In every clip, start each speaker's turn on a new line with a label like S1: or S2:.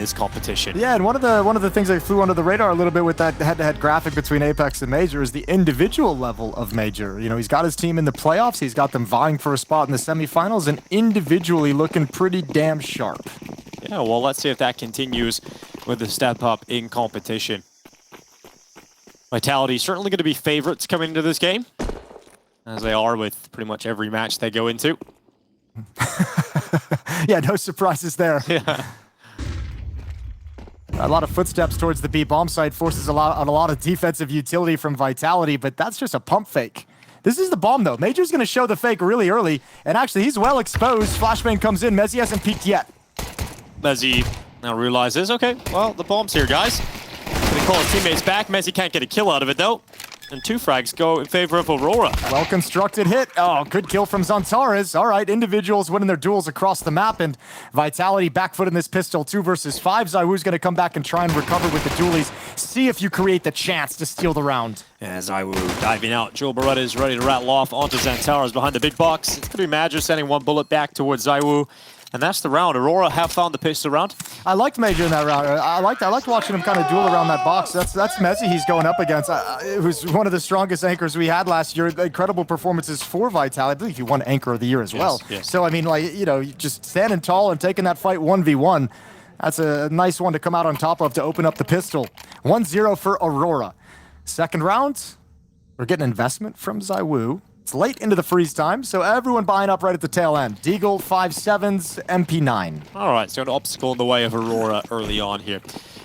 S1: this competition.
S2: Yeah, and one of the things that flew under the radar a little bit with that head-to-head graphic between Apex and Major is the individual level of Major. You know, he's got his team in the playoffs, he's got them vying for a spot in the semifinals, and individually looking pretty damn sharp.
S1: Yeah, well, let's see if that continues with the step up in competition. Vitality certainly going to be favorites coming into this game, as they are with pretty much every match they go into.
S2: Yeah, no surprises there.
S1: Yeah.
S2: A lot of footsteps towards the B bomb site forces a lot of defensive utility from Vitality, but that's just a pump fake. This is the bomb, though. Major's going to show the fake really early, and actually, he's well exposed. Flashbang comes in. Mezzi hasn't peeked yet.
S1: Mezzi now realizes, okay, well, the bomb's here, guys. Gonna call his teammates back. Mezzi can't get a kill out of it, though. And 2 frags go in favor of Aurora.
S2: Well-constructed hit. Oh, good kill from Zantares. All right, individuals winning their duels across the map, and Vitality back foot in this pistol, 2 versus 5. ZywOo's going to come back and try and recover with the dualies. See if you create the chance to steal the round.
S1: Yeah, ZywOo diving out. Joel Beretta is ready to rattle off onto Zantares behind the big box. It's going to be Major sending 1 bullet back towards ZywOo. And that's the round. Aurora have found the pistol round.
S2: I liked Major in that round. I liked watching him kind of duel around that box. That's Mezzi he's going up against. It was one of the strongest anchors we had last year. Incredible performances for Vitality. I believe he won Anchor of the Year as well.
S1: Yes.
S2: So, I mean, like, you know, just standing tall and taking that fight 1v1. That's a nice one to come out on top of to open up the pistol. 1-0 for Aurora. Second round, we're getting investment from ZywOo. It's late into the freeze time, so everyone buying up right at the tail end. Deagle, 5.7s, MP9.
S1: All right, so an obstacle in the way of Aurora early on here.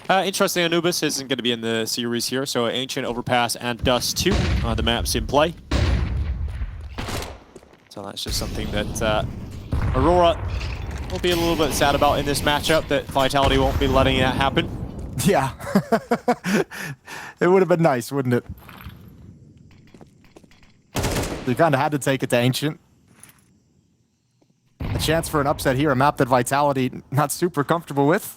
S1: Interesting, Anubis isn't going to be in the series here, so Ancient, Overpass, and Dust 2 are the maps in play. So that's just something that Aurora will be a little bit sad about in this matchup, that Vitality won't be letting that happen.
S2: Yeah. It would have been nice, wouldn't it? You kind of had to take it to Ancient. A chance for an upset here, a map that Vitality not super comfortable with.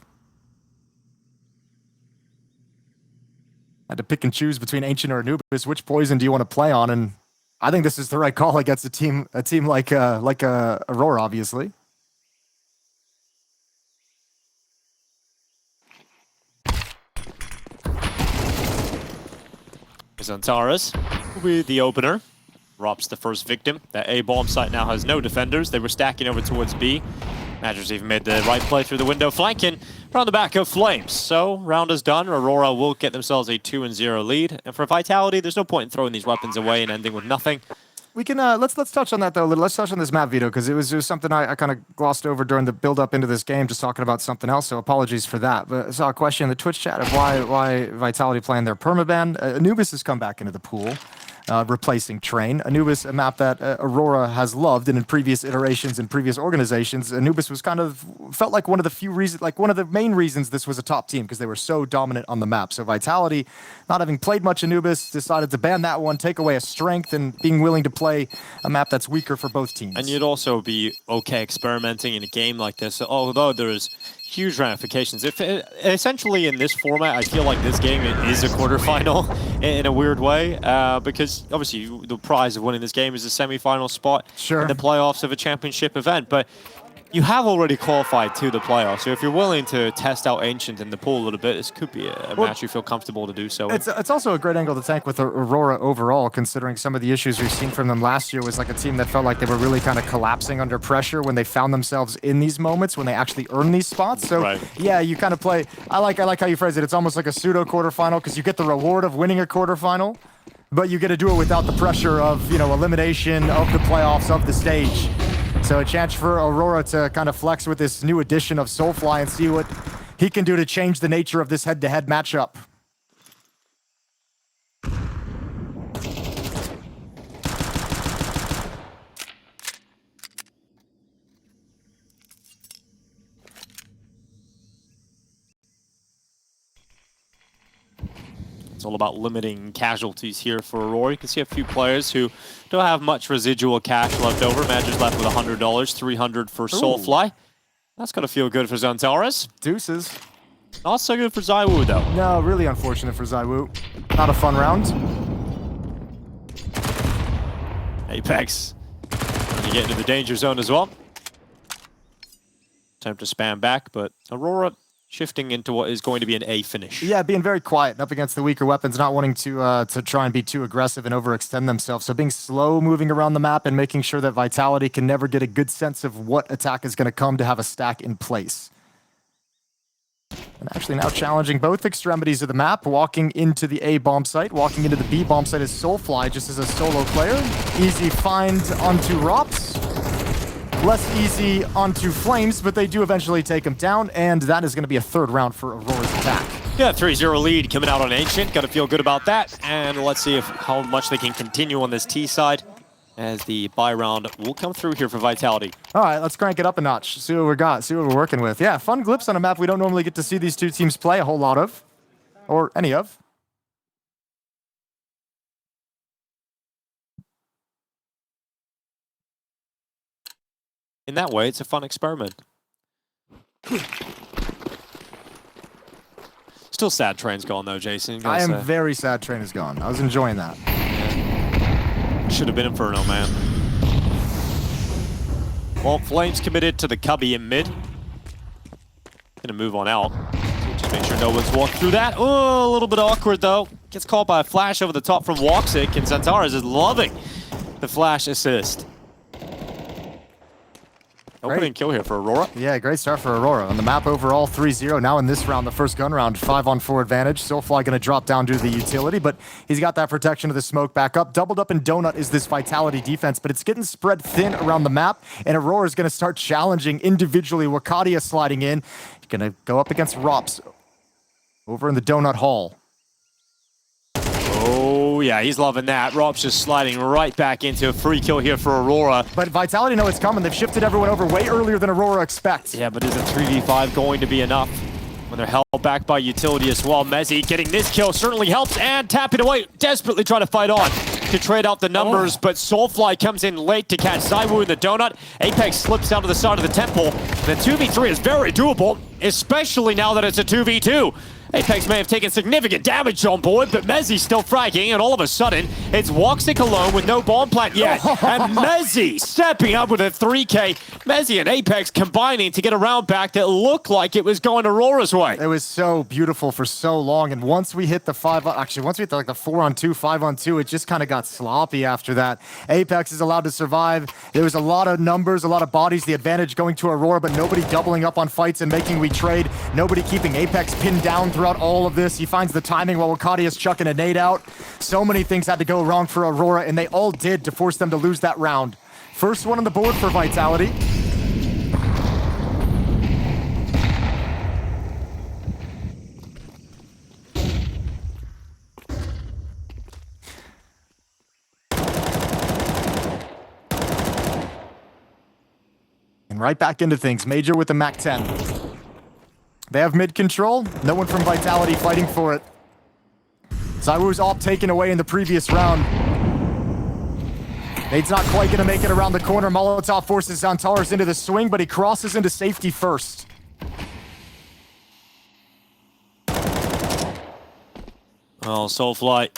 S2: Had to pick and choose between Ancient or Anubis. Which poison do you want to play on? And I think this is the right call against a team like Aurora, obviously.
S1: Zantares will be the opener. Drops the first victim. That A bomb site now has no defenders. They were stacking over towards B. Major's even made the right play through the window, flanking around the back of Flames. So, round is done. Aurora will get themselves a 2-0 lead. And for Vitality, there's no point in throwing these weapons away and ending with nothing.
S2: We can let's touch on that though a little. Let's touch on this map, Vito, because it was something I kind of glossed over during the build-up into this game, just talking about something else. So apologies for that. But I saw a question in the Twitch chat of why Vitality playing their permaban. Anubis has come back into the pool. Replacing Train. Anubis, a map that Aurora has loved, and in previous iterations and previous organizations, Anubis was felt like one of the main reasons this was a top team, because they were so dominant on the map. So Vitality, not having played much Anubis, decided to ban that one, take away a strength, and being willing to play a map that's weaker for both teams.
S1: And you'd also be okay experimenting in a game like this, although there's huge ramifications. Essentially, in this format, I feel like this game is a quarterfinal in a weird way, because obviously the prize of winning this game is a semi-final spot in the playoffs of a championship event. But you have already qualified to the playoffs, so if you're willing to test out Ancient in the pool a little bit, this could be a match you feel comfortable to do so.
S2: It's also a great angle to tank with Aurora overall, considering some of the issues we've seen from them last year was like a team that felt like they were really kind of collapsing under pressure when they found themselves in these moments, when they actually earn these spots. So yeah, you kind of play, I like how you phrase it. It's almost like a pseudo quarterfinal, because you get the reward of winning a quarterfinal, but you get to do it without the pressure of, you know, elimination of the playoffs, of the stage. So a chance for Aurora to kind of flex with this new addition of Soulfly and see what he can do to change the nature of this head-to-head matchup.
S1: It's all about limiting casualties here for Aurora. You can see a few players who don't have much residual cash left over. Major's left with $100, $300 for Soulfly. That's going to feel good for Zantares.
S2: Deuces.
S1: Not so good for ZywOo, though.
S2: No, really unfortunate for ZywOo. Not a fun round.
S1: Apex. You get into the danger zone as well. Attempt to spam back, but Aurora shifting into what is going to be an A finish.
S2: Yeah, being very quiet up against the weaker weapons, not wanting to try and be too aggressive and overextend themselves. So being slow, moving around the map, and making sure that Vitality can never get a good sense of what attack is going to come to have a stack in place. And actually now challenging both extremities of the map, walking into the A bomb site, walking into the B bomb site as Soulfly, just as a solo player. Easy find onto Rops. Less easy onto Flames, but they do eventually take him down, and that is going to be a third round for Aurora's attack.
S1: Yeah, 3-0 lead coming out on Ancient. Got to feel good about that. And let's see how much they can continue on this T side as the buy round will come through here for Vitality.
S2: All right, let's crank it up a notch. See what we got. See what we're working with. Yeah, fun glimpse on a map we don't normally get to see these two teams play a whole lot of, or any of.
S1: In that way, it's a fun experiment. Still sad Train's gone though, Jason.
S2: I am very sad Train is gone. I was enjoying that.
S1: Yeah. Should have been Inferno, man. Well, Flames committed to the cubby in mid. Gonna move on out. So just make sure no one's walked through that. Oh, a little bit awkward though. Gets caught by a flash over the top from Woxic, and Xantares is loving the flash assist. Opening kill here for Aurora.
S2: Yeah, great start for Aurora. On the map overall, 3-0. Now in this round, the first gun round, 5-on-4 advantage. Soulfly going to drop down to the utility, but he's got that protection of the smoke back up. Doubled up in Donut is this Vitality defense, but it's getting spread thin around the map, and Aurora is going to start challenging individually. Wakadia sliding in. Going to go up against Rops over in the Donut Hall.
S1: Oh, yeah, he's loving that. Rob's just sliding right back into a free kill here for Aurora.
S2: But Vitality know it's coming. They've shifted everyone over way earlier than Aurora expects.
S1: Yeah, but is a 3v5 going to be enough when they're held back by utility as well? Mezzi getting this kill certainly helps, and tapping away, desperately trying to fight on to trade out the numbers, but Soulfly comes in late to catch Zywoo in the donut. Apex slips down to the side of the temple. The 2v3 is very doable, especially now that it's a 2v2. Apex may have taken significant damage on board, but Mezzi's still fragging, and all of a sudden, it's Woxic alone with no bomb plant yet. And Mezzi stepping up with a 3K. Mezzi and Apex combining to get a round back that looked like it was going Aurora's way.
S2: It was so beautiful for so long, and once we hit the once we hit like the 4-on-2, 5-on-2, it just kind of got sloppy after that. Apex is allowed to survive. There was a lot of numbers, a lot of bodies, the advantage going to Aurora, but nobody doubling up on fights and making we trade. Nobody keeping Apex pinned down throughout all of this. He finds the timing while Wakadia is chucking a nade out. So many things had to go wrong for Aurora, and they all did to force them to lose that round. First one on the board for Vitality. And right back into things. Major with the MAC-10. They have mid control. No one from Vitality fighting for it. Zywoo's AWP taken away in the previous round. Nade's not quite going to make it around the corner. Molotov forces Xantares into the swing, but he crosses into safety first.
S1: Oh, Soulfly.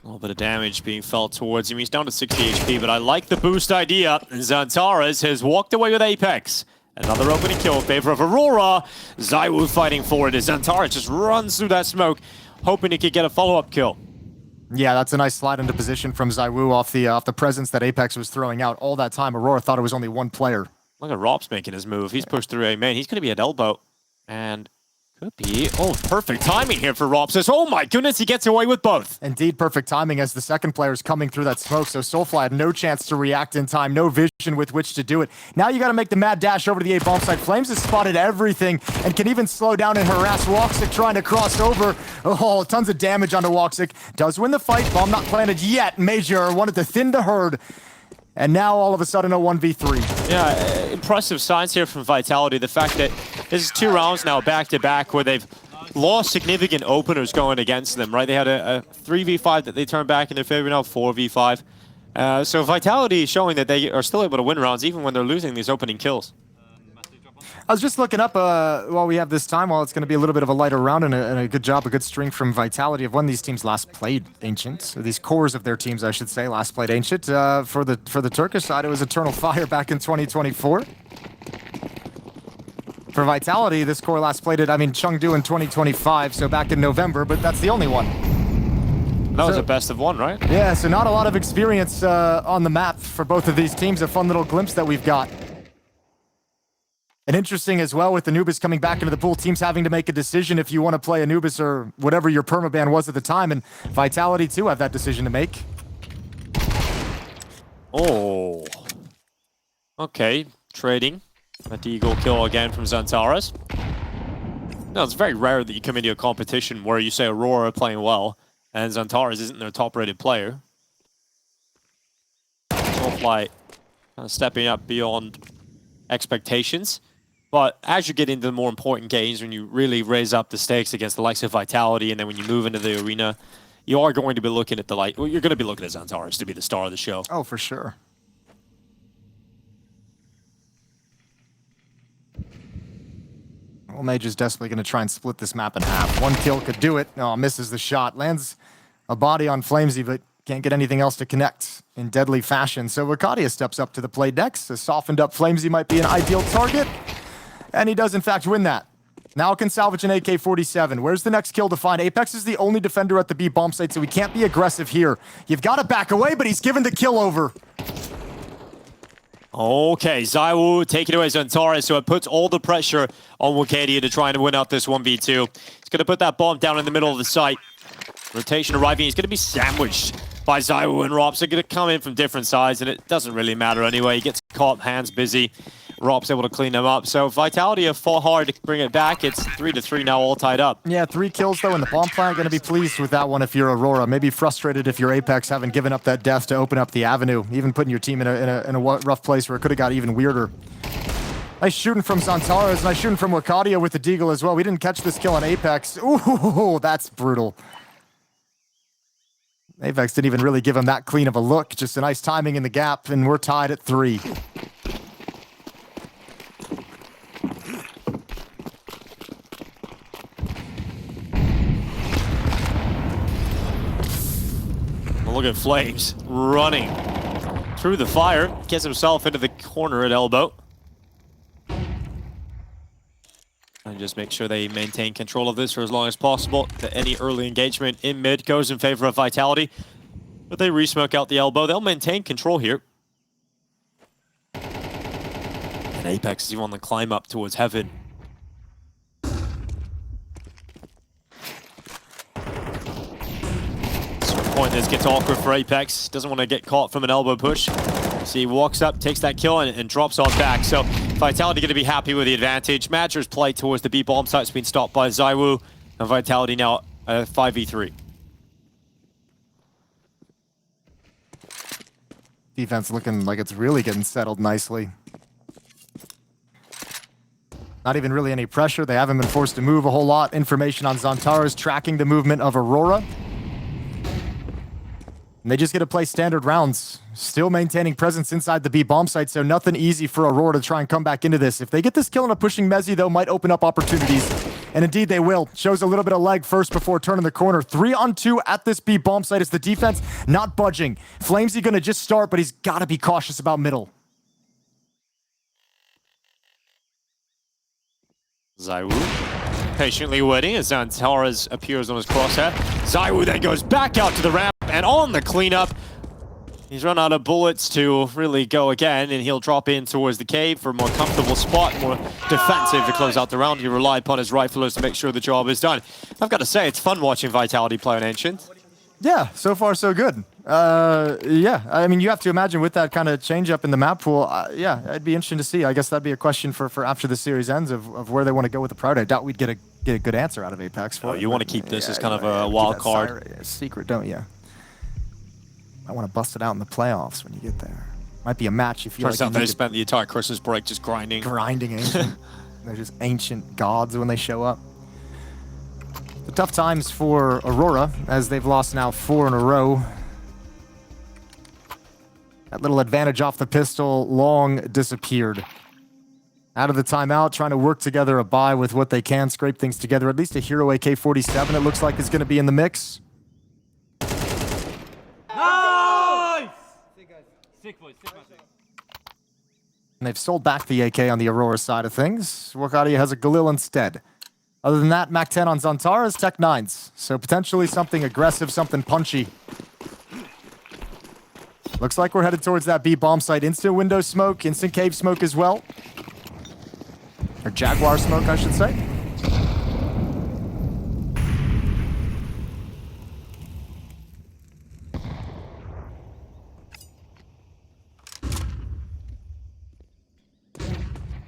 S1: A little bit of damage being felt towards him. He's down to 60 HP, but I like the boost idea. And Xantares has walked away with Apex. Another opening kill in favor of Aurora. Zywoo fighting for it as Xantares just runs through that smoke, hoping he could get a follow-up kill.
S2: Yeah, that's a nice slide into position from Zywoo off the presence that Apex was throwing out. All that time, Aurora thought it was only one player.
S1: Look at Rops making his move. He's pushed through a main. He's going to be at elbow. And could be. Oh, perfect timing here for Rops. Oh my goodness, he gets away with both.
S2: Indeed, perfect timing as the second player is coming through that smoke. So Soulfly had no chance to react in time, no vision with which to do it. Now you got to make the mad dash over to the A bomb site. Flames has spotted everything and can even slow down and harass Woxic trying to cross over. Oh, tons of damage onto Woxic. Does win the fight. Bomb not planted yet. Major wanted to thin the herd. And now all of a sudden a 1v3.
S1: Yeah, impressive signs here from Vitality. The fact that this is 2 rounds now back-to-back where they've lost significant openers going against them, right? They had a 3v5 that they turned back in their favor, now 4v5. So Vitality is showing that they are still able to win rounds even when they're losing these opening kills.
S2: I was just looking up while we have this time, while it's going to be a little bit of a lighter round and a good job, a good string from Vitality of when these teams last played Ancient. These cores of their teams, I should say, last played Ancient. For the Turkish side, it was Eternal Fire back in 2024. For Vitality, this core last played it, I mean, Chengdu in 2025, so back in November, but that's the only one.
S1: That was a best of one, right?
S2: Yeah, so not a lot of experience on the map for both of these teams. A fun little glimpse that we've got. And interesting as well with Anubis coming back into the pool, teams having to make a decision if you want to play Anubis or whatever your permaban was at the time, and Vitality too have that decision to make.
S1: Oh. Okay, trading. A deagle kill again from Xantares. No, it's very rare that you come into a competition where you say Aurora are playing well and Xantares isn't their top-rated player. Soulfly kind of stepping up beyond expectations. But as you get into the more important games, when you really raise up the stakes against the likes of Vitality, and then when you move into the arena, you are going to be looking at well, you're going to be looking at Xantares to be the star of the show.
S2: Oh, for sure. Well, Mage is desperately going to try and split this map in half. One kill could do it. No, misses the shot. Lands a body on Flamesy, but can't get anything else to connect in deadly fashion. So Wakadia steps up to the plate next. A softened up Flamesy might be an ideal target. And he does, in fact, win that. Now can salvage an AK-47. Where's the next kill to find? Apex is the only defender at the B bomb site, so he can't be aggressive here. You've got to back away, but he's given the kill over.
S1: Okay, Zaiwu taking away Xantares, so it puts all the pressure on Wakadia to try and win out this 1v2. He's going to put that bomb down in the middle of the site. Rotation arriving, he's going to be sandwiched by Zaiwu and Rops. They're going to come in from different sides, and it doesn't really matter anyway. He gets caught, hands busy. Rob's able to clean them up. So Vitality have fought hard to bring it back. It's 3-3 now, all tied up.
S2: Yeah, 3 kills though, and the bomb plant going to be pleased with that one if you're Aurora. Maybe frustrated if you're Apex, haven't given up that death to open up the avenue, even putting your team in a rough place where it could have got even weirder. Nice shooting from Xantares, nice shooting from Wakadia with the deagle as well. We didn't catch this kill on Apex. Ooh, that's brutal. Apex didn't even really give him that clean of a look. Just a nice timing in the gap, and we're tied at 3.
S1: Look at Flames running through the fire. Gets himself into the corner at elbow. And just make sure they maintain control of this for as long as possible. That any early engagement in mid goes in favor of Vitality. But they re-smoke out the elbow. They'll maintain control here. And Apex is on the climb up towards heaven. Point this gets awkward for Apex. Doesn't want to get caught from an elbow push. So he walks up, takes that kill, and drops on back. So Vitality going to be happy with the advantage. Madger's play towards the B bomb site's been stopped by Zaiwu, and Vitality now 5v3.
S2: Defense looking like it's really getting settled nicely. Not even really any pressure. They haven't been forced to move a whole lot. Information on Xantares tracking the movement of Aurora. And they just get to play standard rounds, still maintaining presence inside the B bomb site, so nothing easy for Aurora to try and come back into this. If they get this kill on a pushing Mezzi, though, might open up opportunities. And indeed they will. Shows a little bit of leg first before turning the corner. 3-on-2 at this B bomb site as the defense not budging. Flamesy gonna just start, but he's gotta be cautious about middle.
S1: Zaiwu patiently waiting as Xantares appears on his crosshair. Zaiwu then goes back out to the ramp and on the cleanup. He's run out of bullets to really go again, and he'll drop in towards the cave for a more comfortable spot, more defensive to close out the round. He relied upon his riflers to make sure the job is done. I've got to say, it's fun watching Vitality play on Ancient.
S2: Yeah, so far so good. Yeah, I mean, you have to imagine with that kind of change up in the map pool, yeah, it'd be interesting to see. I guess that'd be a question for after the series ends of where they want to go with the Pride. I doubt we'd get a good answer out of Apex for it.
S1: You want to keep this as kind of a wild card.
S2: Secret, don't you? I want to bust it out in the playoffs when you get there. Might be a match if you
S1: Turns out they spent the entire Christmas break just grinding.
S2: Grinding Ancient. They're just ancient gods when they show up. The tough times for Aurora, as they've lost now 4 in a row. That little advantage off the pistol long disappeared. Out of the timeout, trying to work together a buy with what they can, scrape things together. At least a Hero AK-47, it looks like, is going to be in the mix.
S3: Nice! Sick boys, sick boys.
S2: And they've sold back the AK on the Aurora side of things. Wakadia has a Galil instead. Other than that, Mac 10 on Zantaras, Tech 9s. So potentially something aggressive, something punchy. Looks like we're headed towards that B bomb site. Instant window smoke, instant cave smoke as well. Or Jaguar smoke, I should say.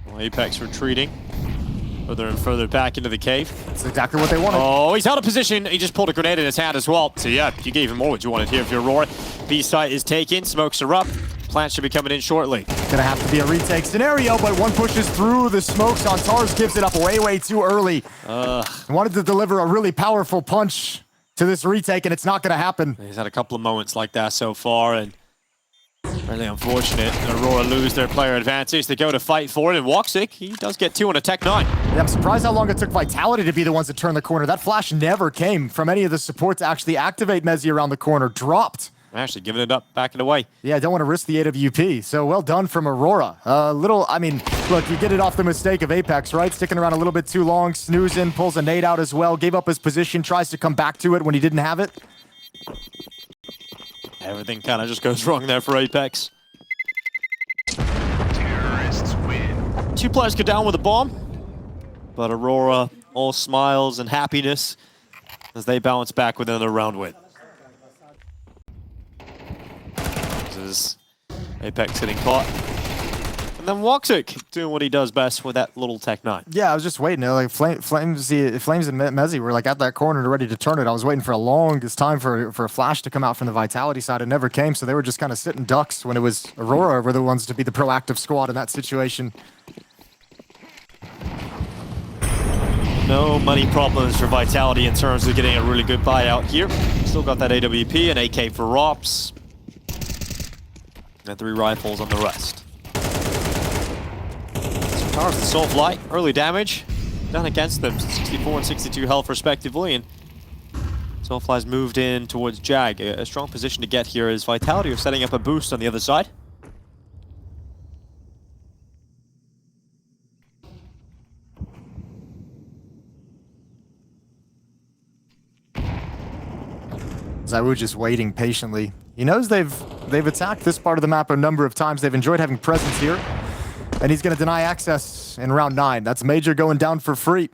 S1: Well, Apex retreating further and further back into the cave.
S2: That's exactly what they wanted.
S1: Oh, he's out of position. He just pulled a grenade in his hand as well. So yeah, you gave him more what you wanted here if you're Aurora. B site is taken, smokes are up. Plant should be coming in shortly.
S2: Gonna have to be a retake scenario, but one pushes through the smokes on Tars, gives it up way too early. Wanted to deliver a really powerful punch to this retake, and it's not gonna happen.
S1: He's had a couple of moments like that so far, and really unfortunate. Aurora lose their player advantage. They go to fight for it, and Woxic, he does get 2 on a Tech 9.
S2: Yeah, I'm surprised how long it took Vitality to be the ones that turned the corner. That flash never came from any of the support to actually activate Mezzi around the corner. Dropped.
S1: Actually giving it up, backing away.
S2: Yeah, I don't want to risk the AWP. So well done from Aurora. I mean, look, you get it off the mistake of Apex, right? Sticking around a little bit too long, snoozing, pulls a nade out as well, gave up his position, tries to come back to it when he didn't have it.
S1: Everything kind of just goes wrong there for Apex.
S3: Terrorists win.
S1: 2 players go down with a bomb, but Aurora all smiles and happiness as they bounce back with another round win. This is Apex getting caught. And then Woxic doing what he does best with that little Tech 9.
S2: Yeah, I was just waiting. Like Flames and Mezzi were like at that corner ready to turn it. I was waiting for a longest time for a flash to come out from the Vitality side. It never came, so they were just kind of sitting ducks when it was Aurora were the ones to be the proactive squad in that situation.
S1: No money problems for Vitality in terms of getting a really good buyout here. Still got that AWP and AK for ROPS. And 3 rifles on the rest. So Towers and Soulfly, early damage done against them, 64 and 62 health respectively, and Soulfly's moved in towards Jag. A strong position to get here as Vitality are setting up a boost on the other side.
S2: Zaiwu just waiting patiently. He knows they've attacked this part of the map a number of times. They've enjoyed having presence here. And he's going to deny access in round 9. That's Major going down for free.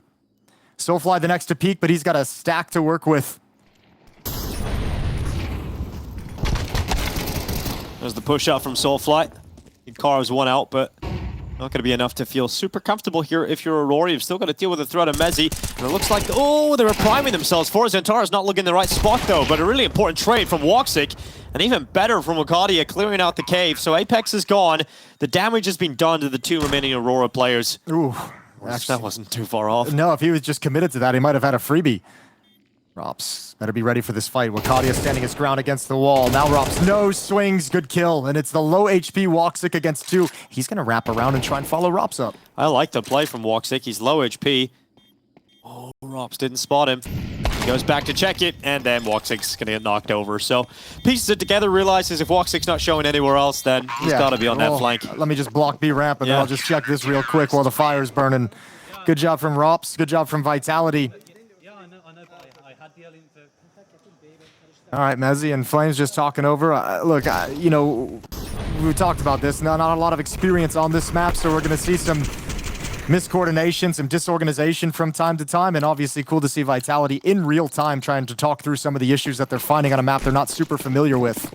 S2: Soulfly the next to peek, but he's got a stack to work with.
S1: There's the push out from Soulfly. He carves one out, but not going to be enough to feel super comfortable here if you're Aurora. You've still got to deal with the threat of Mezzi. And it looks like, oh, they were priming themselves for Zantara's not looking in the right spot, though. But a really important trade from Woxic. And even better from Wakadia clearing out the cave. So Apex is gone. The damage has been done to the 2 remaining Aurora players.
S2: Ooh.
S1: Actually, that wasn't too far off.
S2: No, if he was just committed to that, he might have had a freebie. Rops, better be ready for this fight. Wakadia standing his ground against the wall. Now Rops, no swings, good kill. And it's the low HP Woxic against 2. He's going to wrap around and try and follow Rops up.
S1: I like the play from Woxic. He's low HP. Oh, Rops didn't spot him. He goes back to check it, and then Woxic's going to get knocked over. So pieces it together, realizes if Woxic's not showing anywhere else, then he's got to be on that flank.
S2: Let me just block B ramp, and then I'll just check this real quick while the fire's burning. Good job from Rops. Good job from Vitality. All right, Mezzi and Flames just talking over. Look, you know, we talked about this. Not a lot of experience on this map, so we're going to see some miscoordination, some disorganization from time to time, and obviously cool to see Vitality in real time trying to talk through some of the issues that they're finding on a map they're not super familiar with.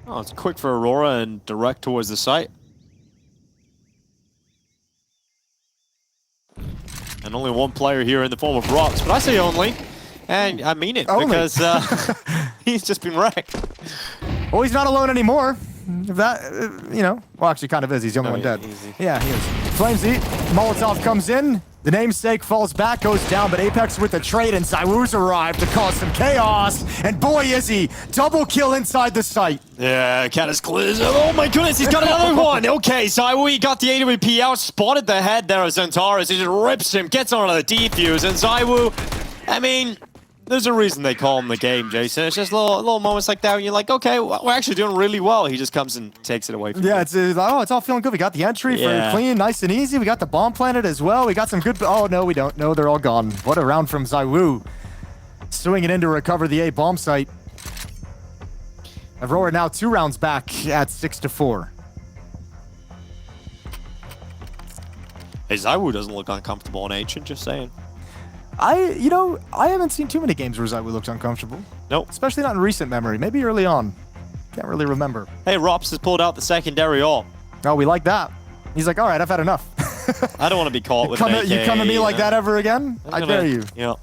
S1: Oh, it's quick for Aurora and direct towards the site. And only 1 player here in the form of Rops, but I say only, and I mean it, because he's just been wrecked.
S2: Well, he's not alone anymore. If that, you know, well, actually kind of is. He's the only one dead.
S1: Easy.
S2: Yeah, he is. Flamesy, Molotov comes in. The namesake falls back, goes down, but Apex with the trade, and Zaiwu's arrived to cause some chaos. And boy, is he. Double kill inside the site.
S1: Yeah, Cataclysm. Oh my goodness, he's got another one. Okay, Zaiwu got the AWP out, spotted the head there of Zantaras. He just rips him, gets onto the defuse, and Zaiwu, I mean, There's a reason they call him the game, Jason. It's just little moments like that when you're like, okay, we're actually doing really well. He just comes and takes it away from you.
S2: Yeah, it's all feeling good. We got the entry for clean, nice and easy. We got the bomb planted as well. We got some good. Oh no, we don't. No, they're all gone. What a round from ZywOo. Swinging in to recover the A bomb site. Aurora now 2 rounds back at 6-4.
S1: Hey, ZywOo doesn't look uncomfortable in Ancient, just saying.
S2: I haven't seen too many games where ZywOo looks uncomfortable.
S1: Nope.
S2: Especially not in recent memory. Maybe early on. Can't really remember.
S1: Hey, Rops has pulled out the secondary ult.
S2: Oh, we like that. He's like, all right, I've had enough.
S1: I don't want to be caught with an AK.
S2: You come at me like that ever again? I dare you.
S1: Yeah.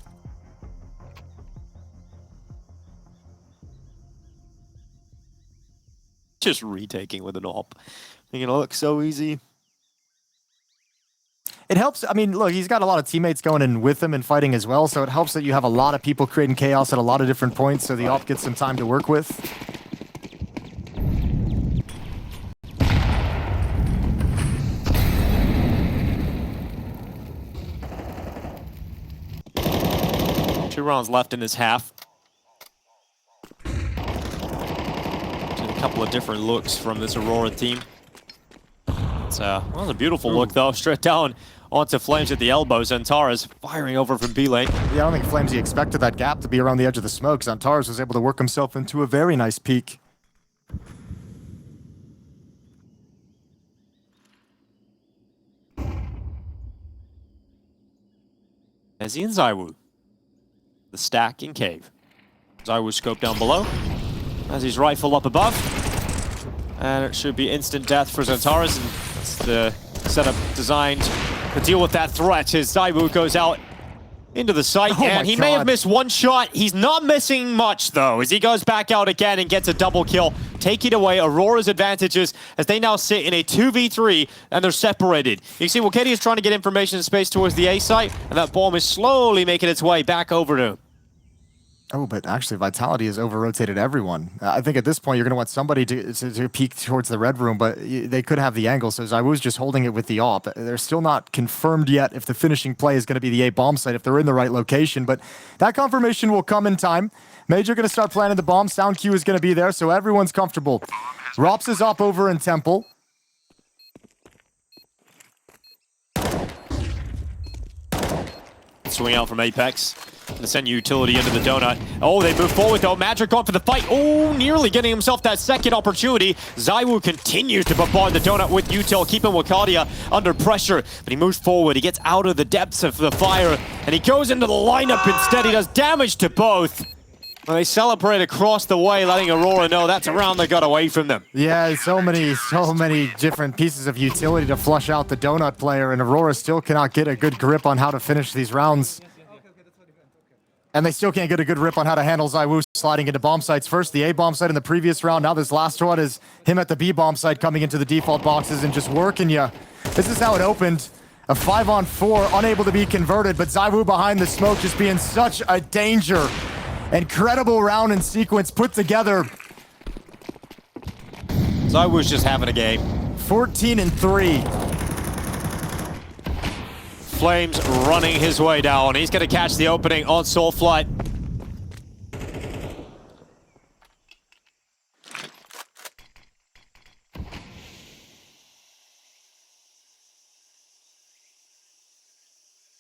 S1: Just retaking with an AWP. Making it look so easy.
S2: It helps. I mean, look, he's got a lot of teammates going in with him and fighting as well, so it helps that you have a lot of people creating chaos at a lot of different points, so the AWP gets some time to work with.
S1: Two rounds left in this half. A couple of different looks from this Aurora team. It's that was a beautiful look though, straight down onto Flames at the elbow. Xantara's firing over from B lane.
S2: Yeah, I don't think Flamesy expected that gap to be around the edge of the smoke. Xantara's was able to work himself into a very nice peak.
S1: Ezzy and ZywOo. The stack in cave. ZywOo scope down below. Ezzy's rifle up above. And it should be instant death for Xantara's. And it's the setup designed to deal with that threat as ZywOo goes out into the site. And he may have missed one shot. He's not missing much, though, as he goes back out again and gets a double kill, taking away Aurora's advantages as they now sit in a 2v3 and they're separated. You can see Wakedi is trying to get information in space towards the A site, and that bomb is slowly making its way back over to him.
S2: Oh, but actually, Vitality has over-rotated everyone. I think at this point, you're going to want somebody to peek towards the red room, but they could have the angle, so ZywOo's just holding it with the AWP. They're still not confirmed yet if the finishing play is going to be the A bomb site, if they're in the right location, but that confirmation will come in time. Major going to start planting the bomb. Sound queue is going to be there, so everyone's comfortable. Rops is up over in Temple.
S1: Swing out from Apex. Gonna send utility into the donut. Oh, they move forward though. Magic going for the fight. Oh, nearly getting himself that second opportunity. ZywOo continues to bombard the donut with util, keeping Wakadia under pressure. But he moves forward. He gets out of the depths of the fire, and he goes into the lineup instead. He does damage to both. Well, they celebrate across the way, letting Aurora know that's a round that got away from them.
S2: Yeah, so many different pieces of utility to flush out the donut player, and Aurora still cannot get a good grip on how to finish these rounds. And they still can't get a good grip on how to handle ZywOo sliding into bomb sites. First, the A bomb site in the previous round. Now this last one is him at the B bomb site coming into the default boxes and just working you. This is how it opened. A 5-on-4, unable to be converted, but ZywOo behind the smoke just being such a danger. Incredible round and sequence put together.
S1: ZywOo's just having a game.
S2: 14-3.
S1: Flames running his way down. He's going to catch the opening on Soulflight.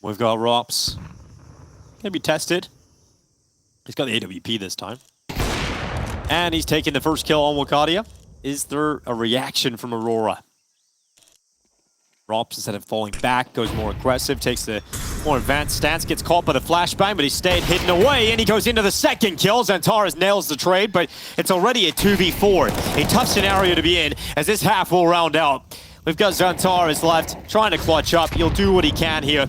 S1: We've got Rops. Gonna be tested. He's got the AWP this time. And he's taking the first kill on Wakadia. Is there a reaction from Aurora? Rops, instead of falling back, goes more aggressive, takes the more advanced stance, gets caught by the flashbang, but he stayed hidden away, and he goes into the second kill. Xantara's nails the trade, but it's already a 2v4. A tough scenario to be in, as this half will round out. We've got Xantara's left, trying to clutch up. He'll do what he can here.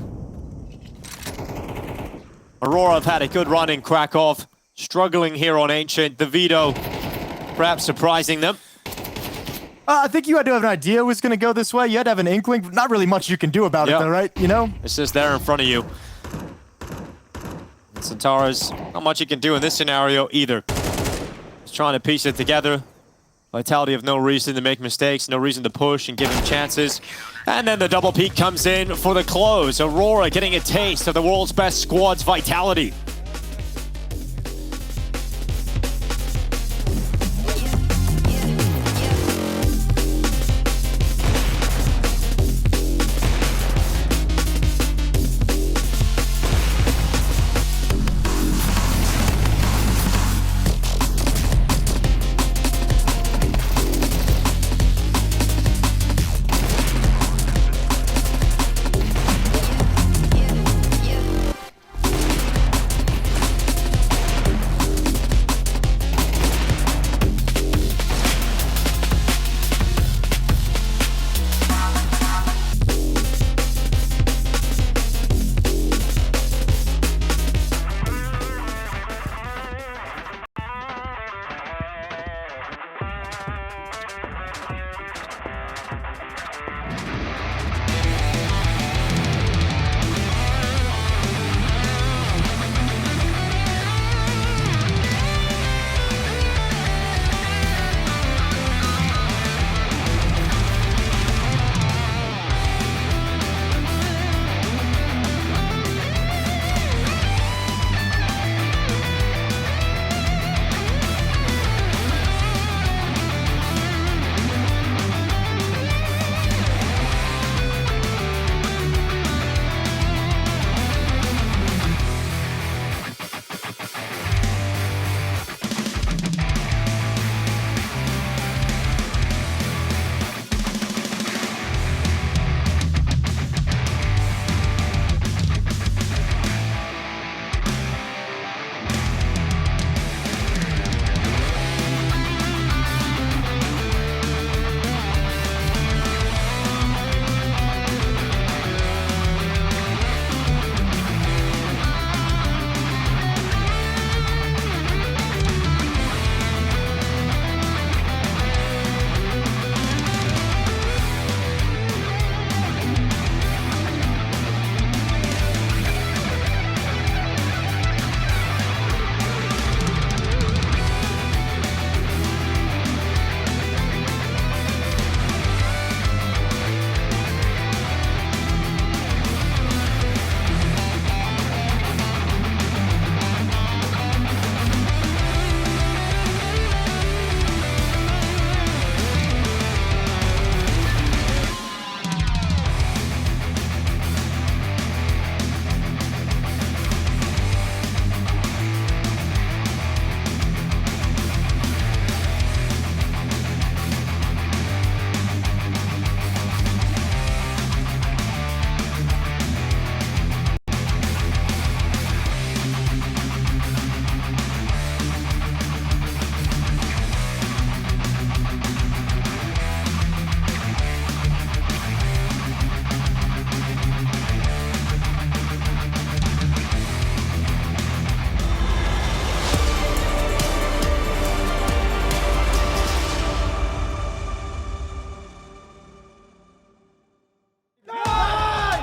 S1: Aurora have had a good run in Kraków, struggling here on Ancient. The veto, perhaps surprising them.
S2: I think you had to have an idea it was going to go this way. You had to have an inkling. Not really much you can do about it, though, right? You know?
S1: It's just there in front of you. And Xantara's not much you can do in this scenario either. He's trying to piece it together. Vitality have no reason to make mistakes, no reason to push and give him chances. And then the double peek comes in for the close. Aurora getting a taste of the world's best squad's vitality.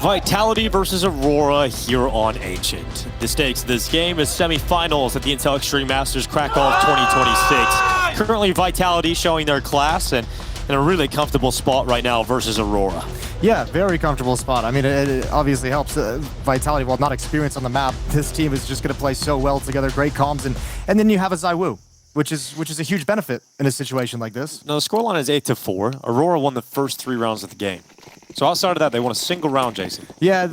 S1: Vitality versus Aurora here on Ancient. The stakes of this game is semi-finals at the Intel Extreme Masters Kraków 2026. Currently, Vitality showing their class and in a really comfortable spot right now versus Aurora.
S2: Yeah, very comfortable spot. I mean, it obviously helps Vitality, while not experienced on the map. This team is just going to play so well together, great comms, and then you have a Zywoo, which is a huge benefit in a situation like this.
S1: Now, the scoreline is 8-4. Aurora won the first 3 rounds of the game. So outside of that, they won a single round, Jason.
S2: Yeah,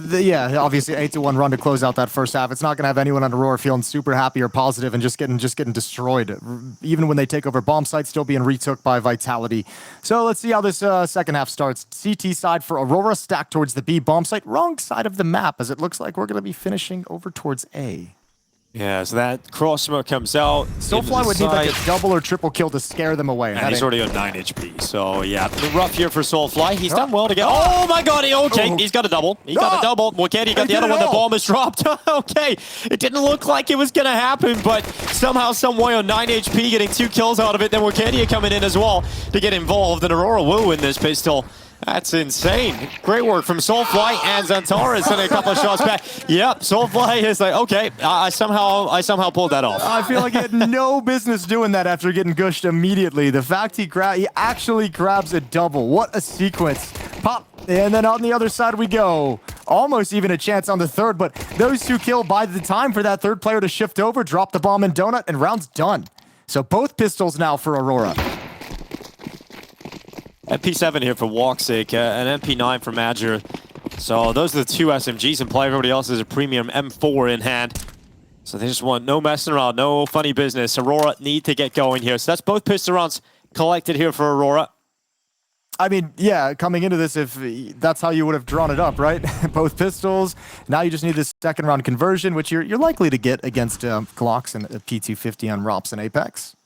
S2: obviously 8-1 run to close out that first half. It's not going to have anyone on Aurora feeling super happy or positive and just getting destroyed. Even when they take over bomb sites, still being retook by Vitality. So let's see how this second half starts. CT side for Aurora, stacked towards the B bomb site. Wrong side of the map, as it looks like we're going to be finishing over towards A.
S1: Yeah, so that cross smoke comes out.
S2: Soulfly would need like a double or triple kill to scare them away.
S1: And he's already on 9 HP, so yeah. Rough here for Soulfly. He's done well to get... Oh my god, he's got a double. He got a double. Wakedi got the other one. The bomb is dropped. Okay, it didn't look like it was going to happen, but somehow, some way on 9 HP, getting 2 kills out of it. Then Wakedi coming in as well to get involved. And Aurora will win this pistol. That's insane. Great work from Soulfly, and Xantares sending a couple of shots back. Yep, Soulfly is like, okay, I somehow pulled that off.
S2: I feel like he had no business doing that after getting gushed immediately. The fact he actually grabs a double. What a sequence. Pop, and then on the other side we go. Almost even a chance on the third, but those 2 kill by the time for that third player to shift over, drop the bomb in Donut, and round's done. So both pistols now for Aurora.
S1: MP7 here for Walksick, an MP9 for Madger. So those are the 2 SMGs in play. Everybody else has a premium M4 in hand. So they just want no messing around, no funny business. Aurora need to get going here. So that's both pistol rounds collected here for Aurora.
S2: I mean, yeah, coming into this, if that's how you would have drawn it up, right? Both pistols. Now you just need this second round conversion, which you're likely to get against Glocks and a P250 on ROPS and Apex.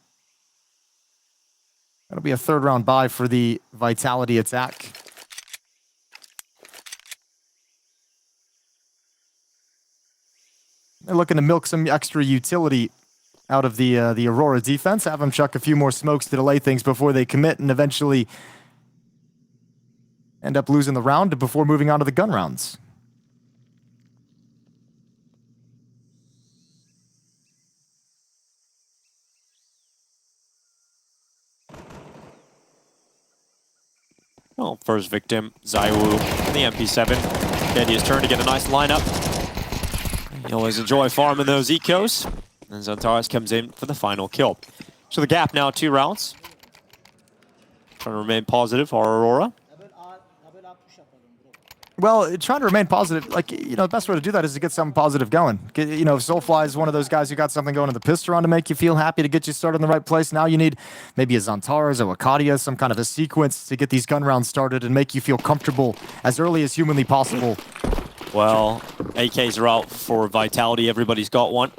S2: That'll be a third round buy for the Vitality attack. They're looking to milk some extra utility out of the Aurora defense. Have them chuck a few more smokes to delay things before they commit and eventually end up losing the round before moving on to the gun rounds.
S1: Well, first victim, Zywoo, the MP7. Eddie's turn to get a nice lineup. You always enjoy farming those ecos. And Xantares comes in for the final kill. So the gap now 2 rounds. Trying to remain positive for Aurora.
S2: Well, trying to remain positive, like, you know, the best way to do that is to get something positive going. If Soulfly is one of those guys who got something going in the pistol round to make you feel happy, to get you started in the right place, now you need maybe a Xantares, a Wakadia, some kind of a sequence to get these gun rounds started and make you feel comfortable as early as humanly possible.
S1: Well, AKs are out for Vitality. Everybody's got one.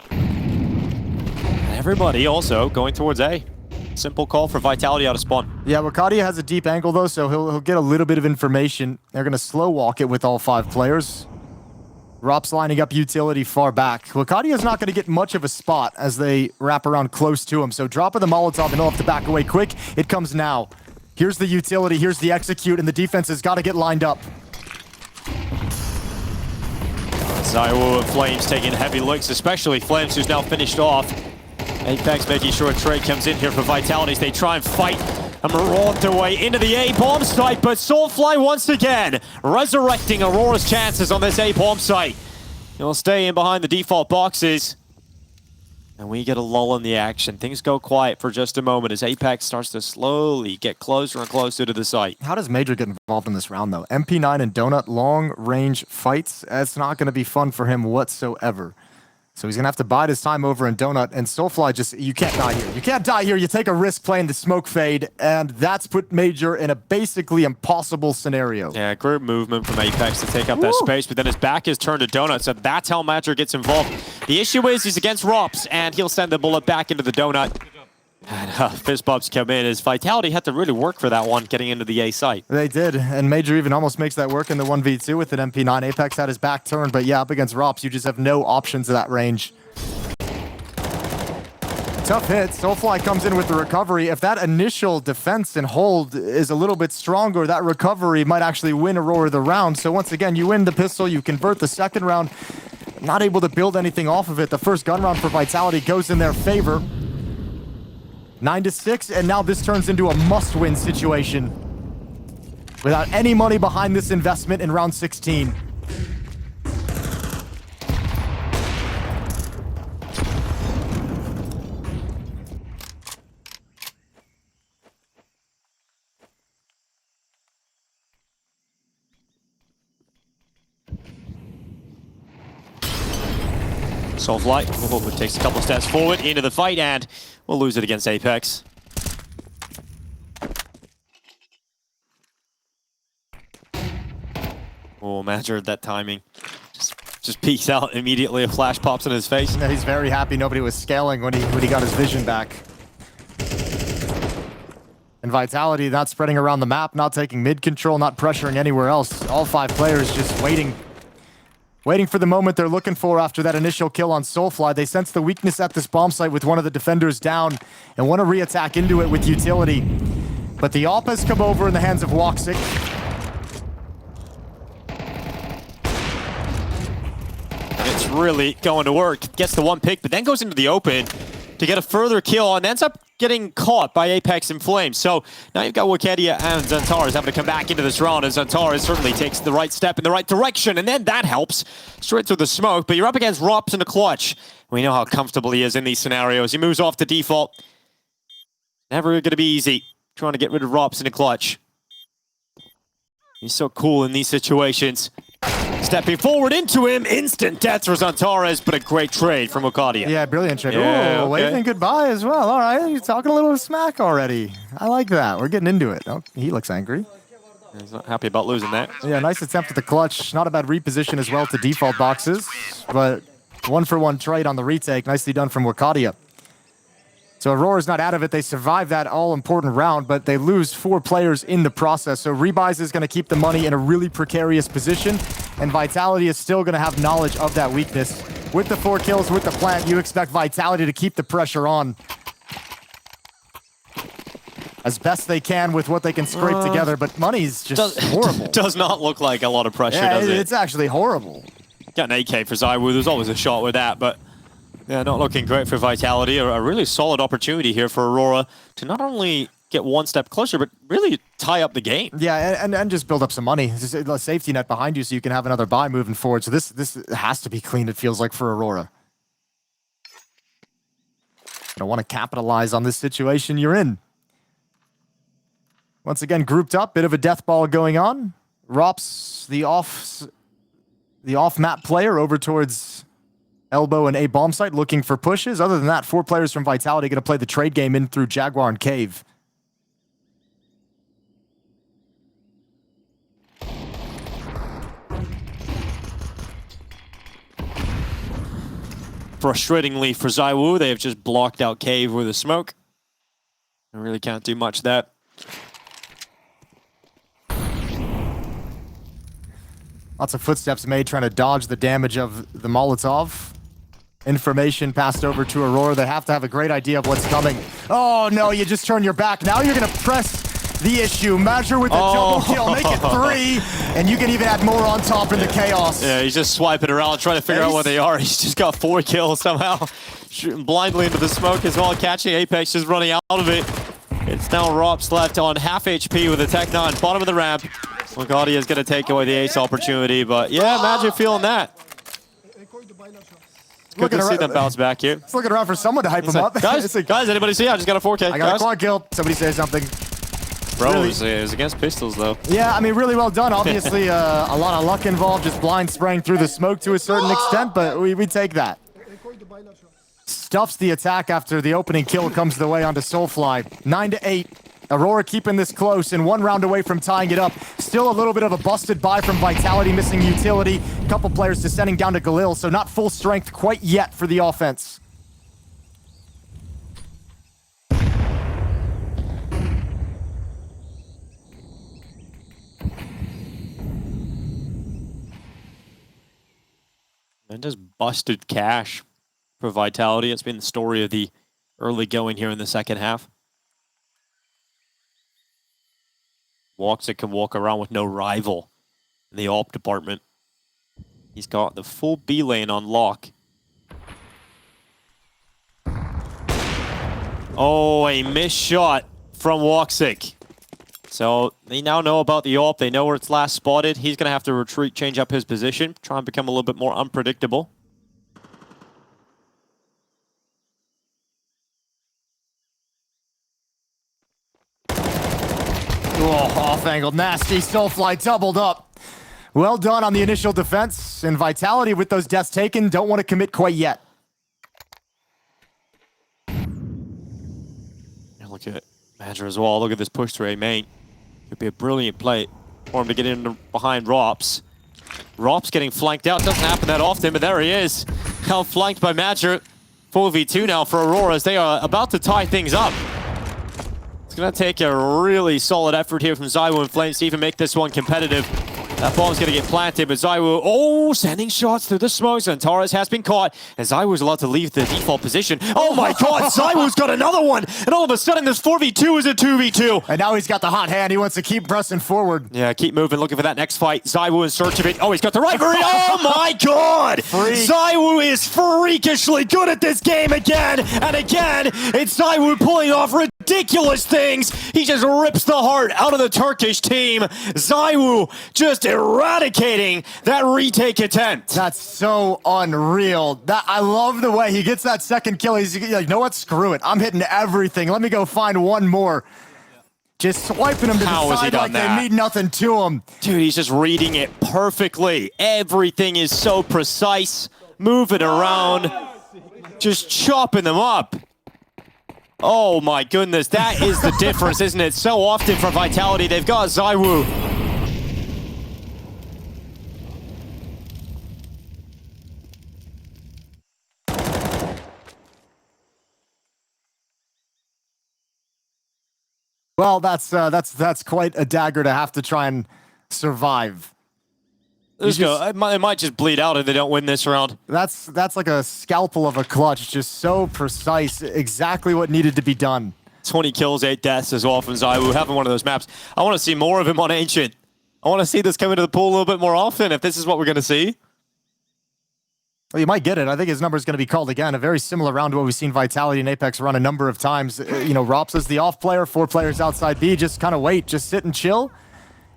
S1: Everybody also going towards A. Simple call for Vitality out of spawn.
S2: Yeah, Wakadia has a deep angle, though, so he'll get a little bit of information. They're going to slow walk it with all 5 players. ROPS lining up utility far back. Wakadia's not going to get much of a spot as they wrap around close to him, so dropping the Molotov and he'll have to back away quick. It comes now. Here's the utility, here's the execute, and the defense has got to get lined up.
S1: Zywoo and Flames taking heavy looks, especially Flames, who's now finished off. Apex making sure a trade comes in here for Vitality as they try and fight and maraud their way into the A bomb site, but Soulfly once again resurrecting Aurora's chances on this A bomb site. He'll stay in behind the default boxes. And we get a lull in the action. Things go quiet for just a moment as Apex starts to slowly get closer and closer to the site.
S2: How does Major get involved in this round, though? MP9 and Donut, long-range fights. It's not going to be fun for him whatsoever. So he's going to have to bide his time over in Donut, and Soulfly just, you can't die here. You can't die here. You take a risk playing the smoke fade, and that's put Major in a basically impossible scenario.
S1: Yeah, great movement from Apex to take up that space, but then his back is turned to Donut, so that's how Major gets involved. The issue is he's against ROPS, and he'll send the bullet back into the Donut. And fist bumps come in as Vitality had to really work for that one, getting into the A site.
S2: They did, and Major even almost makes that work in the 1v2 with an MP9. Apex had his back turned, but yeah, up against ROPS, you just have no options at that range. tough hit. Soulfly comes in with the recovery. If that initial defense and hold is a little bit stronger, that recovery might actually win Aurora the round. So once again, you win the pistol, you convert the second round. Not able to build anything off of it. The first gun round for Vitality goes in their favor. 9-6, and now this turns into a must-win situation. Without any money behind this investment in round 16.
S1: Soulfly takes a couple steps forward into the fight, and we'll lose it against Apex. Oh, Madger, that timing. Just peeks out immediately. A flash pops in his face.
S2: Yeah, he's very happy nobody was scaling when he got his vision back. And Vitality not spreading around the map, not taking mid control, not pressuring anywhere else. All 5 players just waiting for the moment they're looking for after that initial kill on Soulfly. They sense the weakness at this bomb site with one of the defenders down and want to re-attack into it with utility. But the AWP has come over in the hands of Woxic.
S1: It's really going to work. Gets the one pick, but then goes into the open to get a further kill and ends up getting caught by Apex in Flames. So now you've got Wakadia and Xantares having to come back into this round, and Xantares certainly takes the right step in the right direction, and then that helps straight through the smoke. But you're up against Rops in the clutch. We know how comfortable he is in these scenarios. He moves off to default. Never going to be easy trying to get rid of Rops in the clutch. He's so cool in these situations. Stepping forward into him, instant death for Xantares, but a great trade from Wakadia.
S2: Yeah, brilliant trade.
S1: Yeah,
S2: Ooh,
S1: okay.
S2: waving goodbye as well. All right, you're talking a little smack already. I like that. We're getting into it. Oh, he looks angry.
S1: He's not happy about losing that.
S2: Yeah, nice attempt at the clutch. Not a bad reposition as well to default boxes, but 1-for-1 trade on the retake. Nicely done from Wakadia. So Aurora's not out of it. They survive that all-important round, but they lose 4 players in the process. So Rebuys is going to keep the money in a really precarious position, and Vitality is still going to have knowledge of that weakness. With the 4 kills with the plant, you expect Vitality to keep the pressure on as best they can with what they can scrape together, but money's just horrible.
S1: Does not look like a lot of pressure,
S2: Yeah,
S1: does it?
S2: it's actually horrible.
S1: Got an AK for Zywoo. There's always a shot with that, but yeah, not looking great for Vitality. A really solid opportunity here for Aurora to not only get one step closer, but really tie up the game.
S2: Yeah, and just build up some money. Just a safety net behind you so you can have another buy moving forward. So this has to be clean, it feels like, for Aurora. You don't want to capitalize on this situation you're in. Once again, grouped up, bit of a death ball going on. Rops, the off-map player, over towards Elbow and A bomb site looking for pushes. Other than that, 4 players from Vitality going to play the trade game in through Jaguar and Cave.
S1: Frustratingly for Zywoo, they have just blocked out Cave with a smoke. I really can't do much there.
S2: Lots of footsteps made trying to dodge the damage of the Molotov. Information passed over to Aurora. They have to have a great idea of what's coming. Oh no, you just turn your back. Now you're gonna press the issue. Measure with the double kill, make it 3, and you can even add more on top in the chaos.
S1: Yeah, he's just swiping around trying to figure out what they are. He's just got 4 kills somehow. Shooting blindly into the smoke as well, catching Apex, just running out of it. It's now Rops left on half HP with a Tech-9, bottom of the ramp. Wakadia is going to take away the ace opportunity, but yeah, imagine feeling that. Good to see them bounce back here.
S2: It's looking around for someone to hype him up.
S1: Guys, anybody see? I just got a 4K.
S2: I got a quad kill. Somebody say something.
S1: Bro,
S2: Really?
S1: it was against pistols, though.
S2: Yeah, I mean, really well done. Obviously, a lot of luck involved, just blind spraying through the smoke to a certain extent, but we take that. Stuffs the attack after the opening kill comes the way onto Soulfly. 9-8. Aurora keeping this close and 1 round away from tying it up. Still a little bit of a busted buy from Vitality, missing utility. A couple players descending down to Galil, so not full strength quite yet for the offense.
S1: And just busted cash for Vitality. It's been the story of the early going here in the second half. Woxic can walk around with no rival in the AWP department. He's got the full B lane on lock. Oh, a missed shot from Woxic. So they now know about the AWP. They know where it's last spotted. He's going to have to retreat, change up his position, try and become a little bit more unpredictable.
S2: Oh, off-angled, nasty. Soulfly doubled up. Well done on the initial defense. And Vitality with those deaths taken don't want to commit quite yet.
S1: Look at Madra as well. Look at this push through A main. Could be a brilliant play for him to get in behind Rops. Rops getting flanked out. Doesn't happen that often, but there he is. Outflanked by Madra. 4v2 now for Aurora as they are about to tie things up. It's going to take a really solid effort here from ZywOo and Flames to even make this one competitive. That bomb's going to get planted, but ZywOo, oh, sending shots through the smokes, and Torres has been caught, and ZywOo's allowed to leave the default position. Oh my god, ZywOo's got another one, and all of a sudden this 4v2 is a 2v2.
S2: And now he's got the hot hand. He wants to keep pressing forward.
S1: Yeah, keep moving, looking for that next fight. ZywOo in search of it. Oh, he's got the right read. Oh my god! ZywOo is freakishly good at this game again, and again, it's ZywOo pulling off ridiculous things. He just rips the heart out of the Turkish team. ZywOo just eradicating that retake attempt.
S2: That's so unreal. I love the way he gets that second kill. He's like, you know what? Screw it. I'm hitting everything. Let me go find one more. Just swiping him to the side like they mean nothing to him.
S1: Dude, he's just reading it perfectly. Everything is so precise. Moving around. Just chopping them up. Oh my goodness, that is the difference, isn't it? So often for Vitality, they've got ZywOo.
S2: Well, that's quite a dagger to have to try and survive.
S1: It might just bleed out if they don't win this round.
S2: That's like a scalpel of a clutch, just so precise, exactly what needed to be done.
S1: 20 kills, 8 deaths as well from ZywOo, having one of those maps. I want to see more of him on Ancient. I want to see this come into the pool a little bit more often if this is what we're going to see.
S2: Well, you might get it. I think his number is going to be called again. A very similar round to what we've seen Vitality and Apex run a number of times. You know, Rops is the off player, 4 players outside B. Just kind of wait, just sit and chill.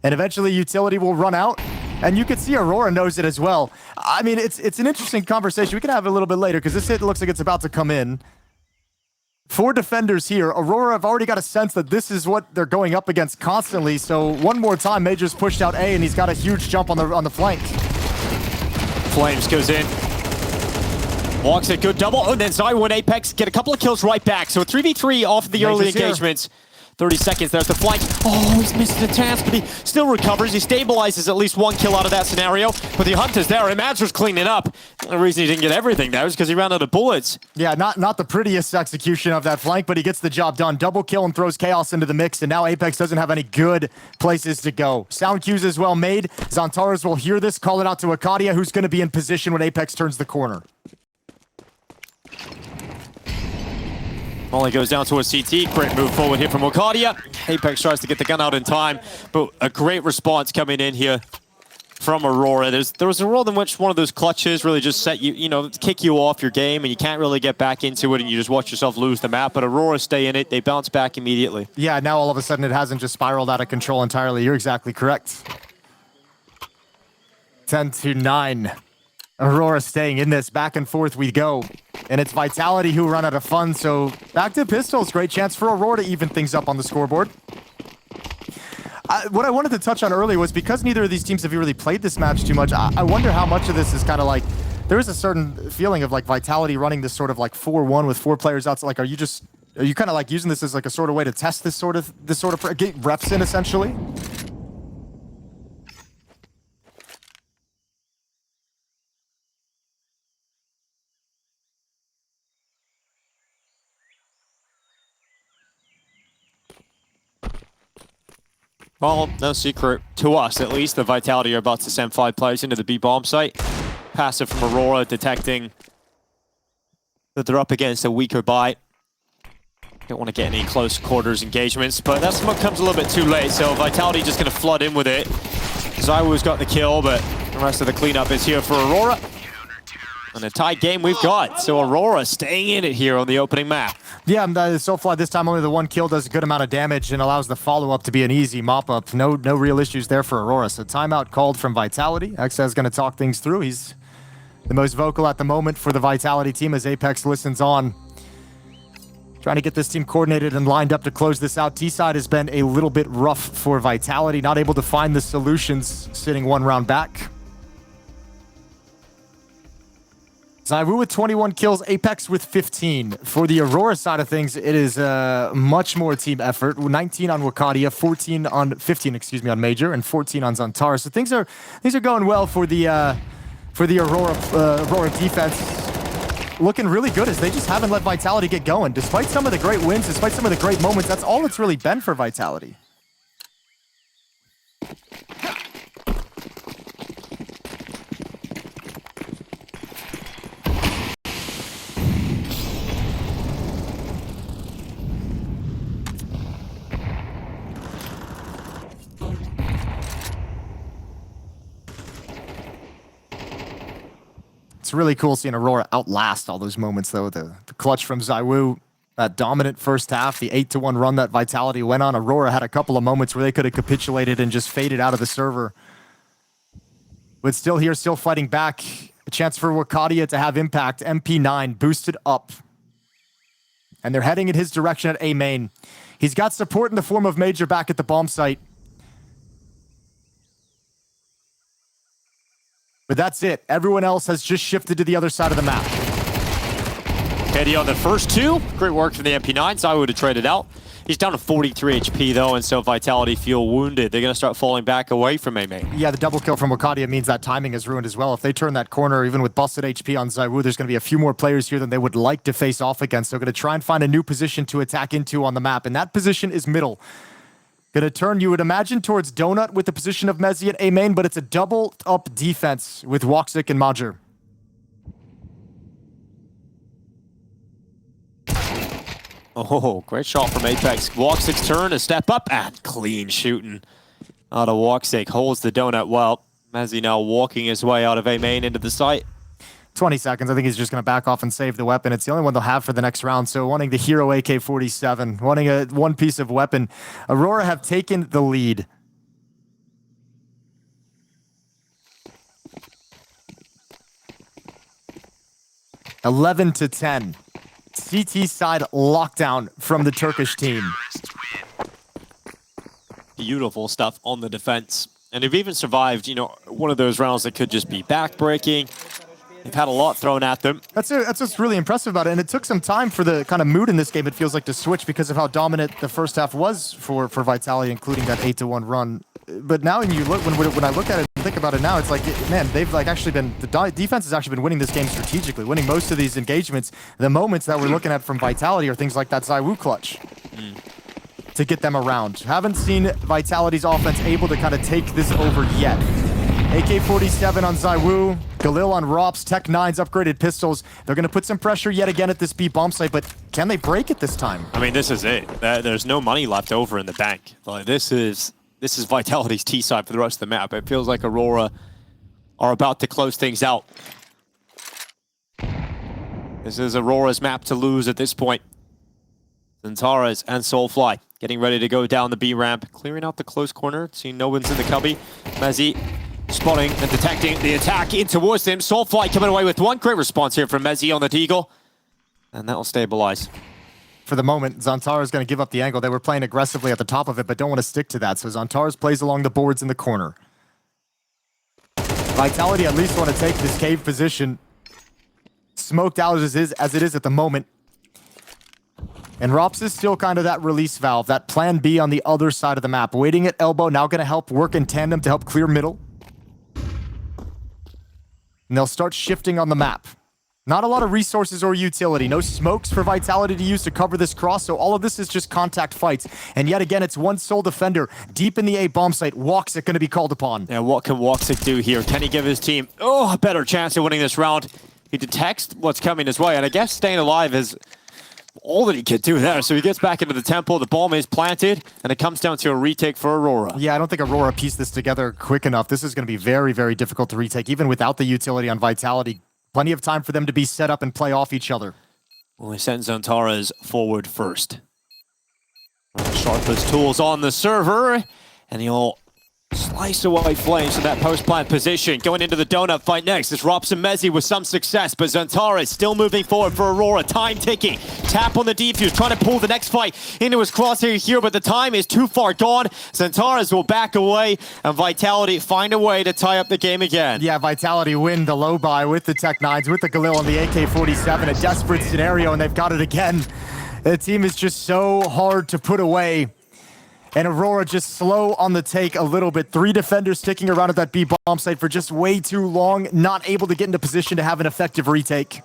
S2: And eventually utility will run out. And you can see Aurora knows it as well. I mean, it's an interesting conversation. We can have it a little bit later because this hit looks like it's about to come in. 4 defenders here. Aurora have already got a sense that this is what they're going up against constantly. So one more time, Major's pushed out A, and he's got a huge jump on the flank.
S1: Flames goes in. Walks a good double. Oh, and then ZywOo and Apex get a couple of kills right back. So a 3v3 off the early engagements. 30 seconds, there's the flank. Oh, he's missed the chance, but he still recovers. He stabilizes at least 1 kill out of that scenario. But the hunt is there, and Madra's cleaning up. The reason he didn't get everything there is because he ran out of bullets.
S2: Yeah, not the prettiest execution of that flank, but he gets the job done. Double kill and throws Chaos into the mix, and now Apex doesn't have any good places to go. Sound cues as well made. Zantares will hear this, call it out to Akadia, who's going to be in position when Apex turns the corner.
S1: Molly goes down to a CT. Great move forward here from Okadia. Apex tries to get the gun out in time, but a great response coming in here from Aurora. There was a world in which one of those clutches really just set you, kick you off your game, and you can't really get back into it, and you just watch yourself lose the map. But Aurora stay in it. They bounce back immediately.
S2: Yeah, now all of a sudden it hasn't just spiraled out of control entirely. You're exactly correct. 10-9. Aurora staying in this. Back and forth we go. And it's Vitality who run out of fun, so back to pistols. Great chance for Aurora to even things up on the scoreboard. What I wanted to touch on earlier was because neither of these teams have really played this match too much, I wonder how much of this is kind of like, there is a certain feeling of like Vitality running this sort of like 4-1 with 4 players outside. Like, are you kind of like using this as like a sort of way to test this sort of get reps in essentially?
S1: Well, no secret to us, at least, the Vitality are about to send 5 players into the B bomb site. Passive from Aurora, detecting that they're up against a weaker buy. Don't want to get any close quarters engagements, but that smoke comes a little bit too late, so Vitality just going to flood in with it. ZywOo's got the kill, but the rest of the cleanup is here for Aurora. And a tight game we've got, so Aurora staying in it here on the opening map.
S2: Yeah, Soulfly this time only the one kill does a good amount of damage and allows the follow-up to be an easy mop-up. No real issues there for Aurora, so timeout called from Vitality. Exa is going to talk things through. He's the most vocal at the moment for the Vitality team as Apex listens on. Trying to get this team coordinated and lined up to close this out. T-side has been a little bit rough for Vitality, not able to find the solutions, sitting one round back. ZywOo with 21 kills, Apex with 15. For the Aurora side of things, it is a much more team effort. 19 on Wakadia, 15 on Major, and 14 on Zantara. So things are going well for the Aurora defense. Looking really good as they just haven't let Vitality get going. Despite some of the great wins, despite some of the great moments, that's all it's really been for Vitality. It's really cool seeing Aurora outlast all those moments, though. The clutch from ZywOo, that dominant first half, the 8-1 run that Vitality went on. Aurora had a couple of moments where they could have capitulated and just faded out of the server. But still here, still fighting back. A chance for Wakadia to have impact. MP9 boosted up. And they're heading in his direction at A main. He's got support in the form of Major back at the bomb site. But that's it. Everyone else has just shifted to the other side of the map.
S1: Eddie on the first two. Great work from the MP9. ZywOo would have traded out. He's down to 43 HP though, and so Vitality feel wounded. They're going to start falling back away from A main.
S2: Yeah, the double kill from Wakadia means that timing is ruined as well. If they turn that corner, even with busted HP on ZywOo, there's going to be a few more players here than they would like to face off against. They're going to try and find a new position to attack into on the map, and that position is middle. Gonna turn, you would imagine, towards Donut with the position of Mezzi at A main, but it's a double-up defense with Woxic and Major.
S1: Oh, great shot from Apex. Woxic's turn, a step up, and clean shooting out of Woxic. Holds the Donut well. Mezzi now walking his way out of A main into the site.
S2: 20 seconds. I think he's just going to back off and save the weapon. It's the only one they'll have for the next round. So wanting the hero AK-47, wanting one piece of weapon. Aurora have taken the lead. (11-10). CT side lockdown from the Turkish team.
S1: Beautiful stuff on the defense. And they've even survived, you know, one of those rounds that could just be backbreaking. They've had a lot thrown at them.
S2: That's what's really impressive about it. And it took some time for the kind of mood in this game, it feels like, to switch because of how dominant the first half was for Vitality, including that 8-1 run. But now when you look, when I look at it and think about it now, it's like, man, they've like actually been, the defense has actually been winning this game strategically, winning most of these engagements. The moments that we're looking at from Vitality are things like that ZywOo clutch to get them around. Haven't seen Vitality's offense able to kind of take this over yet. AK-47 on ZywOo, Galil on Rops, Tech-9's upgraded pistols. They're going to put some pressure yet again at this B bomb site, but can they break it this time?
S1: I mean, this is it. There's no money left over in the bank. Like, this is Vitality's T side for the rest of the map. It feels like Aurora are about to close things out. This is Aurora's map to lose at this point. Zantara's and Soulfly getting ready to go down the B ramp, clearing out the close corner. Seeing no one's in the cubby. Mezzi spotting and detecting the attack in towards him. Soulfly coming away with one great response here from Mezzi on the Deagle. And that'll stabilize.
S2: For the moment, Zantara is going to give up the angle. They were playing aggressively at the top of it, but don't want to stick to that. So Zantara's plays along the boards in the corner. Vitality at least want to take this cave position. Smoked out as it is at the moment. And Rops is still kind of that release valve, that plan B on the other side of the map. Waiting at elbow, now going to help work in tandem to help clear middle. And they'll start shifting on the map. Not a lot of resources or utility. No smokes for Vitality to use to cover this cross, so all of this is just contact fights. And yet again, it's one sole defender deep in the A bomb site. Woxic going to be called upon.
S1: Yeah, what can Woxic do here? Can he give his team a better chance of winning this round? He detects what's coming his way, and I guess staying alive is all that he could do there. So he gets back into the temple, the bomb is planted, and it comes down to a retake for Aurora.
S2: Yeah, I don't think Aurora pieced this together quick enough. This is going to be very, very difficult to retake, even without the utility on Vitality. Plenty of time for them to be set up and play off each other.
S1: Well, we send Zantares forward first. Sharpest tools on the server, and he'll slice away Flames to that post-plant position. Going into the donut fight next is Robson Mezzi with some success, but Zantares still moving forward for Aurora. Time ticking. Tap on the defuse, trying to pull the next fight into his crosshair here, but the time is too far gone. Zantares will back away, and Vitality find a way to tie up the game again.
S2: Yeah, Vitality win the low buy with the Tech-9s, with the Galil and the AK-47. A desperate scenario, and they've got it again. The team is just so hard to put away. And Aurora just slow on the take a little bit. 3 defenders sticking around at that B bomb site for just way too long, not able to get into position to have an effective retake.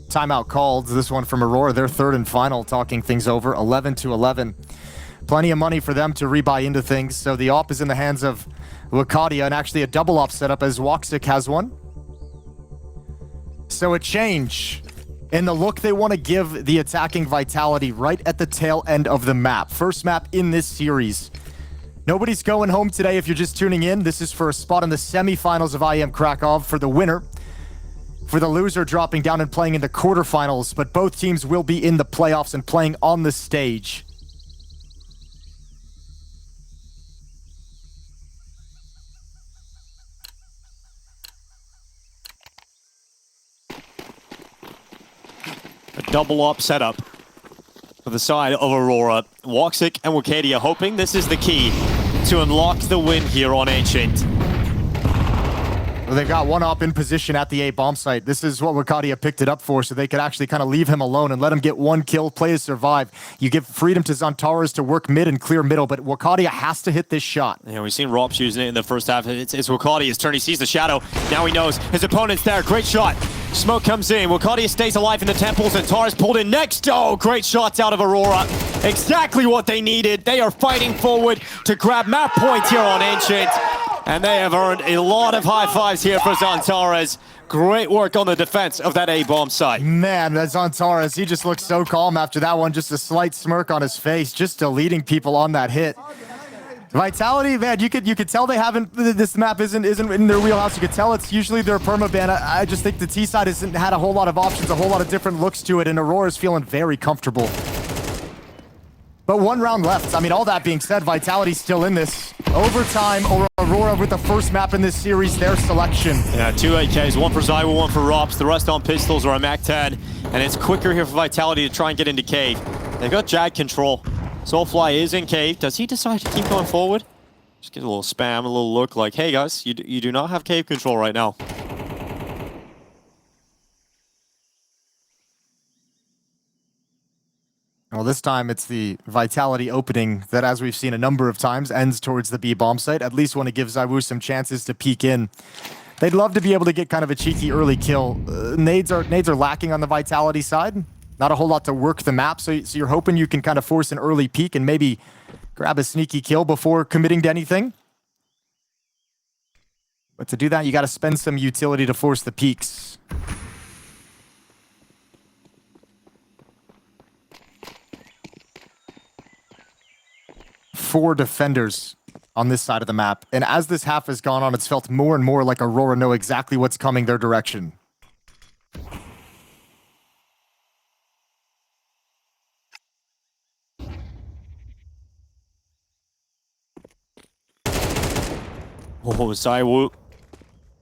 S2: Timeout called. This one from Aurora, their third and final, talking things over, 11-11. Plenty of money for them to rebuy into things, so the op is in the hands of Wakadia, and actually a double op setup as Woxic has one. So a change in the look they want to give the attacking Vitality right at the tail end of the map. First map in this series. Nobody's going home today if you're just tuning in. This is for a spot in the semifinals of IEM Kraków for the winner. For the loser dropping down and playing in the quarterfinals, but both teams will be in the playoffs and playing on the stage.
S1: A double up setup for the side of Aurora. Woxic and Wakadia hoping this is the key to unlock the win here on Ancient.
S2: Well, they've got one op in position at the A bomb site. This is what Wakadia picked it up for, so they could actually kind of leave him alone and let him get one kill, play to survive. You give freedom to Zantares to work mid and clear middle, but Wakadia has to hit this shot.
S1: Yeah, we've seen Rops using it in the first half. It's Wakadia's turn. He sees the shadow. Now he knows his opponent's there. Great shot. Smoke comes in. Wakadia stays alive in the temples, and Zantares pulled in next. Oh, great shots out of Aurora. Exactly what they needed. They are fighting forward to grab map points here on Ancient. And they have earned a lot of high fives here for Zantares. Great work on the defense of that A-bomb site.
S2: Man, that Zantares, he just looks so calm after that one. Just a slight smirk on his face, just deleting people on that hit. Vitality, man, you could tell they haven't, this map isn't in their wheelhouse. You could tell it's usually their permaban. I just think the T side hasn't had a whole lot of options, a whole lot of different looks to it, and Aurora's feeling very comfortable. But 1 round left. I mean, all that being said, Vitality's still in this. Overtime, Aurora with the first map in this series, their selection.
S1: Yeah, 2 AKs, 1 for Zywa, 1 for Rops. The rest on pistols or a MAC-10. And it's quicker here for Vitality to try and get into cave. They've got Jag control. Soulfly is in cave. Does he decide to keep going forward? Just get a little spam, a little look like, hey guys, you do not have cave control right now.
S2: Well, this time it's the Vitality opening that, as we've seen a number of times, ends towards the B bomb site. At least want to give Zywu some chances to peek in. They'd love to be able to get kind of a cheeky early kill. Nades are lacking on the Vitality side. Not a whole lot to work the map, so you're hoping you can kind of force an early peek and maybe grab a sneaky kill before committing to anything. But to do that, you got to spend some utility to force the peaks. 4 defenders on this side of the map. And as this half has gone on, it's felt more and more like Aurora know exactly what's coming their direction.
S1: Oh, Zywu.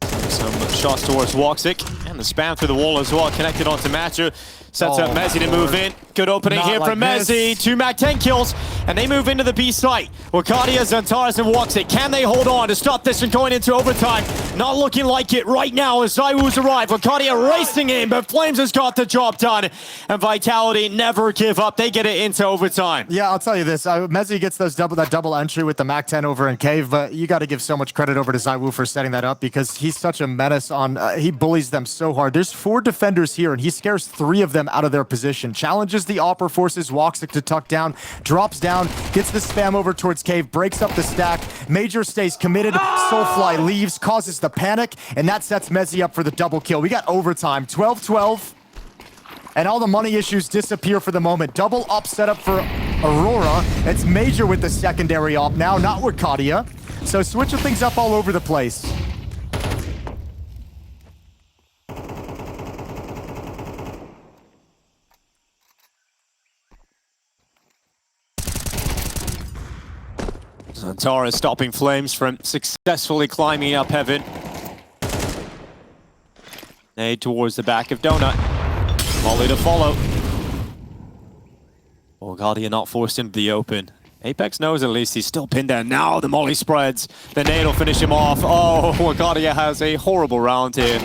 S1: Some shots towards Woxic. And the spam through the wall as well. Connected onto Matcher. Sets up Mezzi to move in. Good opening here from Mezzi. 2 MAC-10 kills. And they move into the B site. Wakadia, Zantares, and Woxic. Can they hold on to stop this from going into overtime? Not looking like it right now as Zywu's arrived. Wakadia racing in, but Flames has got the job done. And Vitality never give up. They get it into overtime.
S2: Yeah, I'll tell you this. Mezzi gets that double entry with the MAC-10 over in Cave, but you got to give so much credit over to Zywu for setting that up because he's such a menace on... he bullies them so hard. There's 4 defenders here, and he scares 3 of them them out of their position. Challenges the Opera, forces Woxic to tuck down, drops down, gets the spam over towards Cave, breaks up the stack. Major stays committed, Soulfly leaves, causes the panic, and that sets Mezzi up for the double kill. We got overtime, 12-12. And all the money issues disappear for the moment. Double up setup for Aurora. It's Major with the secondary op now, not Wakadia. So switching things up all over the place.
S1: Zantara stopping Flames from successfully climbing up heaven. Nade towards the back of Donut. Molly to follow. Wakadia not forced into the open. Apex knows at least he's still pinned down. Now the Molly spreads. The nade will finish him off. Oh, Wakadia has a horrible round here.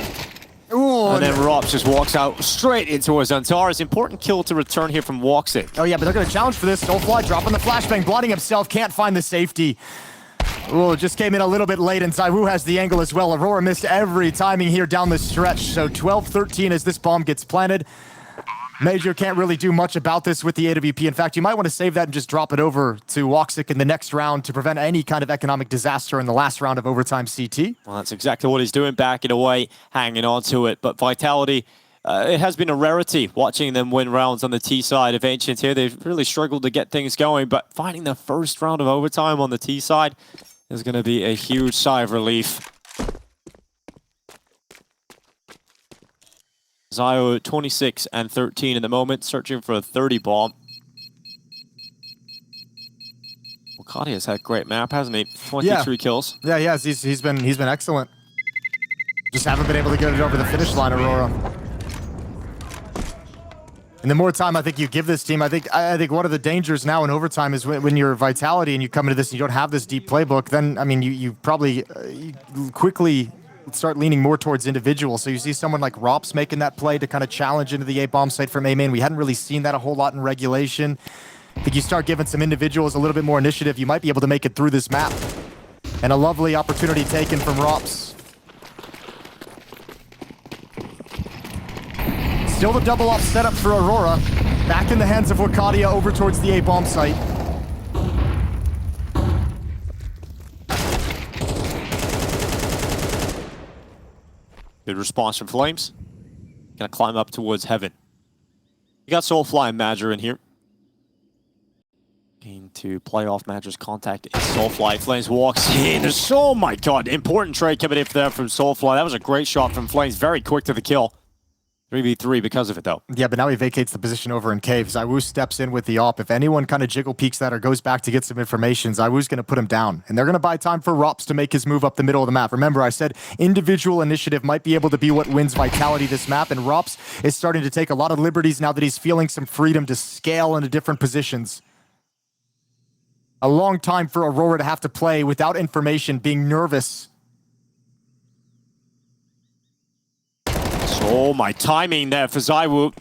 S2: Ooh,
S1: and then Rops just walks out straight into a Zantara's important kill to return here from Woxic.
S2: Oh yeah, but they're going to challenge for this. Soulfly dropping the flashbang, blinding himself, can't find the safety. Ooh, just came in a little bit late, and Zywoo has the angle as well. Aurora missed every timing here down the stretch, so 12-13 as this bomb gets planted. Major can't really do much about this with the AWP. In fact, you might want to save that and just drop it over to Woxic in the next round to prevent any kind of economic disaster in the last round of overtime CT.
S1: Well, that's exactly what he's doing, backing away, hanging on to it. But Vitality, it has been a rarity watching them win rounds on the T side of Ancient here. They've really struggled to get things going, but finding the first round of overtime on the T side is going to be a huge sigh of relief. Zio 26 and 13 in the moment, searching for a 30 bomb. Wakadia's had a great map, hasn't he? 23 kills.
S2: Yeah, he has. He's been excellent. Just haven't been able to get it over the finish line, Aurora. And the more time I think you give this team, I think one of the dangers now in overtime is when you're Vitality and you come into this and you don't have this deep playbook, then I mean you probably you quickly start leaning more towards individual. So you see someone like Rops making that play to kind of challenge into the A-bomb site from A-main. We hadn't really seen that a whole lot in regulation. I think you start giving some individuals a little bit more initiative, you might be able to make it through this map. And a lovely opportunity taken from Rops. Still the double off setup for Aurora. Back in the hands of Wakadia over towards the A-bomb site.
S1: Good response from Flames. Gonna climb up towards heaven. You got Soulfly and Major in here. Keen to play off Major's contact in Soulfly. Flames walks in. There's, oh my god, important trade coming in there from Soulfly. That was a great shot from Flames. Very quick to the kill. 3v3 because of it, though.
S2: Yeah, but now he vacates the position over in Cave. Zywoo steps in with the op. If anyone kind of jiggle peeks that or goes back to get some information, Zywoo's going to put him down. And they're going to buy time for Rops to make his move up the middle of the map. Remember, I said individual initiative might be able to be what wins Vitality this map, and Rops is starting to take a lot of liberties now that he's feeling some freedom to scale into different positions. A long time for Aurora to have to play without information, being nervous.
S1: Oh, my timing there for Zywoo.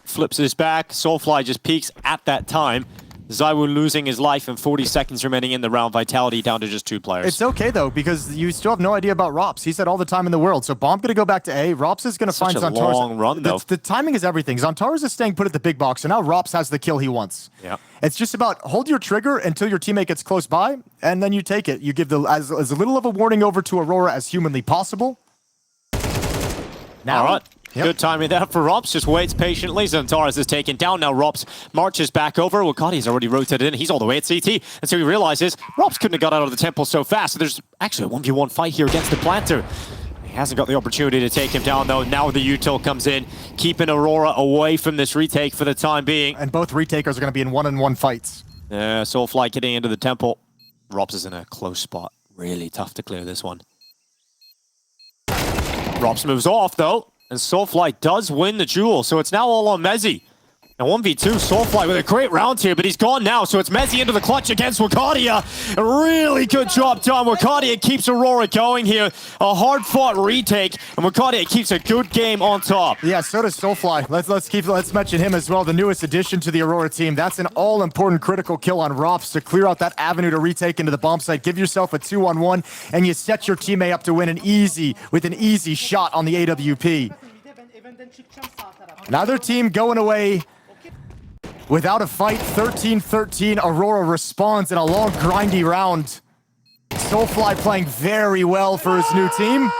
S1: Flips his back. Soulfly just peeks at that time. Zywoo losing his life and 40 seconds remaining in the round. Vitality down to just 2 players.
S2: It's okay, though, because you still have no idea about Rops. He's had all the time in the world. So Bomb going to go back to A. Rops is going to find Zantara's.
S1: Such a long run, though.
S2: The timing is everything. Zantara's is staying put at the big box, so now Rops has the kill he wants.
S1: Yeah.
S2: It's just about hold your trigger until your teammate gets close by, and then you take it. You give as little of a warning over to Aurora as humanly possible. Now,
S1: all right. Yep. Good timing there for Rops. Just waits patiently. Zantara's is taken down. Now Rops marches back over. Wakadi's already rotated in. He's all the way at CT. And so he realizes Rops couldn't have got out of the temple so fast. So there's actually a 1v1 fight here against the planter. He hasn't got the opportunity to take him down, though. Now the util comes in, keeping Aurora away from this retake for the time being.
S2: And both retakers are going to be in one-on-one fights.
S1: Soulfly getting into the temple. Rops is in a close spot. Really tough to clear this one. Rops moves off, though. And Soulfly does win the duel, so it's now all on Mezzi. And 1v2, Soulfly with a great round here, but he's gone now, so it's Mezzi into the clutch against Wakadia. A really good job done. Wakadia keeps Aurora going here. A hard-fought retake, and Wakadia keeps a good game on top.
S2: Yeah, so does Soulfly. Let's mention him as well, the newest addition to the Aurora team. That's an all-important critical kill on Rops to clear out that avenue to retake into the bomb site. Give yourself a 2-on-1, and you set your teammate up to win with an easy shot on the AWP. Neither team going away without a fight. 13-13. Aurora responds in a long, grindy round. Soulfly playing very well for his new team.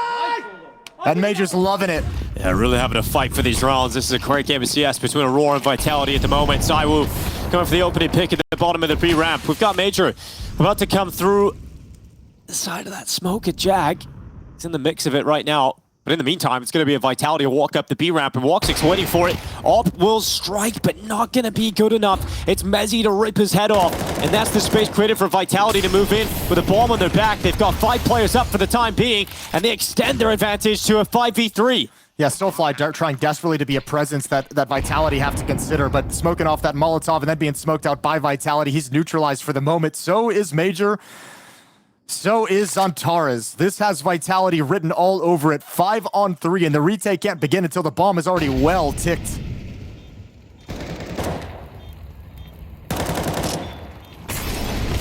S2: And Major's loving it.
S1: Yeah, really having a fight for these rounds. This is a great game of CS between Aurora and Vitality at the moment. ZywOo going for the opening pick at the bottom of the B ramp. We've got Major about to come through the side of that smoke at Jag. He's in the mix of it right now. But in the meantime, it's going to be a Vitality to walk up the B ramp, and Woxic's waiting for it. Op will strike, but not going to be good enough. It's Mezzy to rip his head off, and that's the space created for Vitality to move in with a bomb on their back. They've got 5 players up for the time being, and they extend their advantage to a 5v3.
S2: Yeah, Soulfly trying desperately to be a presence that Vitality have to consider, but smoking off that Molotov and then being smoked out by Vitality. He's neutralized for the moment. So is Major. So is Zantares. This has Vitality written all over it. 5-on-3, and the retake can't begin until the bomb is already well ticked.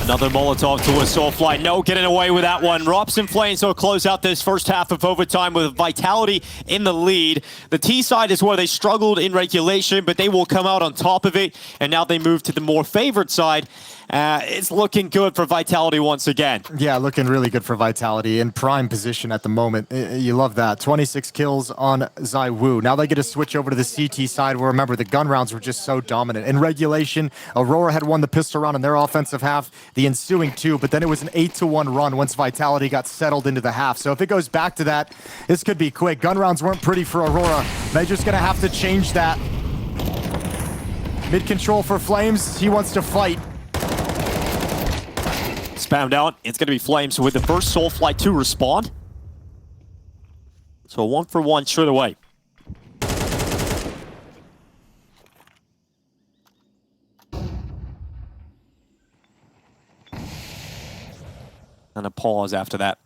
S1: Another Molotov to a Soulfly. No getting away with that one. Rops and Flames will close out this first half of overtime with Vitality in the lead. The T side is where they struggled in regulation, but they will come out on top of it. And now they move to the more favored side. It's looking good for Vitality once again.
S2: Yeah, looking really good for Vitality in prime position at the moment. You love that. 26 kills on ZywOo. Now they get to switch over to the CT side where, remember, the gun rounds were just so dominant. In regulation, Aurora had won the pistol round in their offensive half, the ensuing 2, but then it was an 8-1 run once Vitality got settled into the half. So if it goes back to that, this could be quick. Gun rounds weren't pretty for Aurora. Major's going to have to change that. Mid-control for Flames. He wants to fight.
S1: Spammed out. It's going to be Flames with the first Soulfly to respond. So a 1-for-1 straight away. And a pause after that.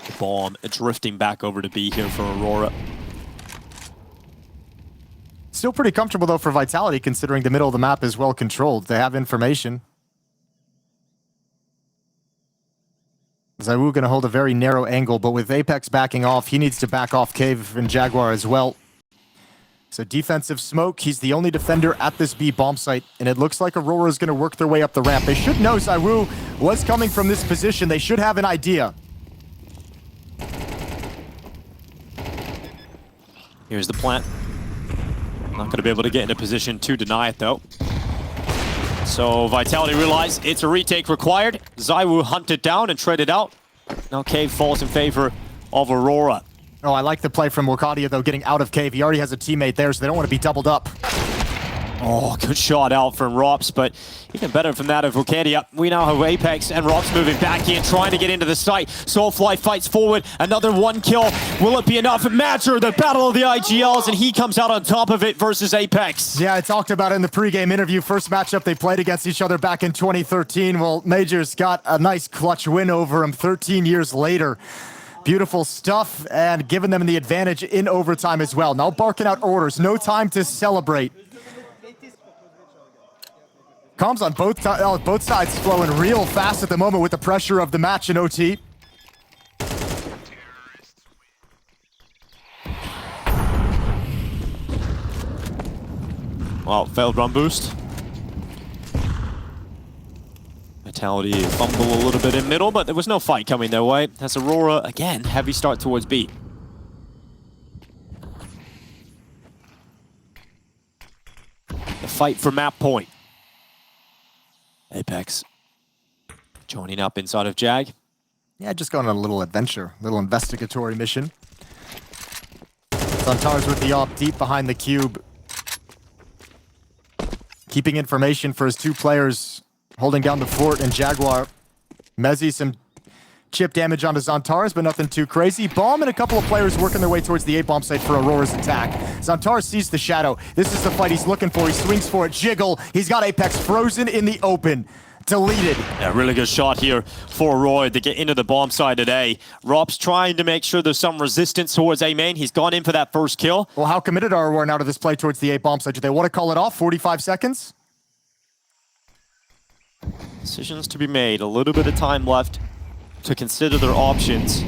S1: The bomb drifting back over to B here for Aurora.
S2: Still pretty comfortable, though, for Vitality, considering the middle of the map is well controlled. They have information. ZywOo going to hold a very narrow angle, but with Apex backing off, he needs to back off Cave and Jaguar as well. So defensive smoke, he's the only defender at this B bomb site, and it looks like Aurora is going to work their way up the ramp. They should know ZywOo was coming from this position. They should have an idea.
S1: Here's the plant. Not going to be able to get in a position to deny it, though. So Vitality realize it's a retake required. ZywOo hunted down and traded out. Now Cave falls in favor of Aurora.
S2: Oh, I like the play from Wokadia, though, getting out of Cave. He already has a teammate there, so they don't want to be doubled up.
S1: Oh, good shot out from Rops, but even better from that of Wokadia. We now have Apex and Rops moving back in, trying to get into the site. Soulfly fights forward, another 1 kill. Will it be enough? Major, the battle of the IGLs, and he comes out on top of it versus Apex.
S2: Yeah, I talked about it in the pregame interview. First matchup they played against each other back in 2013. Well, Major's got a nice clutch win over him 13 years later. Beautiful stuff, and giving them the advantage in overtime as well. Now barking out orders, no time to celebrate. Comms on both sides flowing real fast at the moment with the pressure of the match in OT.
S1: Well, failed run boost. Vitality fumble a little bit in middle, but there was no fight coming their way. That's Aurora, again, heavy start towards B. The fight for map point. Apex joining up inside of Jag.
S2: Yeah, just going on a little adventure, little investigatory mission. Zantares with the op deep behind the cube. Keeping information for his 2 players holding down the fort, and Jaguar. Mezzy, some chip damage onto Zantares, but nothing too crazy. Bomb and a couple of players working their way towards the A-bomb site for Aurora's attack. Zantares sees the shadow. This is the fight he's looking for. He swings for it. Jiggle. He's got Apex frozen in the open. Deleted.
S1: Yeah, really good shot here for Aurora to get into the bomb side today. Rob's trying to make sure there's some resistance towards A main. He's gone in for that first kill.
S2: Well, how committed are Aurora now to this play towards the A-bomb site? Do they want to call it off? 45 seconds?
S1: Decisions to be made. A little bit of time left to consider their options.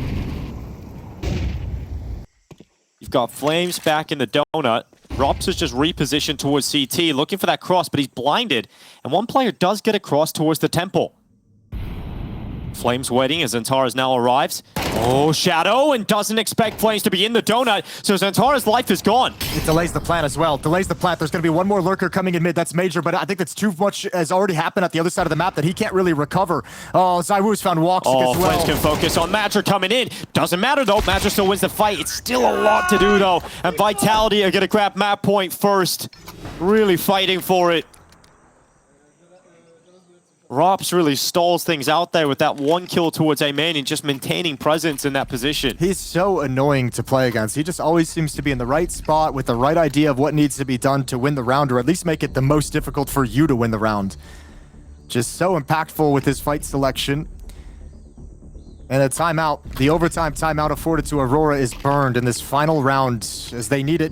S1: You've got Flames back in the donut. Rops is just repositioned towards CT, looking for that cross, but he's blinded. And one player does get a cross towards the temple. Flames waiting as Xantares now arrives. Oh, Shadow, and doesn't expect Flames to be in the donut, so Xantares' life is gone.
S2: It delays the plant as well. Delays the plant. There's going to be one more lurker coming in mid. That's major, but I think that's too much has already happened at the other side of the map that he can't really recover. Oh, ZywOo's found walks as well.
S1: Flames can focus on Madra coming in. Doesn't matter though. Madra still wins the fight. It's still a lot to do though. And Vitality are going to grab map point first. Really fighting for it. Rops really stalls things out there with that one kill towards A main and just maintaining presence in that position.
S2: He's so annoying to play against. He just always seems to be in the right spot with the right idea of what needs to be done to win the round, or at least make it the most difficult for you to win the round. Just so impactful with his fight selection. And a timeout, the overtime timeout afforded to Aurora is burned in this final round as they need it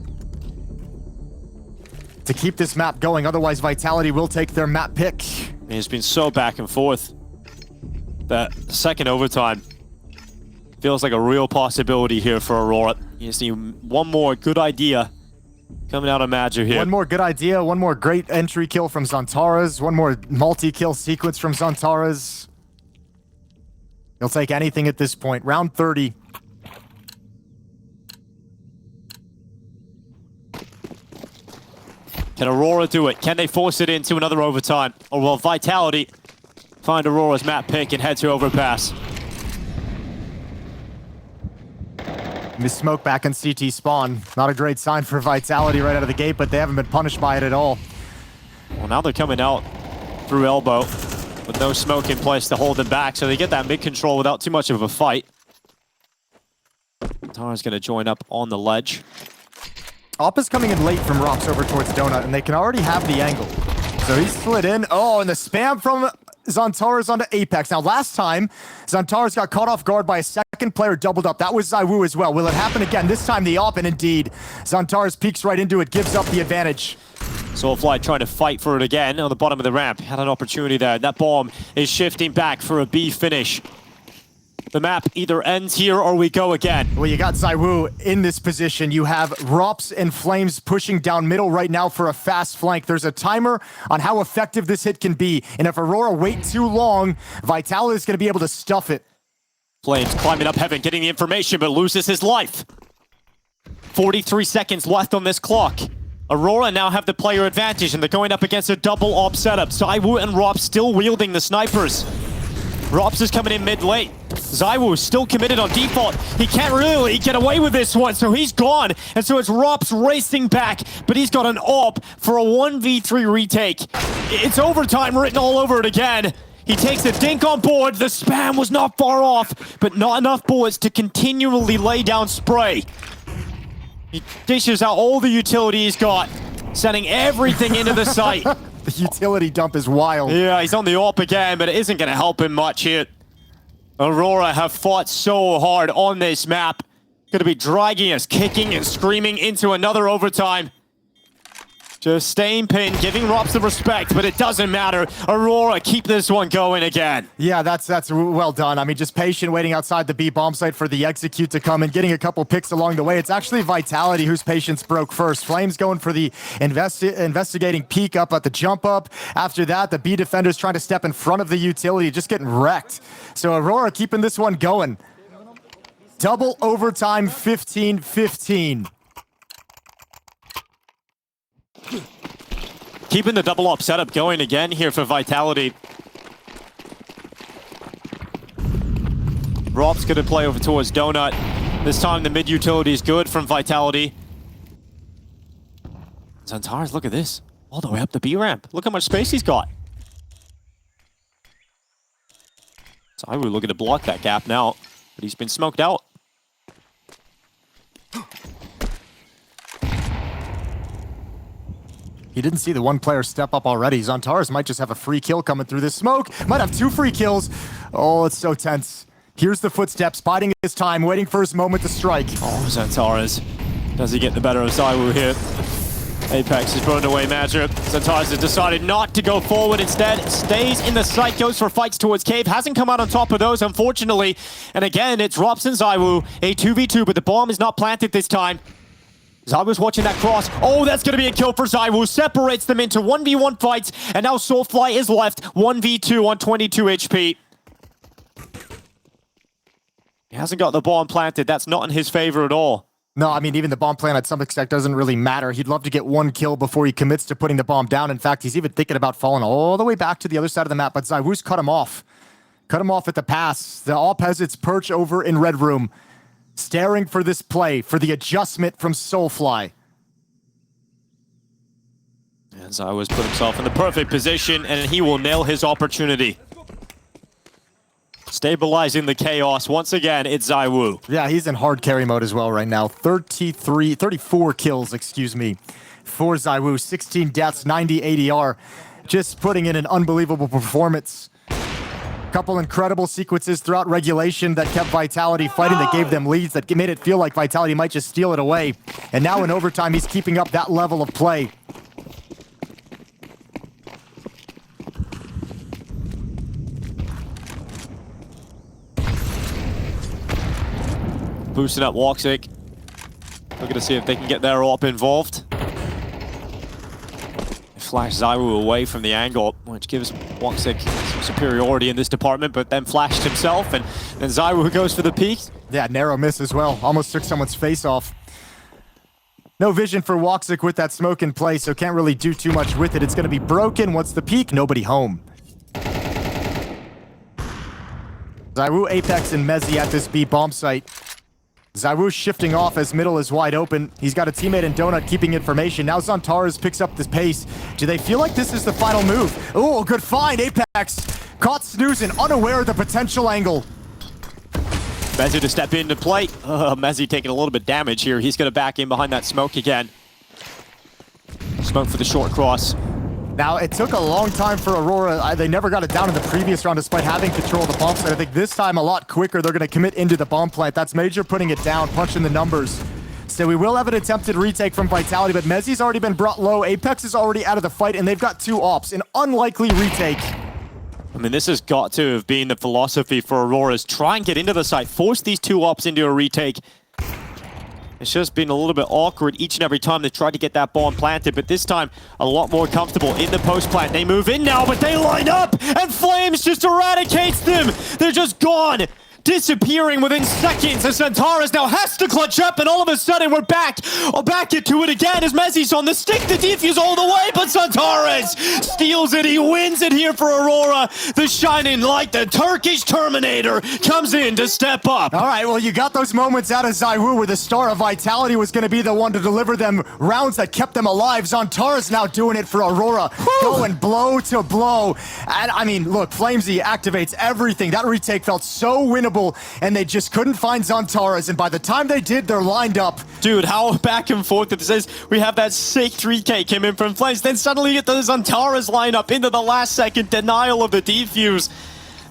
S2: to keep this map going. Otherwise, Vitality will take their map pick.
S1: It's been so back and forth. That second overtime feels like a real possibility here for Aurora. You just need one more good idea coming out of Madra here.
S2: One more good idea, one more great entry kill from Xantares, one more multi-kill sequence from Xantares. He'll take anything at this point. Round 30.
S1: Can Aurora do it? Can they force it into another overtime? Or will Vitality find Aurora's map pick and head to overpass?
S2: Miss Smoke back in CT spawn. Not a great sign for Vitality right out of the gate, but they haven't been punished by it at all.
S1: Well, now they're coming out through elbow with no smoke in place to hold them back, so they get that mid control without too much of a fight. Tara's going to join up on the ledge.
S2: Op is coming in late from Rops over towards Donut, and they can already have the angle. So he slid in. Oh, and the spam from Xantares onto Apex. Now, last time, Xantares got caught off guard by a second player doubled up. That was ZywOo as well. Will it happen again? This time, the Op, and indeed, Xantares peeks right into it, gives up the advantage.
S1: Soulfly trying to fight for it again on the bottom of the ramp. Had an opportunity there. That bomb is shifting back for a B finish. The map either ends here or we go again.
S2: Well, you got ZywOo in this position. You have Rops and Flames pushing down middle right now for a fast flank. There's a timer on how effective this hit can be. And if Aurora wait too long, Vitality is going to be able to stuff it.
S1: Flames climbing up heaven, getting the information, but loses his life. 43 seconds left on this clock. Aurora now have the player advantage, and they're going up against a double op setup. ZywOo and Rops still wielding the snipers. Rops is coming in mid-late. ZywOo is still committed on default. He can't really get away with this one, so he's gone. And so it's Rops racing back, but he's got an op for a 1v3 retake. It's overtime written all over it again. He takes a dink on board. The spam was not far off, but not enough bullets to continually lay down spray. He dishes out all the utility he's got, sending everything into the site.
S2: The utility dump is wild.
S1: Yeah, he's on the op again, but it isn't going to help him much here. Aurora have fought so hard on this map. Going to be dragging us, kicking and screaming into another overtime. Just staying pinned, giving Rops the respect, but it doesn't matter. Aurora keep this one going again.
S2: Yeah, that's well done. I mean, just patient, waiting outside the B bomb site for the execute to come and getting a couple picks along the way. It's actually Vitality whose patience broke first. Flames going for the investigating peek up at the jump up. After that, the B defenders trying to step in front of the utility, just getting wrecked. So Aurora keeping this one going. Double overtime, 15-15.
S1: Keeping the double op setup going again here for Vitality. Rops going to play over towards Donut. This time the mid utility is good from Vitality. Xantares, look at this. All the way up the B ramp. Look how much space he's got. So I would look to block that gap now, but he's been smoked out.
S2: He didn't see the one player step up already. Xantares might just have a free kill coming through this smoke. Might have 2 free kills. Oh, it's so tense. Here's the footsteps, biding his time, waiting for his moment to strike.
S1: Oh, Xantares. Does he get the better of ZywOo here? Apex has thrown away Madra. Xantares has decided not to go forward. Instead, stays in the site, goes for fights towards Cave. Hasn't come out on top of those, unfortunately. And again, it's Rops and ZywOo. A 2v2, but the bomb is not planted this time. ZywOo's watching that cross. Oh, that's going to be a kill for ZywOo. Separates them into 1v1 fights, and now Soulfly is left 1v2 on 22 HP. He hasn't got the bomb planted. That's not in his favor at all.
S2: No, I mean, even the bomb plant at some extent doesn't really matter. He'd love to get one kill before he commits to putting the bomb down. In fact, he's even thinking about falling all the way back to the other side of the map, but ZywOo's cut him off. Cut him off at the pass. The all peasants perch over in Red Room, staring for this play, for the adjustment from Soulfly.
S1: And ZywOo's put himself in the perfect position, and he will nail his opportunity. Stabilizing the chaos. Once again, it's ZywOo.
S2: Yeah, he's in hard carry mode as well right now. 34 kills, excuse me, for ZywOo. 16 deaths, 90 ADR. Just putting in an unbelievable performance. Couple incredible sequences throughout regulation that kept Vitality fighting, that gave them leads, that made it feel like Vitality might just steal it away. And now in overtime, he's keeping up that level of play.
S1: Boosting up Woxic. Looking to see if they can get their AWP involved. Flash ZywOo away from the angle, which gives Woxic some superiority in this department, but then flashed himself, and then ZywOo goes for the peek.
S2: Yeah, narrow miss as well. Almost took someone's face off. No vision for Woxic with that smoke in place, so can't really do too much with it. It's going to be broken. What's the peek? Nobody home. ZywOo, Apex, and Mezzi at this B bomb site. ZywOo shifting off as middle is wide open. He's got a teammate in Donut keeping information. Now Zantares picks up this pace. Do they feel like this is the final move? Oh, good find, Apex. Caught snoozing, unaware of the potential angle.
S1: Mezzi to step into play. Mezzi taking a little bit damage here. He's going to back in behind that smoke again. Smoke for the short cross.
S2: Now, it took a long time for Aurora. They never got it down in the previous round despite having control of the bomb site. I think this time a lot quicker. They're going to commit into the bomb plant. That's Major putting it down, punching the numbers. So we will have an attempted retake from Vitality, but Mezzi's already been brought low. Apex is already out of the fight, and they've got 2 ops. An unlikely retake.
S1: I mean, this has got to have been the philosophy for Aurora, is try and get into the site, force these 2 ops into a retake. It's just been a little bit awkward each and every time they tried to get that bomb planted, but this time a lot more comfortable in the post plant. They move in now, but they line up, and Flames just eradicates them. They're just gone, disappearing within seconds, as Zantares now has to clutch up, and all of a sudden we're back into it again as Mezzi's on the stick, the defuse all the way, but Zantares steals it. He wins it here for Aurora. The shining light, the Turkish Terminator, comes in to step up.
S2: All right, well, you got those moments out of ZywOo where the star of Vitality was going to be the one to deliver them rounds that kept them alive. Zantares now doing it for Aurora, going blow to blow. And I mean, look, Flamesy activates everything. That retake felt so winnable, and they just couldn't find Zantares, and by the time they did, they're lined up.
S1: Dude, how back and forth it says we have that sick 3K came in from Flames, then suddenly get the Zantares lineup into the last second denial of the defuse.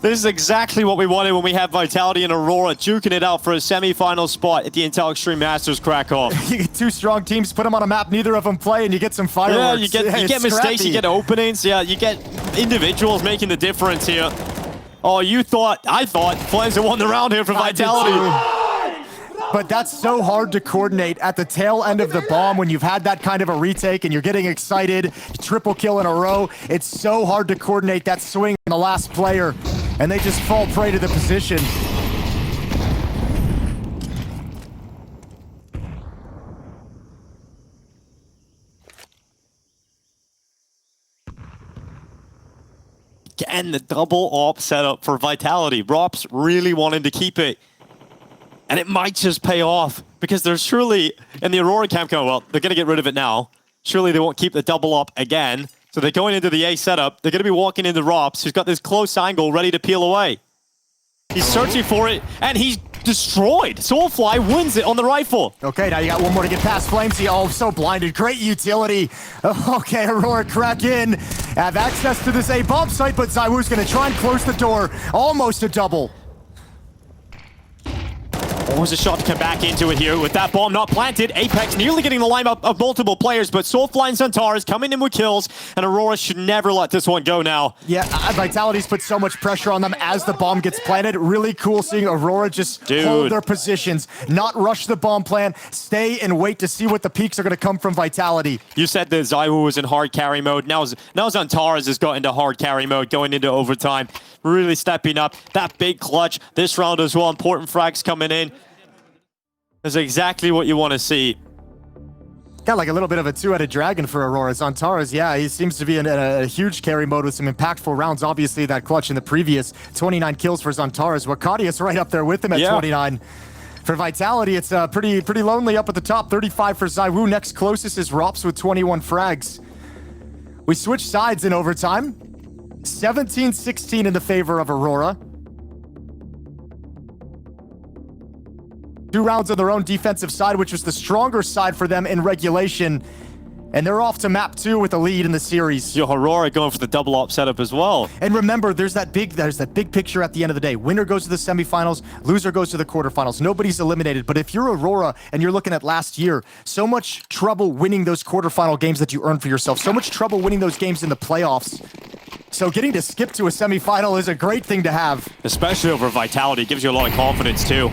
S1: This is exactly what we wanted when we had Vitality and Aurora duking it out for a semi-final spot at the Intel Extreme Masters Krakow.
S2: You get 2 strong teams, put them on a map, neither of them play, and you get some fireworks.
S1: Yeah, you get mistakes, you get openings, yeah, you get individuals making the difference here. Oh, I thought Flames had won the round here for Vitality.
S2: But that's so hard to coordinate at the tail end of the bomb when you've had that kind of a retake and you're getting excited, triple kill in a row. It's so hard to coordinate that swing on the last player, and they just fall prey to the position.
S1: Again, the double AWP setup for Vitality. Rops really wanted to keep it. And it might just pay off, because there's surely, in the Aurora camp going, well, they're going to get rid of it now. Surely they won't keep the double AWP again. So they're going into the A setup. They're going to be walking into Rops, who's got this close angle ready to peel away. He's searching for it, and he's destroyed. Soulfly wins it on the rifle.
S2: Okay, now you got one more to get past Flamesy. Oh, so blinded. Great utility. Okay, Aurora crack in. Have access to this A bomb site, but ZywOo's going to try and close the door. Almost a double.
S1: Always a shot to come back into it here with that bomb not planted. Apex nearly getting the lineup of multiple players, but Soulfly and Zantares coming in with kills, and Aurora should never let this one go now.
S2: Yeah, Vitality's put so much pressure on them as the bomb gets planted. Really cool seeing Aurora just hold their positions, not rush the bomb plant, stay and wait to see what the peaks are going to come from Vitality.
S1: You said that Zaiwu was in hard carry mode. Now Zantares has got into hard carry mode, going into overtime, really stepping up. That big clutch this round as well. Important frags coming in. That's exactly what you want to see.
S2: Got like a little bit of a two-headed dragon for Aurora. Zantares, yeah, he seems to be in a huge carry mode with some impactful rounds. Obviously, that clutch in the previous 29 kills for Zantares. Wakadia's right up there with him at 29. For Vitality, it's pretty lonely up at the top. 35 for Zaiwu. Next closest is Rops with 21 frags. We switch sides in overtime. 17-16 in the favor of Aurora. 2 rounds on their own defensive side, which was the stronger side for them in regulation. And they're off to map 2 with a lead in the series.
S1: Yo, Aurora going for the double op setup as well.
S2: And remember, there's that big picture at the end of the day. Winner goes to the semifinals, loser goes to the quarterfinals. Nobody's eliminated. But if you're Aurora and you're looking at last year, so much trouble winning those quarterfinal games that you earned for yourself. So much trouble winning those games in the playoffs. So getting to skip to a semifinal is a great thing to have.
S1: Especially over Vitality. It gives you a lot of confidence too.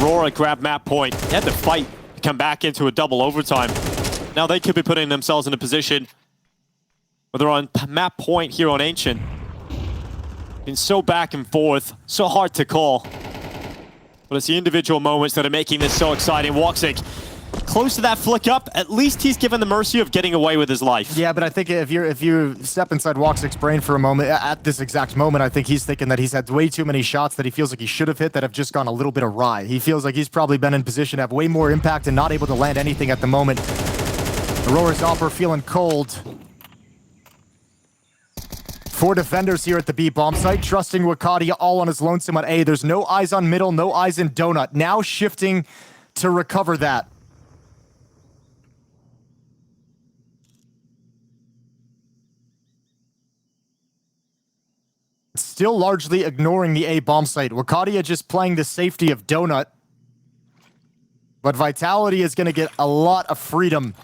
S1: Aurora grabbed map point. They had to fight to come back into a double overtime. Now they could be putting themselves in a position where they're on map point here on Ancient. Been so back and forth, so hard to call. But it's the individual moments that are making this so exciting. Woxic close to that flick up. At least he's given the mercy of getting away with his life.
S2: Yeah, but I think if you step inside Woxic's brain for a moment, at this exact moment, I think he's thinking that he's had way too many shots that he feels like he should have hit that have just gone a little bit awry. He feels like he's probably been in position to have way more impact and not able to land anything at the moment. Aurora's offer feeling cold. 4 defenders here at the B bomb site, trusting Wakadia all on his lonesome on A. There's no eyes on middle, no eyes in Donut. Now shifting to recover that. Still largely ignoring the A bomb site. Wakadia just playing the safety of Donut. But Vitality is going to get a lot of freedom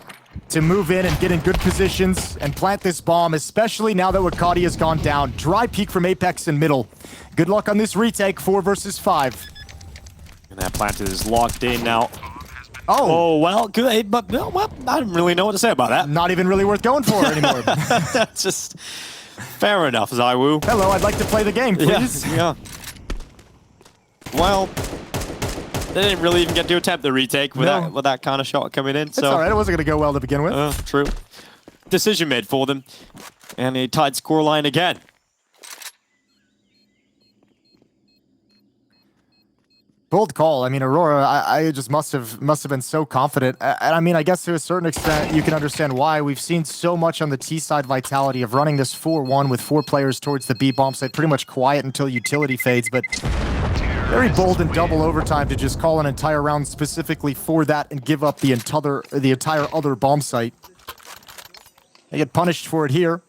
S2: to move in and get in good positions and plant this bomb, especially now that Wakadia has gone down. Dry peek from Apex in middle. Good luck on this retake, 4 versus 5.
S1: And that plant is locked in now.
S2: Oh,
S1: well, good, but well, I don't really know what to say about that.
S2: Not even really worth going for anymore.
S1: Just fair enough, Zaiwu.
S2: Hello, I'd like to play the game, please.
S1: Yeah. Well, they didn't really even get to attempt the retake with that kind of shot coming in.
S2: It's all right. It wasn't going to go well to begin with.
S1: True. Decision made for them. And a tied scoreline again.
S2: Bold call. I mean, Aurora, I just must have been so confident. And I mean, I guess to a certain extent, you can understand why. We've seen so much on the T side Vitality of running this 4-1 with 4 players towards the B bomb site, pretty much quiet until utility fades, but very bold in double overtime to just call an entire round specifically for that and give up the entire other bomb site. They get punished for it here.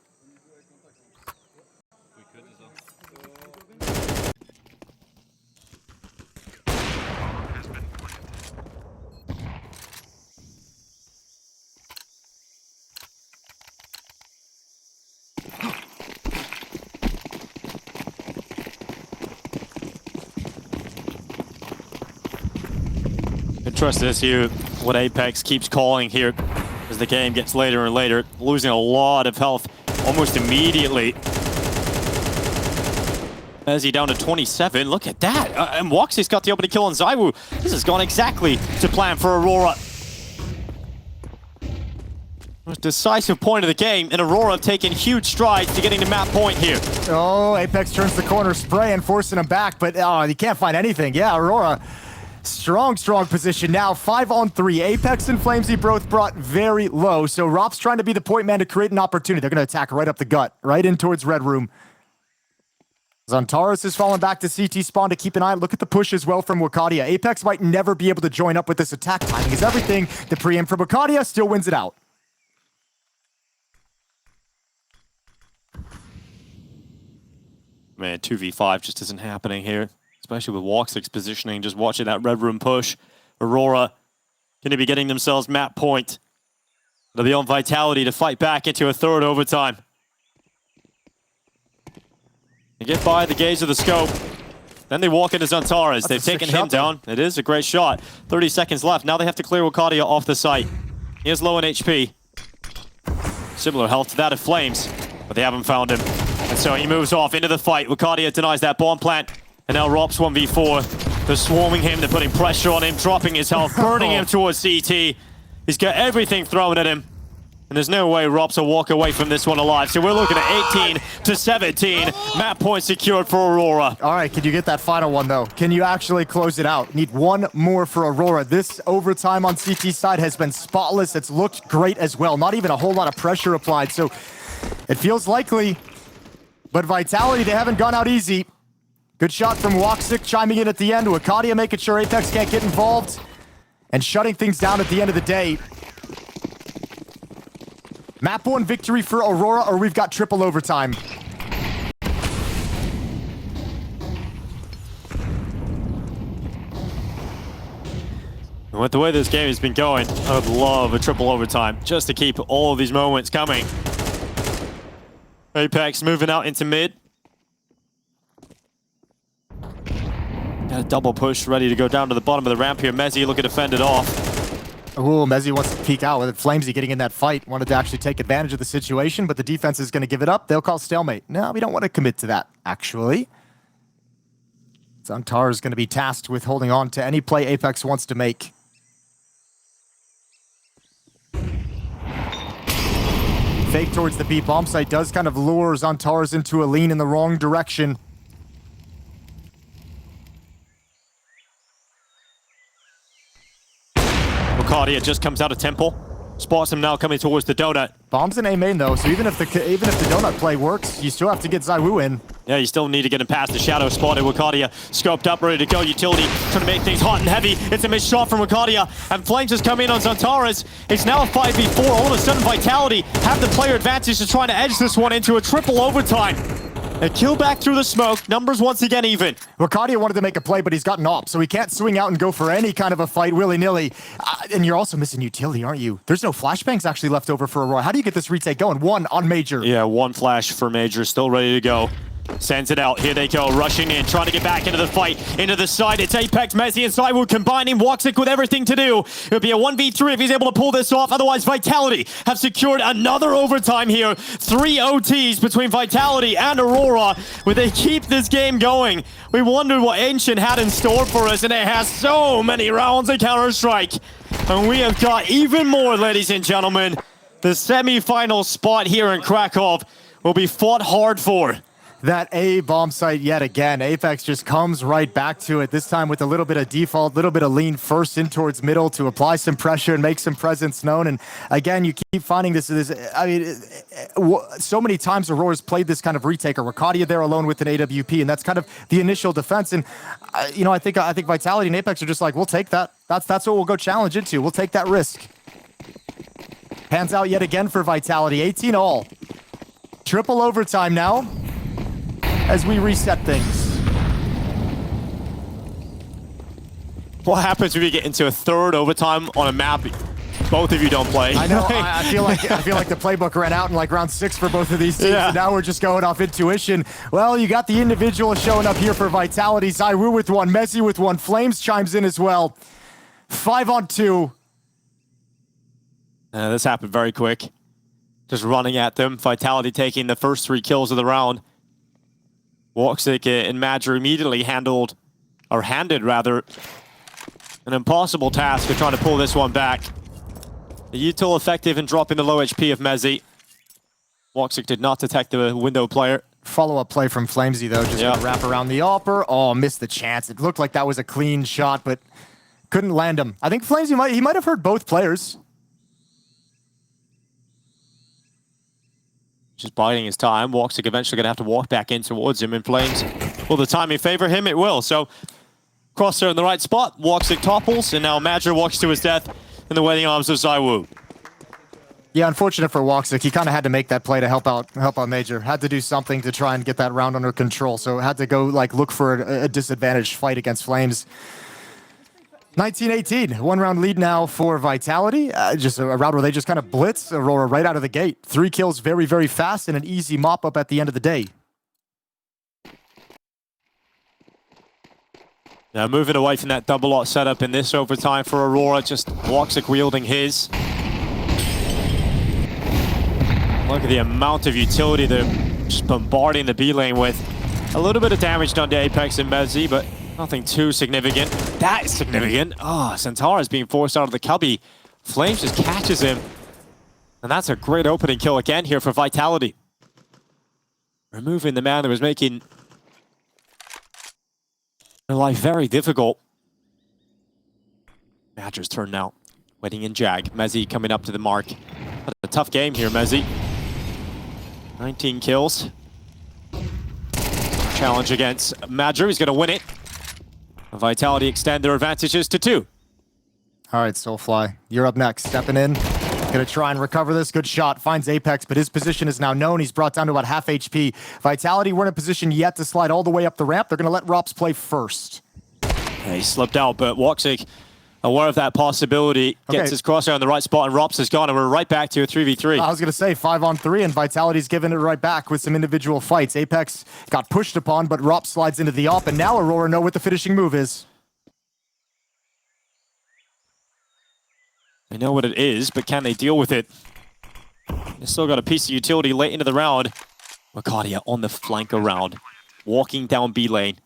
S1: Trust this here, what Apex keeps calling here as the game gets later and later, losing a lot of health almost immediately. As he down to 27, look at that. And Woxic's got the opening kill on Zaiwu. This has gone exactly to plan for Aurora. Decisive point of the game, and Aurora taking huge strides to getting to map point here.
S2: Oh, Apex turns the corner, spray and forcing him back, but he can't find anything. Yeah, Aurora. Strong position now, 5-on-3. Apex and Flamesy both brought very low, so Rop's trying to be the point man to create an opportunity. They're going to attack right up the gut, right in towards Red Room. Zantares has fallen back to CT spawn to keep an eye. Look at the push as well from Wakadia. Apex might never be able to join up with this attack. Timing is everything. The preempt from Wakadia still wins it out.
S1: Man, 2v5 just isn't happening here, especially with Woxic's positioning. Just watching that red room push. Aurora going to be getting themselves map point. They'll be on Vitality to fight back into a third overtime. They get by the gaze of the scope. Then they walk into Zantares. They've taken him down. It is a great shot. 30 seconds left. Now they have to clear Wakadia off the site. He is low in HP. Similar health to that of Flames, but they haven't found him. And so he moves off into the fight. Wakadia denies that bomb plant. And now Rops 1v4. They're swarming him. They're putting pressure on him, dropping his health, burning him towards CT. He's got everything thrown at him. And there's no way Rops will walk away from this one alive. So we're looking at 18 to 17. Map point secured for Aurora.
S2: All right, can you get that final one, though? Can you actually close it out? Need one more for Aurora. This overtime on CT side has been spotless. It's looked great as well. Not even a whole lot of pressure applied. So it feels likely. But Vitality, they haven't gone out easy. Good shot from Woxic chiming in at the end. Wakadia making sure Apex can't get involved. And shutting things down at the end of the day. Map 1 victory for Aurora, or we've got triple overtime.
S1: With the way this game has been going, I would love a triple overtime just to keep all of these moments coming. Apex moving out into mid. Got a double push ready to go down to the bottom of the ramp here. Mezzi looking to fend it off.
S2: Ooh, Mezzi wants to peek out with it. Flamesy getting in that fight. Wanted to actually take advantage of the situation, but the defense is going to give it up. They'll call stalemate. No, we don't want to commit to that, actually. Zantar is going to be tasked with holding on to any play Apex wants to make. Fake towards the B bomb site does kind of lure Zantares into a lean in the wrong direction.
S1: Wakadia just comes out of Temple. Spots him now coming towards the donut.
S2: Bomb's in A main though, so even if the donut play works, you still have to get Zaiwu in.
S1: Yeah, you still need to get him past the shadow spotted. Wakadia scoped up, ready to go. Utility trying to make things hot and heavy. It's a missed shot from Wakadia, and Flames has come in on Zantares. It's now a 5v4. All of a sudden, Vitality have the player advantage to trying to edge this one into a triple overtime. A kill back through the smoke. Numbers once again even.
S2: Wakadia wanted to make a play, but he's got an op, so he can't swing out and go for any kind of a fight willy-nilly. And you're also missing utility, aren't you? There's no flashbangs actually left over for Aurora. How do you get this retake going? One on Major.
S1: Yeah, one flash for Major, still ready to go. Sends it out. Here they go, rushing in, trying to get back into the fight, into the side. It's Apex, Mezzi, and Cywood combining. Woxic with everything to do. It'll be a 1v3 if he's able to pull this off. Otherwise, Vitality have secured another overtime here. 3 OTs between Vitality and Aurora. Will they keep this game going? We wondered what Ancient had in store for us, and it has so many rounds of Counter-Strike. And we have got even more, ladies and gentlemen. The semi-final spot here in Kraków will be fought hard for.
S2: That A bomb site yet again. Apex just comes right back to it, this time with a little bit of default, little bit of lean first in towards middle to apply some pressure and make some presence known. And again, you keep finding this, I mean, so many times Aurora's played this kind of retaker. Wakadia there alone with an AWP, and that's kind of the initial defense. And, you know, I think Vitality and Apex are just like, we'll take that. That's what we'll go challenge into. We'll take that risk. Hands out yet again for Vitality, 18 all. Triple overtime now, as we reset things.
S1: What happens if you get into a third overtime on a map both of you don't play?
S2: I know. I feel like the playbook ran out in like round 6 for both of these teams, and now we're just going off intuition. Well, you got the individual showing up here for Vitality. Zaiwu with one, Mezzi with one, Flames chimes in as well. 5-on-2.
S1: This happened very quick. Just running at them. Vitality taking the first 3 kills of the round. Woxic and Madger immediately handed an impossible task of trying to pull this one back. The util effective in dropping the low HP of Mezzi. Woxic did not detect the window player.
S2: Follow-up play from Flamesy though, just gonna wrap around the upper. Oh, missed the chance. It looked like that was a clean shot, but couldn't land him. I think Flamesy might have heard both players.
S1: Just biding his time. Woxic eventually going to have to walk back in towards him. In Flames, will the timing favor him? It will. So, Crosshair in the right spot. Woxic topples, and now Madra walks to his death in the waiting arms of ZywOo.
S2: Yeah, unfortunate for Woxic. He kind of had to make that play to help out Major. Had to do something to try and get that round under control. So had to go like look for a disadvantaged fight against Flames. 19-18, 1-round lead now for Vitality. Just a round where they just kind of blitz Aurora right out of the gate. 3 kills very, very fast and an easy mop-up at the end of the day.
S1: Now moving away from that double lot setup in this overtime for Aurora, just Woxic wielding his. Look at the amount of utility they're just bombarding the B lane with. A little bit of damage done to Apex and Mezzi, but nothing too significant. That is significant. Oh, Centaur is being forced out of the cubby. Flames just catches him. And that's a great opening kill again here for Vitality. Removing the man that was making their life very difficult. Madra's turn now. Waiting in Jag. Mezzi coming up to the mark. A tough game here, Mezzi. 19 kills. Challenge against Madra. He's going to win it. Vitality extend their advantages to 2.
S2: All right, Soulfly, you're up next. Stepping in. Gonna try and recover this. Good shot. Finds Apex, but his position is now known. He's brought down to about half HP. Vitality weren't in a position yet to slide all the way up the ramp. They're gonna let Rops play first.
S1: Yeah, he slipped out, but Woxic, aware of that possibility, gets his crosshair on the right spot, and Rops is gone, and we're right back to a 3v3.
S2: I was going to say 5-on-3, and Vitality's giving it right back with some individual fights. Apex got pushed upon, but Rops slides into the op, and now Aurora know what the finishing move is.
S1: They know what it is, but can they deal with it? They still got a piece of utility late into the round. Mercadia on the flank around, walking down B lane.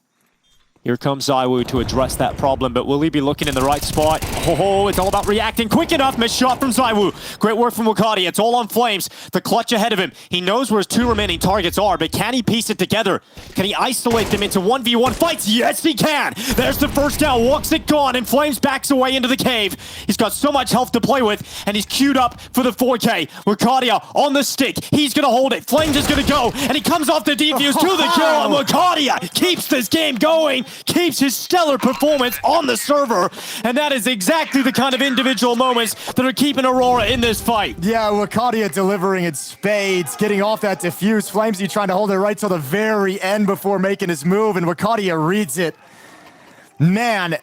S1: Here comes ZywOo to address that problem, but will he be looking in the right spot? Oh, it's all about reacting quick enough. Missed shot from ZywOo. Great work from Mercadia. It's all on Flames. The clutch ahead of him. He knows where his 2 remaining targets are, but can he piece it together? Can he isolate them into 1v1 fights? Yes, he can. There's the first down. Woxic gone, and Flames backs away into the cave. He's got so much health to play with, and he's queued up for the 4K. Mercadia on the stick. He's going to hold it. Flames is going to go, and he comes off the defuse to the kill, and Mercadia keeps this game going. Keeps his stellar performance on the server, and that is exactly the kind of individual moments that are keeping Aurora in this fight.
S2: Yeah, Mercadia delivering in spades, getting off that diffuse. Flamesy trying to hold it right till the very end before making his move, and Mercadia reads it. Man,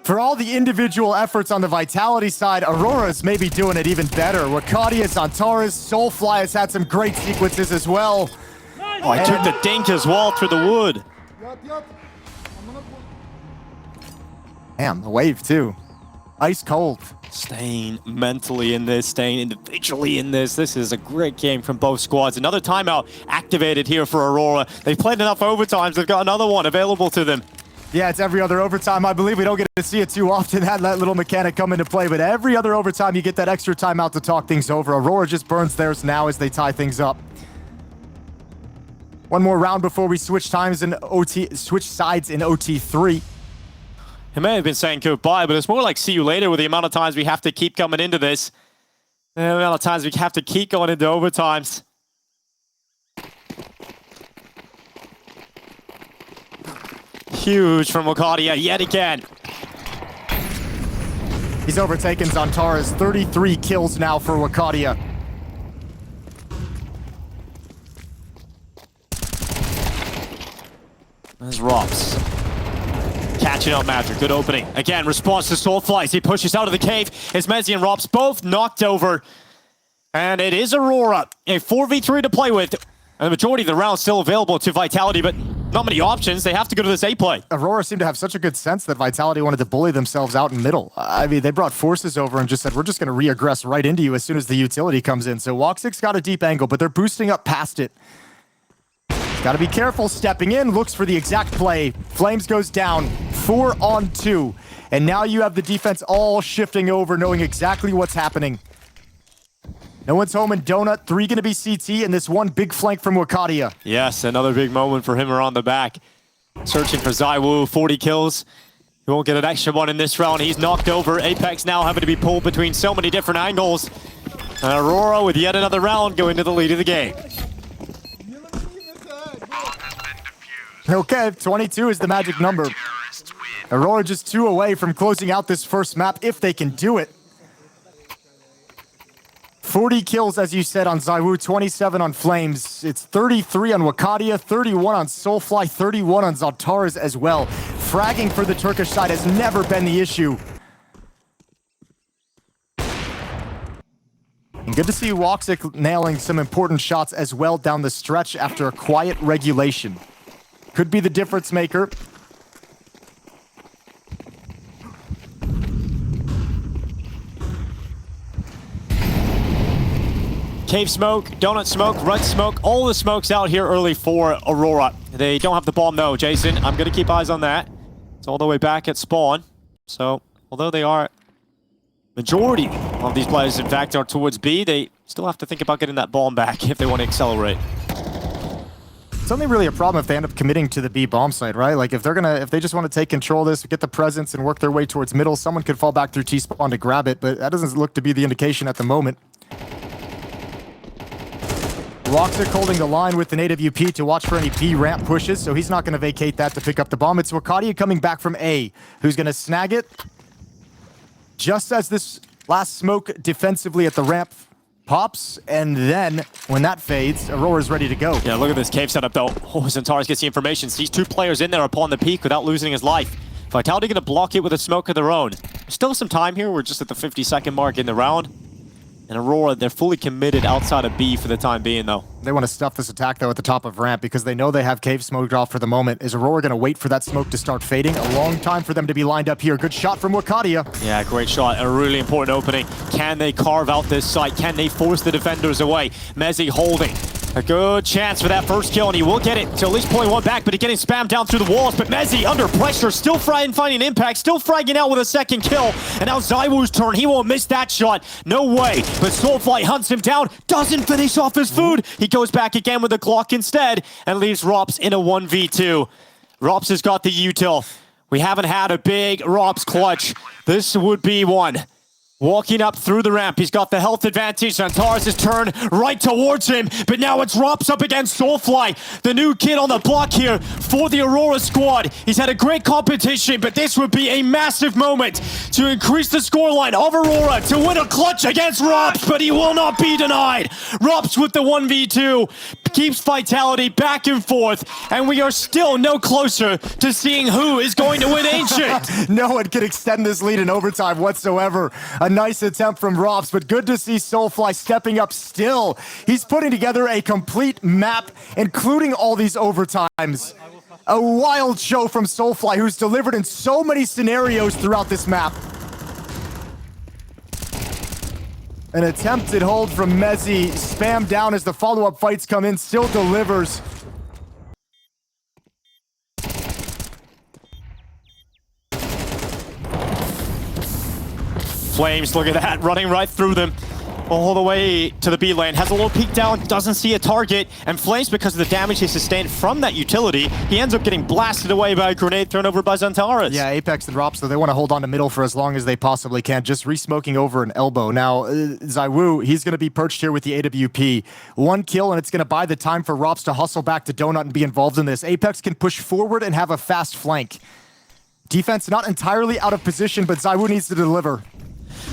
S2: for all the individual efforts on the Vitality side, Aurora's maybe doing it even better. Mercadia, Zantares, Soulfly has had some great sequences as well.
S1: Oh, I took the dink as well through the wood.
S2: Damn, the wave too. Ice cold.
S1: Staying mentally in this, staying individually in this. This is a great game from both squads. Another timeout activated here for Aurora. They've played enough overtimes. They've got another one available to them.
S2: Yeah, it's every other overtime. I believe we don't get to see it too often, that little mechanic come into play, but every other overtime you get that extra timeout to talk things over. Aurora just burns theirs now as they tie things up. One more round before we switch sides in OT3.
S1: He may have been saying goodbye, but it's more like see you later with the amount of times we have to keep coming into this. The amount of times we have to keep going into overtimes. Huge from Mercadia yet again.
S2: He's overtaken Zantares. 33 kills now for Mercadia.
S1: There's Rops. Catching up Madra. Good opening. Again, response to Soulfly. He pushes out of the cave. As Mezzi and Rops both knocked over. And it is Aurora. A 4v3 to play with. And the majority of the round still available to Vitality, but not many options. They have to go to this A play.
S2: Aurora seemed to have such a good sense that Vitality wanted to bully themselves out in middle. I mean, they brought forces over and just said, we're just going to re-aggress right into you as soon as the utility comes in. So Woxic's got a deep angle, but they're boosting up past it. Got to be careful stepping in, looks for the exact play. Flames goes down, 4-on-2. And now you have the defense all shifting over, knowing exactly what's happening. No one's home in Donut, 3 going to be CT, and this one big flank from Mercadia.
S1: Yes, another big moment for him around the back. Searching for ZywOo, 40 kills. He won't get an extra one in this round. He's knocked over. Apex now having to be pulled between so many different angles. Aurora with yet another round going to the lead of the game.
S2: Okay, 22 is the magic number. Aurora just 2 away from closing out this first map, if they can do it. 40 kills, as you said, on ZywOo, 27 on Flames. It's 33 on Wakadia, 31 on Soulfly, 31 on Zaltaris as well. Fragging for the Turkish side has never been the issue. And good to see Woxic nailing some important shots as well down the stretch after a quiet regulation. Could be the difference maker.
S1: Cave smoke, donut smoke, red smoke, all the smokes out here early for Aurora. They don't have the bomb though, Jason. I'm going to keep eyes on that. It's all the way back at spawn. So, although they are... Majority of these players, in fact, are towards B, they still have to think about getting that bomb back if they want to accelerate.
S2: It's only really a problem if they end up committing to the B bomb site, right? Like if they just want to take control of this, get the presence and work their way towards middle, someone could fall back through T-spawn to grab it, but that doesn't look to be the indication at the moment. Woxic holding the line with an AWP to watch for any B ramp pushes, so he's not going to vacate that to pick up the bomb. It's Wakadia coming back from A, who's going to snag it. Just as this last smoke defensively at the ramp pops, and then when that fades, Aurora's ready to go.
S1: Yeah, look at this cave setup though. Oh, Zaltaris gets the information, sees 2 players in there upon the peak without losing his life. Vitality gonna block it with a smoke of their own. Still some time here, we're just at the 50-second mark in the round. And Aurora, they're fully committed outside of B for the time being though.
S2: They want to stuff this attack though at the top of ramp because they know they have cave smoked off for the moment. Is Aurora going to wait for that smoke to start fading? A long time for them to be lined up here. Good shot from Wakadia.
S1: Yeah, great shot. A really important opening. Can they carve out this site? Can they force the defenders away? Mezzi holding. A good chance for that first kill, and he will get it to at least pulling one back, but he's getting spammed down through the walls. But Mezzi under pressure, still finding impact, still fragging out with a second kill. And now ZywOo's turn. He won't miss that shot. No way. But Soulfly hunts him down, doesn't finish off his food. He goes back again with a Glock instead, and leaves Rops in a 1v2. Rops has got the util. We haven't had a big Rops clutch. This would be one. Walking up through the ramp, he's got the health advantage. Zaltaris' turn right towards him, but now it's Rops up against Soulfly, the new kid on the block here for the Aurora squad. He's had a great competition, but this would be a massive moment to increase the scoreline of Aurora to win a clutch against Rops, but he will not be denied. Rops with the 1v2 keeps Vitality back and forth, and we are still no closer to seeing who is going to win Ancient.
S2: No one can extend this lead in overtime whatsoever. A nice attempt from Rops, but good to see Soulfly stepping up still. He's putting together a complete map, including all these overtimes. A wild show from Soulfly, who's delivered in so many scenarios throughout this map. An attempted hold from Mezzi, spammed down as the follow-up fights come in, still delivers.
S1: Flames, look at that, running right through them. All the way to the B lane, has a little peek down, doesn't see a target, and Flames, because of the damage he sustained from that utility, he ends up getting blasted away by a grenade thrown over by Zaltaris.
S2: Yeah, Apex and Rops, though, they want to hold on to middle for as long as they possibly can, just re-smoking over an elbow. Now, ZywOo, he's going to be perched here with the AWP. 1 kill, and it's going to buy the time for Rops to hustle back to Donut and be involved in this. Apex can push forward and have a fast flank. Defense not entirely out of position, but ZywOo needs to deliver.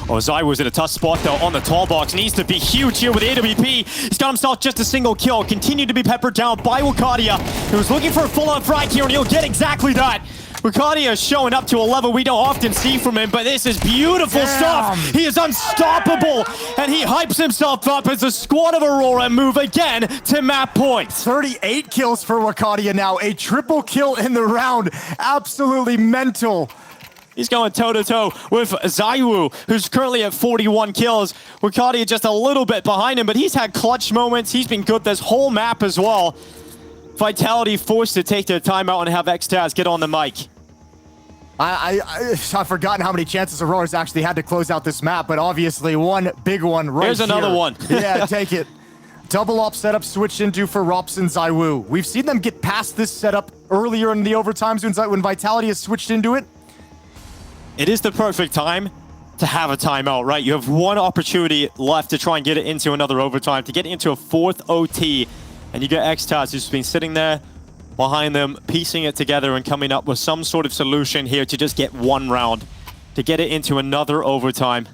S1: Oh, ZywOo's in a tough spot, though, on the tall box. Needs to be huge here with the AWP. He's got himself just a single kill. Continued to be peppered down by Wakadia, who's looking for a full-on frag here, and he'll get exactly that. Wakadia is showing up to a level we don't often see from him, but this is beautiful stuff. He is unstoppable, and he hypes himself up as the squad of Aurora move again to map point.
S2: 38 kills for Wakadia now. A triple kill in the round. Absolutely mental.
S1: He's going toe-to-toe with ZywOo, who's currently at 41 kills. Wakadia just a little bit behind him, but he's had clutch moments. He's been good this whole map as well. Vitality forced to take their time out and have Xtaz get on the mic.
S2: I've forgotten how many chances Aurora's actually had to close out this map, but obviously one big one right
S1: Here's another one.
S2: Yeah, take it. Double op setup switched into for Rops and ZywOo. We've seen them get past this setup earlier in the overtimes when Vitality has switched into it.
S1: It is the perfect time to have a timeout, right? You have one opportunity left to try and get it into another overtime, to get into a fourth OT. And you get Xtas, who's been sitting there behind them, piecing it together and coming up with some sort of solution here to just get one round, to get it into another overtime.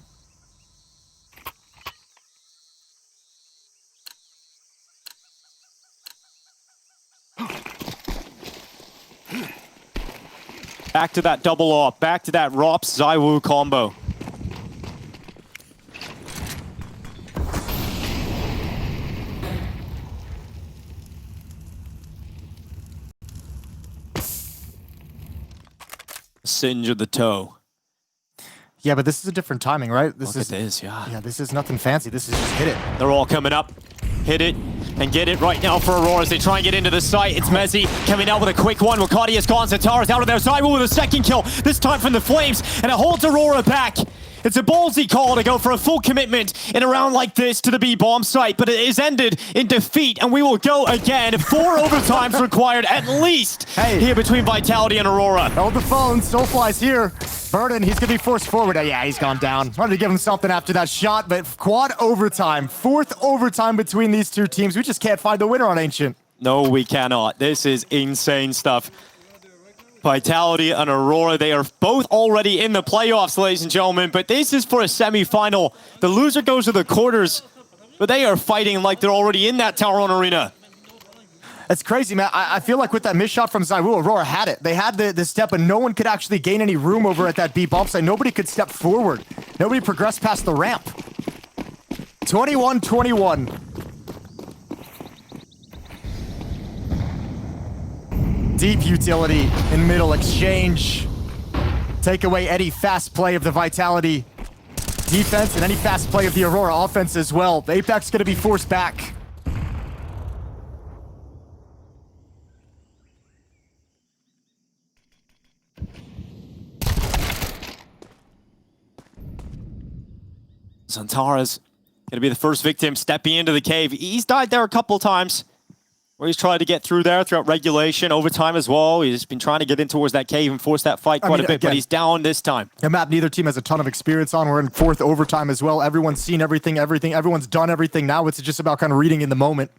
S1: Back to that double off, back to that Rops ZywOo combo. Singe of the toe.
S2: Yeah, but this is a different timing, right?
S1: Look at this, yeah.
S2: Yeah, this is nothing fancy. This is just hit it.
S1: They're all coming up. Hit it and get it right now for Aurora as they try and get into the site. It's Mezzi coming out with a quick one. Wakadia's gone. Zatara's out of there. ZywOo with a second kill, this time from the Flames, and it holds Aurora back. It's a ballsy call to go for a full commitment in a round like this to the B-bomb site, but it is ended in defeat, and we will go again. 4 overtimes required at least here between Vitality and Aurora.
S2: Hold the phone. Soulfly's here. Burden, he's going to be forced forward. Yeah, he's gone down. Wanted to give him something after that shot, but quad overtime. 4th overtime between these two teams. We just can't find the winner on Ancient.
S1: No, we cannot. This is insane stuff. Vitality and Aurora, they are both already in the playoffs, ladies and gentlemen, but this is for a semi-final. The loser goes to the quarters, but they are fighting like they're already in that Tauron arena.
S2: That's crazy, man. I feel like with that missed shot from ZywOo, Aurora had it. They had the step, and no one could actually gain any room over at that B-bomb site. Nobody could step forward. Nobody progressed past the ramp. 21-21. Deep utility in middle exchange. Take away any fast play of the Vitality defense and any fast play of the Aurora offense as well. The Apex going to be forced back.
S1: Zantara's going to be the first victim stepping into the cave. He's died there a couple times, where he's tried to get through there throughout regulation, overtime as well. He's been trying to get in towards that cave and force that fight quite a bit, but he's down this time.
S2: A map neither team has a ton of experience on. We're in 4th overtime as well. Everyone's seen everything. Everyone's done everything now. It's just about kind of reading in the moment.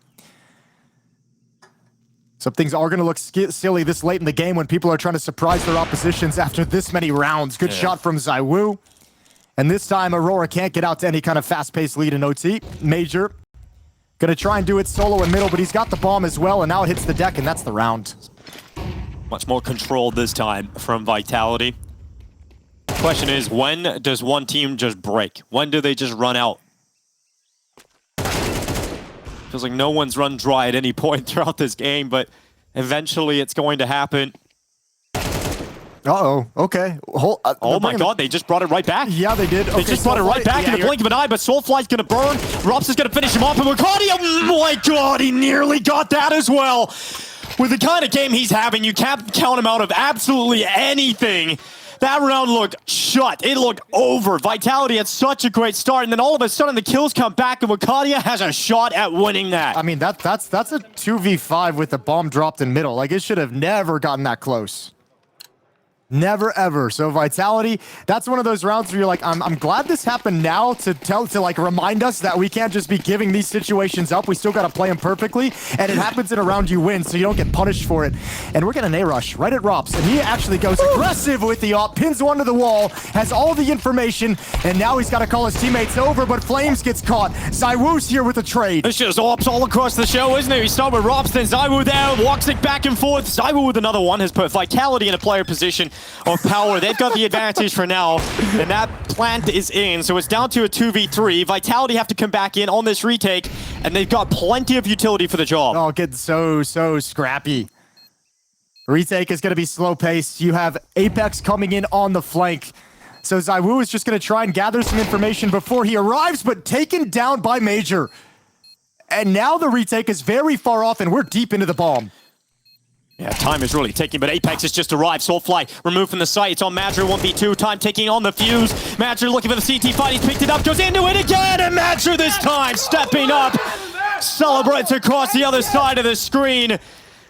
S2: Some things are going to look silly this late in the game when people are trying to surprise their oppositions after this many rounds. Good shot from ZywOo. And this time, Aurora can't get out to any kind of fast-paced lead in OT. Major gonna try and do it solo in middle, but he's got the bomb as well, and now it hits the deck, and that's the round.
S1: Much more controlled this time from Vitality. The question is, when does one team just break? When do they just run out? Feels like no one's run dry at any point throughout this game, but eventually it's going to happen.
S2: Uh-oh, okay.
S1: Oh my god, they just brought it right back.
S2: Yeah, they did.
S1: They just brought it right back in the blink of an eye, but Soulfly's gonna burn. Rops is gonna finish him off, and Wakadia, oh my god, he nearly got that as well. With the kind of game he's having, you can't count him out of absolutely anything. That round looked shut. It looked over. Vitality had such a great start, and then all of a sudden the kills come back, and Wakadia has a shot at winning that.
S2: I mean, that's a 2v5 with the bomb dropped in middle. Like, it should have never gotten that close. Never ever. So Vitality, that's one of those rounds where you're like, I'm glad this happened now to like remind us that we can't just be giving these situations up. We still got to play them perfectly, and it happens in a round you win, so you don't get punished for it. And we're getting an A-rush right at Rops, and he actually goes aggressive with the op, pins one to the wall, has all the information, and now he's got to call his teammates over, but Flames gets caught. ZywOo's here with a trade.
S1: It's just ops all across the show, isn't it? We start with Rops, then ZywOo there, walks it back and forth. ZywOo with another one has put Vitality in a player position of power. They've got the advantage for now, and that plant is in, so it's down to a 2v3. Vitality have to come back in on this retake, and they've got plenty of utility for the job.
S2: Oh, getting so scrappy. Retake is going to be slow paced. You have Apex coming in on the flank. So ZywOo is just going to try and gather some information before he arrives, but taken down by Major. And now the retake is very far off, and we're deep into the bomb.
S1: Yeah, time is really ticking, but Apex has just arrived. Soulfly removed from the site. It's on Madra 1v2. Time ticking on the fuse. Madra looking for the CT fight. He's picked it up, goes into it again, and Madra this time stepping up. Celebrates across the other side of the screen.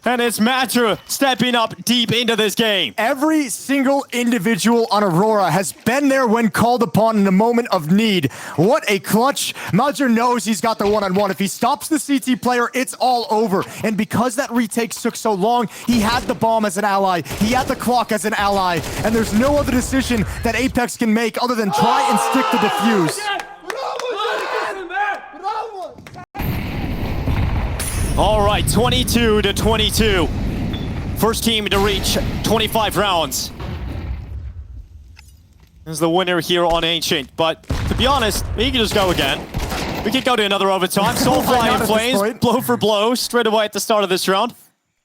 S1: And it's Matra stepping up deep into this game.
S2: Every single individual on Aurora has been there when called upon in a moment of need. What a clutch. Matra knows he's got the one-on-one. If he stops the CT player, it's all over. And because that retake took so long, he had the bomb as an ally. He had the clock as an ally. And there's no other decision that Apex can make other than try and stick the defuse.
S1: All right, 22 to 22. First team to reach 25 rounds. Is the winner here on Ancient, but to be honest, we can just go again. We could go to another overtime. Soulfly in flames, blow for blow, straight away at the start of this round.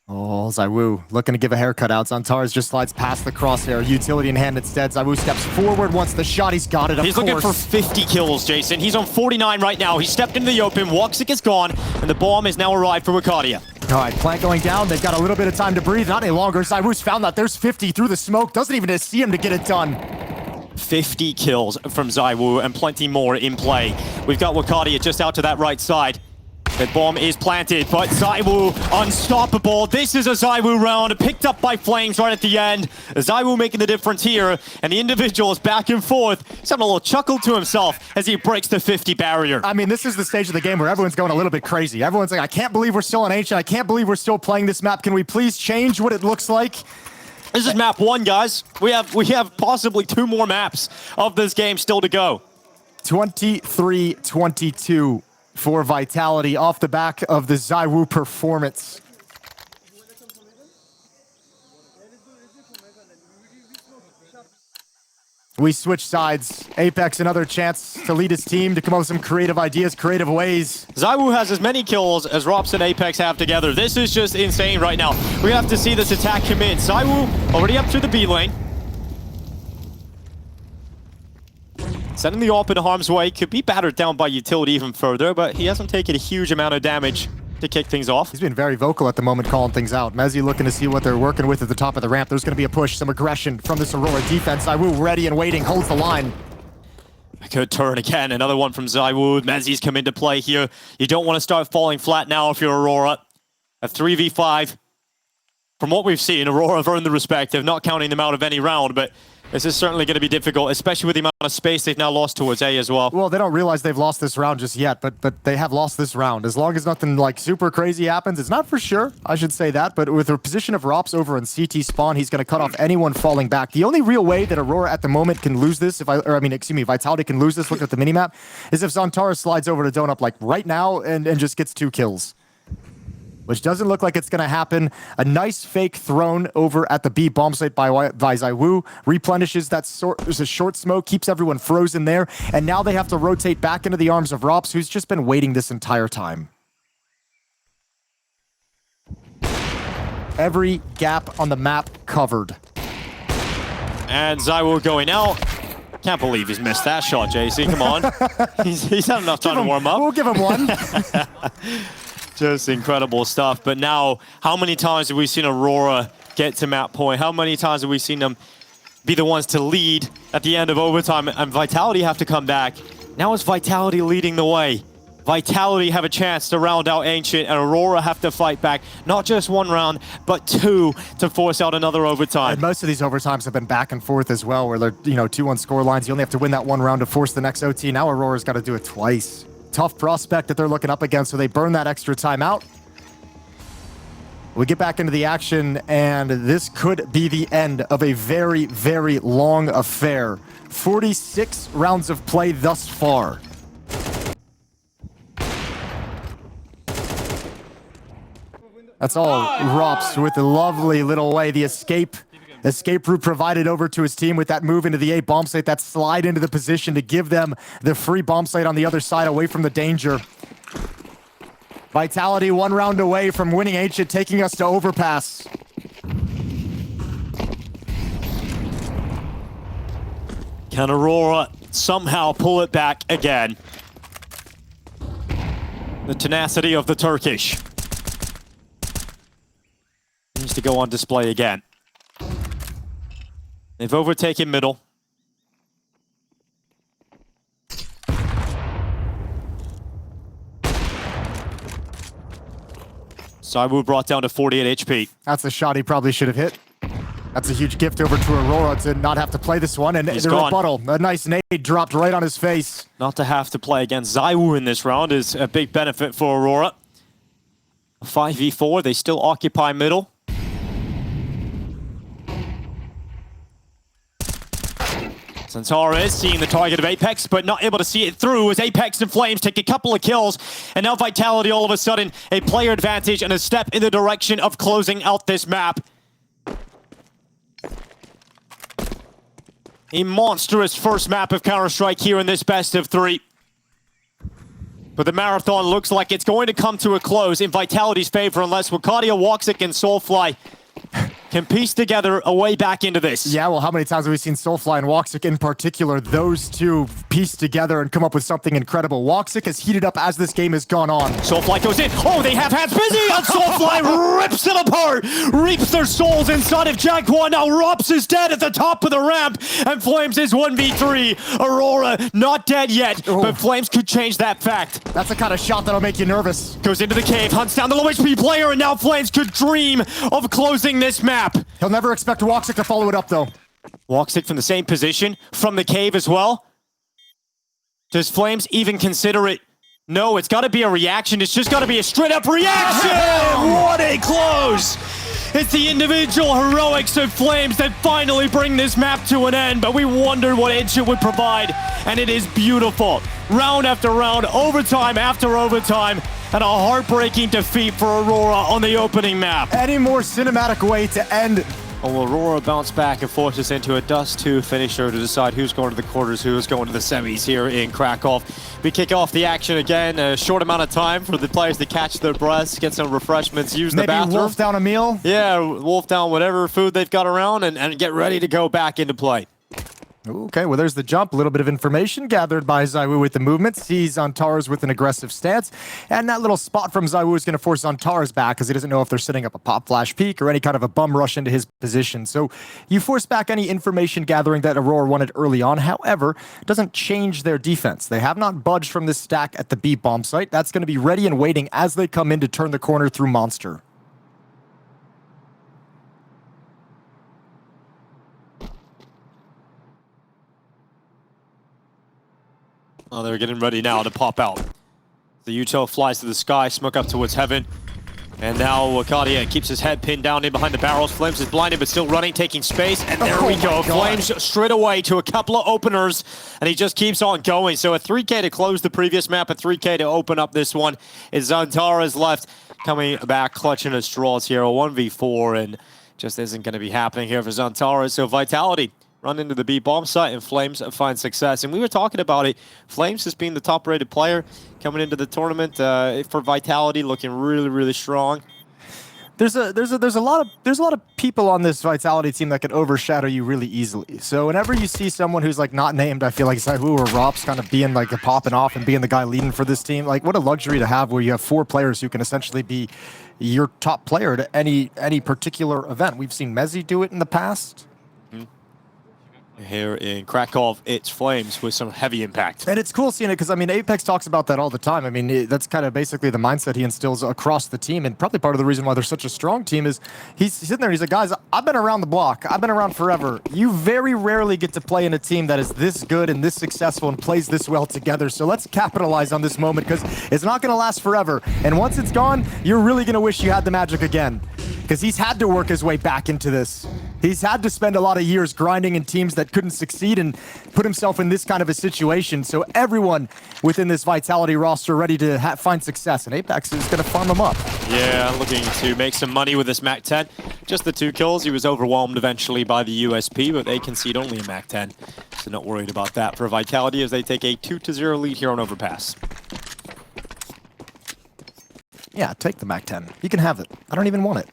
S2: Oh, ZywOo looking to give a haircut out. Zantares just slides past the crosshair. Utility in hand instead. ZywOo steps forward once the shot. He's got it, of
S1: He's
S2: course.
S1: looking for 50 kills, Jason. He's on 49 right now. He stepped into the open. Woxic is gone, and the bomb has now arrived for Wakadia.
S2: All right, plant going down. They've got a little bit of time to breathe. Not any longer. ZywOo's found that there's 50 through the smoke. Doesn't even see him to get it done.
S1: 50 kills from ZywOo and plenty more in play. We've got Wakadia just out to that right side. The bomb is planted, but ZywOo unstoppable. This is a ZywOo round, picked up by Flames right at the end. ZywOo making the difference here, and the individual is back and forth. He's having a little chuckle to himself as he breaks the 50 barrier.
S2: I mean, this is the stage of the game where everyone's going a little bit crazy. Everyone's like, I can't believe we're still on Ancient. I can't believe we're still playing this map. Can we please change what it looks like?
S1: This is map 1, guys. We have possibly 2 more maps of this game still to go.
S2: 23-22 for Vitality off the back of the ZywOo performance. We switch sides. Apex another chance to lead his team to come up with some creative ideas, creative ways.
S1: ZywOo has as many kills as Rops and Apex have together. This is just insane right now. We have to see this attack come in. ZywOo already up through the B lane. Sending the AWP in harm's way. Could be battered down by utility even further, but he hasn't taken a huge amount of damage to kick things off.
S2: He's been very vocal at the moment, calling things out. Mezzi looking to see what they're working with at the top of the ramp. There's going to be a push, some aggression from this Aurora defense. ZywOo ready and waiting, holds the line.
S1: A good turn again. Another one from ZywOo. Mezzi's come into play here. You don't want to start falling flat now if you're Aurora. A 3v5. From what we've seen, Aurora have earned the respect of not counting them out of any round, but this is certainly going to be difficult, especially with the amount of space they've now lost towards A as well.
S2: Well, they don't realize they've lost this round just yet, but they have lost this round. As long as nothing like super crazy happens, it's not for sure, I should say that, but with the position of Rops over in CT spawn, he's going to cut off anyone falling back. The only real way that Aurora at the moment can lose this, Vitality can lose this, look at the minimap, is if Zantares slides over to Donut like right now and just gets 2 kills. Which doesn't look like it's going to happen. A nice fake thrown over at the B bomb site by ZywOo. Replenishes that there's a short smoke, keeps everyone frozen there. And now they have to rotate back into the arms of Rops, who's just been waiting this entire time. Every gap on the map covered.
S1: And ZywOo going out. Can't believe he's missed that shot, JC. Come on. he's had enough time to warm up.
S2: We'll give him one.
S1: Just incredible stuff. But now, how many times have we seen Aurora get to map point? How many times have we seen them be the ones to lead at the end of overtime and Vitality have to come back? Now it's Vitality leading the way. Vitality have a chance to round out Ancient and Aurora have to fight back. Not just 1 round, but 2 to force out another overtime.
S2: And most of these overtimes have been back and forth as well, where they're 2-1 score lines. You only have to win that 1 round to force the next OT. Now Aurora's got to do it twice. Tough prospect that they're looking up against, so they burn that extra time out. We get back into the action, and this could be the end of a very, very long affair. 46 rounds of play thus far. That's all Rops with the lovely little way. The escape route provided over to his team with that move into the A bomb site, that slide into the position to give them the free bomb site on the other side away from the danger. Vitality 1 round away from winning Ancient, taking us to overpass.
S1: Can Aurora somehow pull it back again? The tenacity of the Turkish needs to go on display again. They've overtaken middle. Zaiwu brought down to 48 HP.
S2: That's a shot he probably should have hit. That's a huge gift over to Aurora to not have to play this one. And
S1: He's
S2: the
S1: gone.
S2: rebuttal, a nice nade dropped right on his face.
S1: Not to have to play against Zaiwu in this round is a big benefit for Aurora. 5v4, they still occupy middle. Zantara is seeing the target of Apex, but not able to see it through as Apex and Flames take a couple of kills. And now Vitality all of a sudden a player advantage and a step in the direction of closing out this map. A monstrous first map of Counter-Strike here in this best of 3. But the marathon looks like it's going to come to a close in Vitality's favor unless Wakadia, Woxic, and Soulfly can piece together a way back into this.
S2: Yeah, well, how many times have we seen Soulfly and Woxic in particular, those two piece together and come up with something incredible? Woxic has heated up as this game has gone on.
S1: Soulfly goes in. Oh, they have hands busy, and Soulfly rips them apart, reaps their souls inside of Jaguar. Now Rops is dead at the top of the ramp, and Flames is 1v3. Aurora not dead yet, but Flames could change that fact.
S2: That's the kind of shot that'll make you nervous.
S1: Goes into the cave, hunts down the low HP player, and now Flames could dream of closing this map.
S2: He'll never expect Woxic to follow it up, though.
S1: Woxic from the same position, from the cave as well. Does Flames even consider it? No, it's got to be a reaction. It's just got to be a straight-up reaction! What a close! It's the individual heroics of Flames that finally bring this map to an end, but we wondered what Ancient would provide, and it is beautiful. Round after round, overtime after overtime, and a heartbreaking defeat for Aurora on the opening map.
S2: Any more cinematic way to end?
S1: Well, Aurora bounced back and forced us into a Dust 2 finisher to decide who's going to the quarters, who's going to the semis here in Kraków. We kick off the action again, a short amount of time for the players to catch their breaths, get some refreshments, use the bathroom.
S2: Maybe wolf down a meal?
S1: Yeah, wolf down whatever food they've got around and get ready to go back into play.
S2: Okay, well, there's the jump. A little bit of information gathered by Zaiwu with the movement. Sees Zantara's with an aggressive stance. And that little spot from Zaiwu is going to force Zantara's back because he doesn't know if they're setting up a pop flash peek or any kind of a bum rush into his position. So you force back any information gathering that Aurora wanted early on. However, it doesn't change their defense. They have not budged from this stack at the B bomb site. That's going to be ready and waiting as they come in to turn the corner through Monster.
S1: Oh, they're getting ready now to pop out. The Uto flies to the sky, smoke up towards heaven. And now Wakadia keeps his head pinned down in behind the barrels. Flames is blinded, but still running, taking space. And there we go. Flames straight away to a couple of openers. And he just keeps on going. So a 3K to close the previous map, a 3K to open up this one. Is Zantara's left coming back, clutching at straws here. A 1v4, and just isn't going to be happening here for Zantara. So Vitality run into the B bomb site, and Flames find success. And we were talking about it. Flames has been the top-rated player coming into the tournament for Vitality, looking really, really strong.
S2: There's a lot of people on this Vitality team that can overshadow you really easily. So whenever you see someone who's like not named, I feel like Zaiwu or Rops kind of being like popping off and being the guy leading for this team. Like, what a luxury to have where you have 4 players who can essentially be your top player to any particular event. We've seen Mezzi do it in the past.
S1: Here in Kraków, it's Flames with some heavy impact.
S2: And it's cool seeing it because, I mean, Apex talks about that all the time. I mean, that's kind of basically the mindset he instills across the team. And probably part of the reason why they're such a strong team is he's sitting there, he's like, guys, I've been around the block. I've been around forever. You very rarely get to play in a team that is this good and this successful and plays this well together. So let's capitalize on this moment because it's not going to last forever. And once it's gone, you're really going to wish you had the magic again. Because he's had to work his way back into this. He's had to spend a lot of years grinding in teams that couldn't succeed and put himself in this kind of a situation. So everyone within this Vitality roster ready to find success, and Apex is going to farm him up.
S1: Yeah, looking to make some money with this MAC-10. Just the 2 kills. He was overwhelmed eventually by the USP, but they concede only a MAC-10. So not worried about that for Vitality as they take a 2-0 lead here on Overpass.
S2: Yeah, take the MAC-10. You can have it. I don't even want it.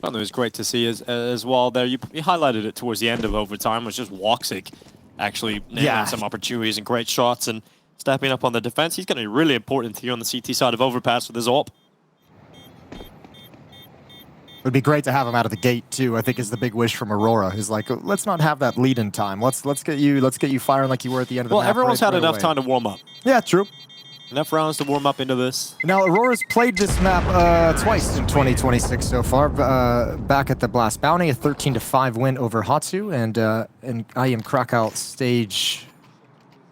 S1: Well, it was great to see as well there. You highlighted it towards the end of overtime. It was just Woxic actually nailing some opportunities and great shots and stepping up on the defense. He's going to be really important here on the CT side of Overpass with his AWP.
S2: It would be great to have him out of the gate too. I think is the big wish from Aurora. Is like, let's not have that lead in time. Let's get you firing like you were at the end of the map.
S1: Well, everyone's had
S2: right
S1: enough
S2: away.
S1: time to warm up.
S2: Yeah, true.
S1: Enough rounds to warm up into this.
S2: Now, Aurora's played this map twice in 2026 so far. Back at the Blast Bounty, a 13-5 win over Hatsu, and in IEM Kraków stage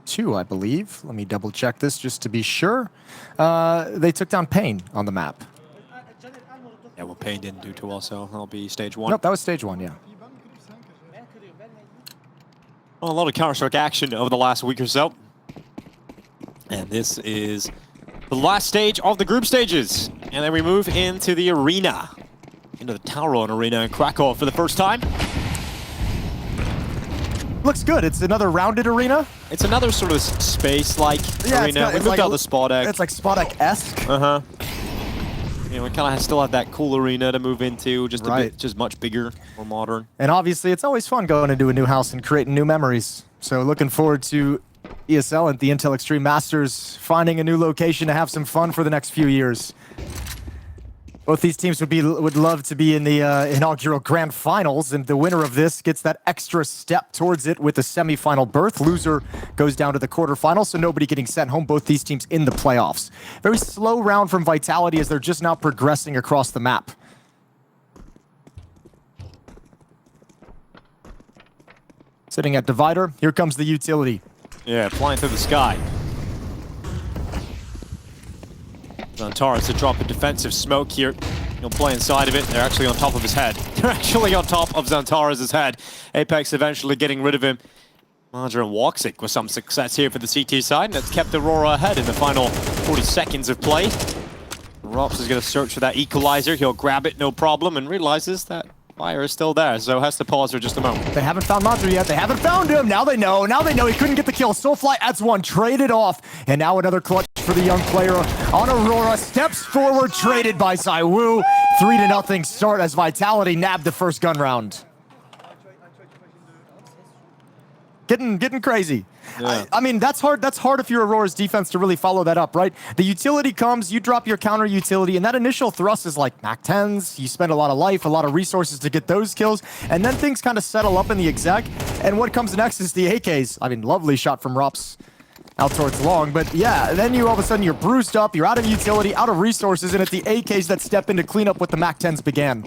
S2: 2, I believe. Let me double check this just to be sure. They took down Pain on the map.
S1: Yeah, well, Pain didn't do too well, so that'll be stage 1.
S2: Nope, that was stage 1, yeah.
S1: Well, a lot of Counter-Strike action over the last week or so. And this is the last stage of the group stages. And then we move into the arena. Into the Tauron Arena in Krakow for the first time.
S2: Looks good. It's another rounded arena.
S1: It's another sort of space-like arena. We moved out the spot deck.
S2: It's like spot deck-esque.
S1: Uh-huh. You know, we kind of still have that cool arena to move into, just a bit, just much bigger, more modern.
S2: And obviously, it's always fun going into a new house and creating new memories. So looking forward to ESL and the Intel Extreme Masters finding a new location to have some fun for the next few years. Both these teams would love to be in the inaugural grand finals, and the winner of this gets that extra step towards it with a semi-final berth. Loser goes down to the quarterfinals, so nobody getting sent home. Both these teams in the playoffs. Very slow round from Vitality as they're just now progressing across the map. Sitting at Divider, here comes the utility.
S1: Yeah, flying through the sky. Zantaras to drop a defensive smoke here. He'll play inside of it. They're actually on top of his head. They're actually on top of Zantaras' head. Apex eventually getting rid of him. Madra and Woxic with some success here for the CT side, and that's kept Aurora ahead in the final 40 seconds of play. Rops is going to search for that equalizer. He'll grab it, no problem, and realizes that fire is still there, so has to pause for just a moment.
S2: They haven't found Madra yet. They haven't found him. Now they know. Now they know he couldn't get the kill. Soulfly adds one, traded off, and now another clutch for the young player on Aurora. Steps forward, traded by Zaiwu. 3-0 start as Vitality nabbed the first gun round. Getting crazy.
S1: Yeah.
S2: I mean, that's hard. That's hard if you're Aurora's defense to really follow that up, right? The utility comes, you drop your counter utility, and that initial thrust is like Mac 10s. You spend a lot of life, a lot of resources to get those kills, and then things kind of settle up in the exec. And what comes next is the AKs. I mean, lovely shot from Rops out towards long, but yeah, then you all of a sudden you're bruised up, you're out of utility, out of resources, and it's the AKs that step in to clean up what the Mac 10s began.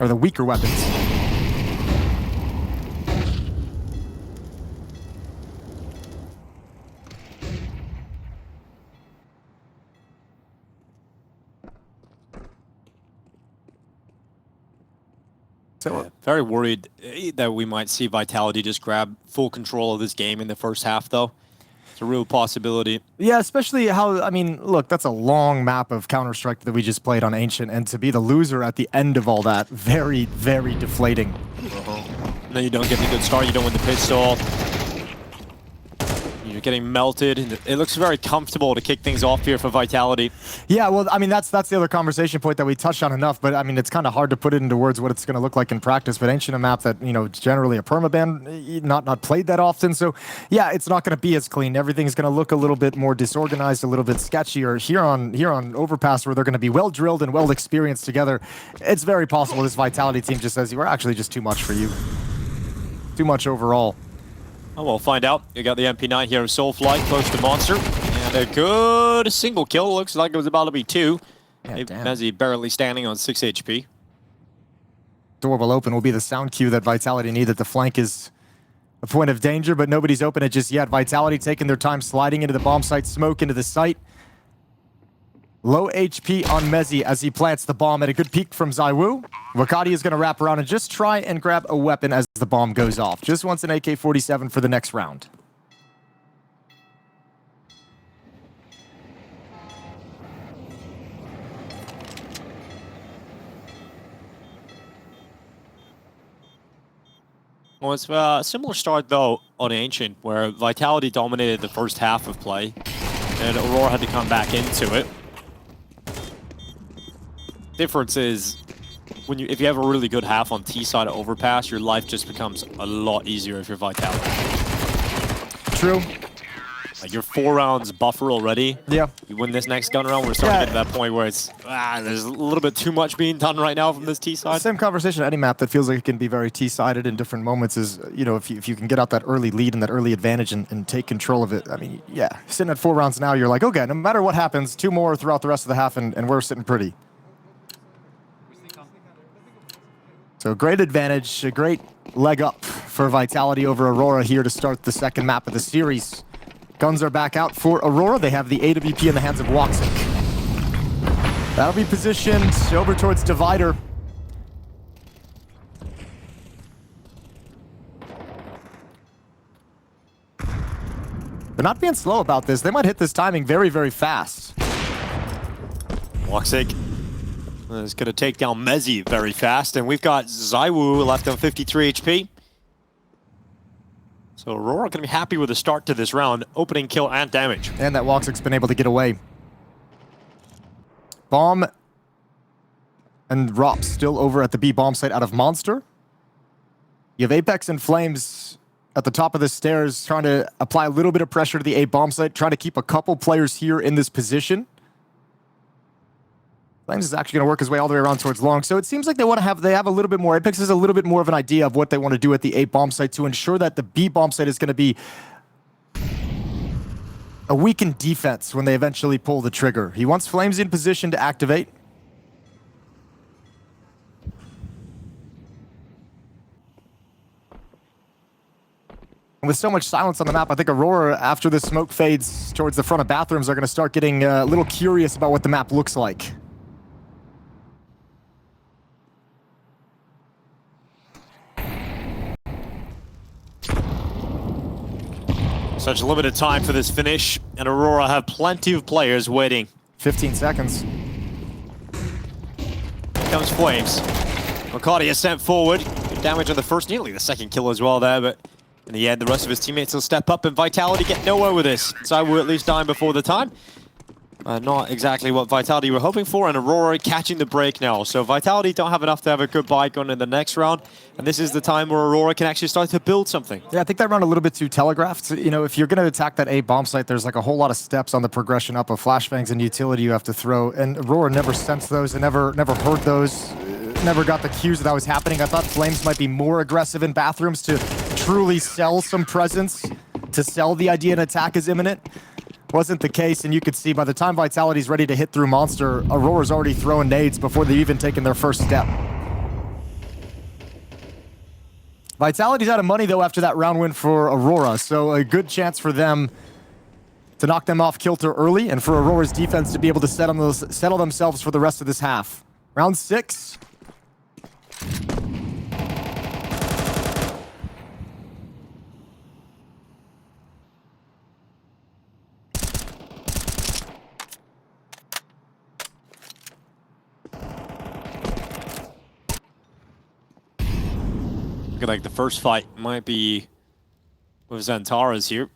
S2: Or the weaker weapons.
S1: So, very worried that we might see Vitality just grab full control of this game in the first half, though. It's a real possibility.
S2: Yeah, especially how, I mean, look, that's a long map of Counter-Strike that we just played on Ancient, and to be the loser at the end of all that, very, very deflating.
S1: And then you don't get the good start, you don't win the pistol. You're getting melted, and it looks very comfortable to kick things off here for Vitality.
S2: Yeah, well, I mean, that's the other conversation point that we touched on enough, but I mean, it's kind of hard to put it into words what it's going to look like in practice, but Ancient, a map that, you know, generally a permaban, not played that often, so yeah, it's not going to be as clean. Everything's going to look a little bit more disorganized, a little bit sketchier. Here on Overpass, where they're going to be well drilled and well experienced together, it's very possible this Vitality team just says, we're actually just too much for you. Too much overall.
S1: Oh, we'll find out. You got the MP9 here of Soulfly close to Monster. And a good single kill. Looks like it was about to be 2.
S2: Yeah,
S1: Mezzy barely standing on 6 HP.
S2: Door will open will be the sound cue that Vitality need, that the flank is a point of danger, but nobody's open it just yet. Vitality taking their time sliding into the bomb site, smoke into the site. Low HP on Mezzy as he plants the bomb at a good peek from Zaiwu. Wakati is going to wrap around and just try and grab a weapon as the bomb goes off. Just wants an AK-47 for the next round.
S1: Well, it's a similar start, though, on Ancient, where Vitality dominated the first half of play, and Aurora had to come back into it. Difference is, if you have a really good half on T side of Overpass, your life just becomes a lot easier if you're Vitality.
S2: True.
S1: Like you're 4 rounds buffer already.
S2: Yeah.
S1: You win this next gun round, we're starting to get to that point where it's there's a little bit too much being done right now from this T side.
S2: Same conversation at any map that feels like it can be very T-sided in different moments is, you know, if you can get out that early lead and that early advantage and take control of it. I mean, yeah, sitting at 4 rounds now, you're like, okay, no matter what happens, 2 more throughout the rest of the half and we're sitting pretty. So great advantage, a great leg up for Vitality over Aurora here to start the second map of the series. Guns are back out for Aurora. They have the AWP in the hands of Woxic. That'll be positioned over towards Divider. They're not being slow about this. They might hit this timing very, very fast.
S1: Woxic is going to take down Mezzi very fast, and we've got Zaiwu left on 53 HP. So Aurora going to be happy with the start to this round, opening kill and damage.
S2: And that Woxic's been able to get away. Bomb and Rop still over at the B bomb site out of Monster. You have Apex and Flames at the top of the stairs trying to apply a little bit of pressure to the A bomb site, trying to keep a couple players here in this position. Flames is actually going to work his way all the way around towards long. So it seems like they have a little bit more. Apex has a little bit more of an idea of what they want to do at the A bomb site to ensure that the B bomb site is going to be a weakened defense when they eventually pull the trigger. He wants Flames in position to activate. And with so much silence on the map, I think Aurora, after the smoke fades towards the front of bathrooms, are going to start getting a little curious about what the map looks like.
S1: Such limited time for this finish, and Aurora have plenty of players waiting.
S2: 15 seconds.
S1: Here comes Flames. McCarty is sent forward. Good damage on the first, nearly the second kill as well there, but in the end, the rest of his teammates will step up, and Vitality get nowhere with this. Zaiwu at least dying before the time. Not exactly what Vitality were hoping for, and Aurora catching the break now. So Vitality don't have enough to have a good buy going in the next round, and this is the time where Aurora can actually start to build something.
S2: Yeah, I think that round a little bit too telegraphed. You know, if you're going to attack that A bomb site, there's like a whole lot of steps on the progression up of flashbangs and utility you have to throw, and Aurora never sensed those and never heard those, never got the cues that was happening. I thought Flames might be more aggressive in bathrooms to truly sell some presence, to sell the idea an attack is imminent. Wasn't the case, and you could see by the time Vitality's ready to hit through Monster, Aurora's already throwing nades before they've even taken their first step. Vitality's out of money, though, after that round win for Aurora, so a good chance for them to knock them off kilter early, and for Aurora's defense to be able to settle themselves for the rest of this half. Round 6.
S1: Looking like the first fight might be with Xantaras here.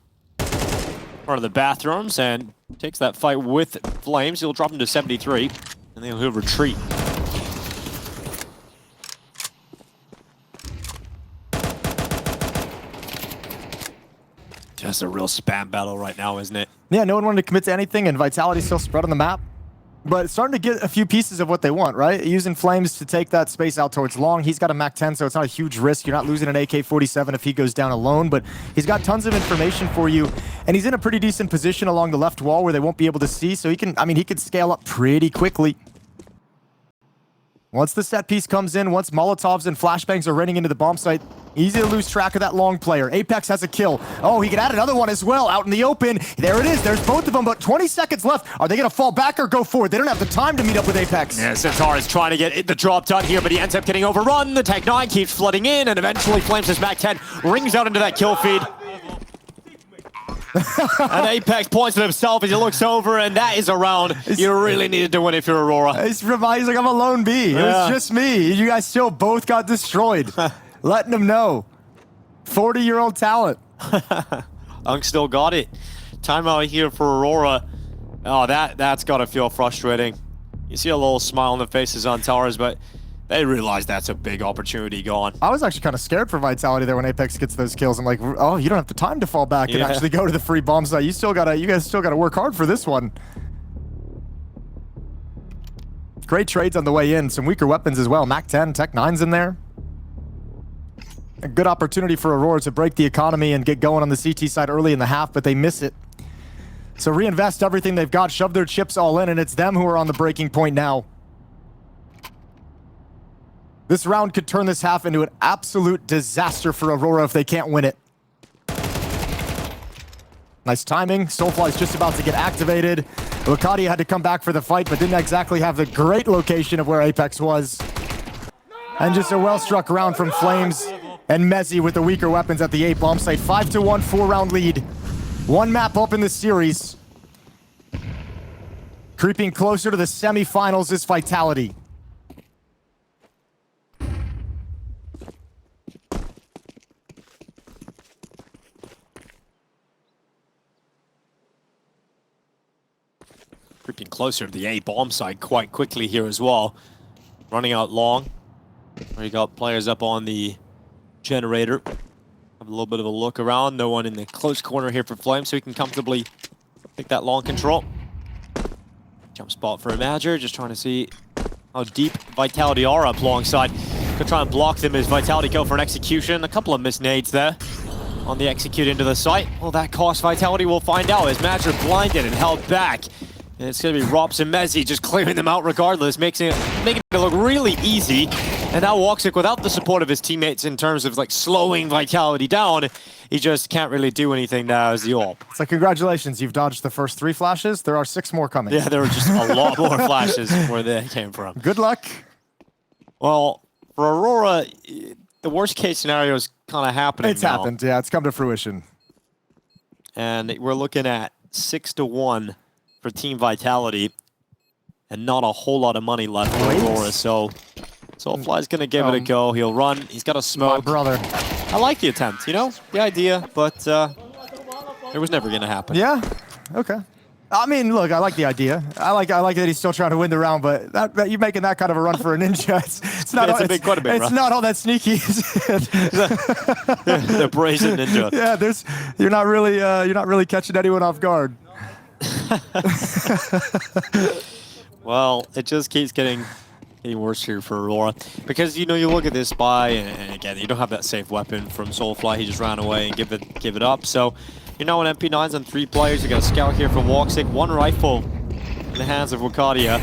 S1: Front of the bathrooms, and takes that fight with Flames. He'll drop him to 73, and then he'll retreat. Just a real spam battle right now, isn't it?
S2: Yeah, no one wanted to commit to anything, and Vitality's still spread on the map. But it's starting to get a few pieces of what they want, right? Using Flames to take that space out towards long. He's got a MAC-10, so it's not a huge risk. You're not losing an AK-47 if he goes down alone, but he's got tons of information for you, and he's in a pretty decent position along the left wall where they won't be able to see, so he can, I mean, he could scale up pretty quickly. Once the set piece comes in, once Molotovs and flashbangs are raining into the bomb site, easy to lose track of that long player. Apex has a kill. Oh, he can add another one as well out in the open. There it is. There's both of them, but 20 seconds left. Are they going to fall back or go forward? They don't have the time to meet up with Apex.
S1: Yeah, Xantar is trying to get the drop done here, but he ends up getting overrun. The Tech-9 keeps flooding in, and eventually Flames' MAC-10 rings out into that kill feed. And Apex points at himself as he looks over, and that is a round you really needed to win if you're Aurora.
S2: He's like, I'm a lone B. It was just me. You guys still both got destroyed. Letting them know. 40-year-old talent.
S1: Unk still got it. Timeout here for Aurora. Oh, that's got to feel frustrating. You see a little smile on the faces on Towers, but They realize that's a big opportunity gone.
S2: I was actually kind of scared for Vitality there when Apex gets those kills. I'm like, oh, you don't have the time to fall back and actually go to the free bomb site. You guys still gotta work hard for this one. Great trades on the way in. Some weaker weapons as well. Mac 10, Tech 9's in there. A good opportunity for Aurora to break the economy and get going on the CT side early in the half, but they miss it. So reinvest everything they've got, shove their chips all in, and it's them who are on the breaking point now. This round could turn this half into an absolute disaster for Aurora if they can't win it. Nice timing. Soulfly's just about to get activated. Wakadia had to come back for the fight, but didn't exactly have the great location of where Apex was. And just a well-struck round from Flames and Mezzi with the weaker weapons at the A bomb site. 5-1, 4-round lead. One map up in the series. Creeping closer to the semifinals is Vitality.
S1: Creeping closer to the A bomb side quite quickly here as well. Running out long. We got players up on the generator. Have a little bit of a look around. No one in the close corner here for Flame, so he can comfortably take that long control. Jump spot for Imager, just trying to see how deep Vitality are up long side. Could try and block them as Vitality go for an execution. A couple of missed nades there on the execute into the site. Well, that cost Vitality, we'll find out, as Imager blinded and held back. And it's going to be Rops and Mezzi just clearing them out regardless, making it look really easy. And now Woxic, without the support of his teammates in terms of like slowing Vitality down, he just can't really do anything now as the AWP.
S2: It's like, congratulations, you've dodged the first 3 flashes. There are 6 more coming.
S1: Yeah, there were just a lot more flashes where they came from.
S2: Good luck.
S1: Well, for Aurora, the worst case scenario is kind of happening
S2: It's
S1: now.
S2: happened, yeah, it's come to fruition.
S1: And we're looking at 6-1 for Team Vitality, and not a whole lot of money left for Aurora, so Soulfly's gonna give it a go. He'll run, he's got a smoke.
S2: My brother.
S1: I like the attempt, you know, the idea, but it was never gonna happen.
S2: Yeah, okay. I mean, look, I like the idea. I like that he's still trying to win the round, but that you making that kind of a run for a ninja, it's not.
S1: It's quite a big run.
S2: not all that sneaky.
S1: The brazen ninja.
S2: Yeah, you're not really catching anyone off guard.
S1: Well, it just keeps getting worse here for Aurora, because you know, you look at this spy, and again, you don't have that safe weapon from Soulfly. He just ran away and give it up. So you're now on MP9s on 3 players. You got a scout here for Woxic, 1 rifle in the hands of Wakadia,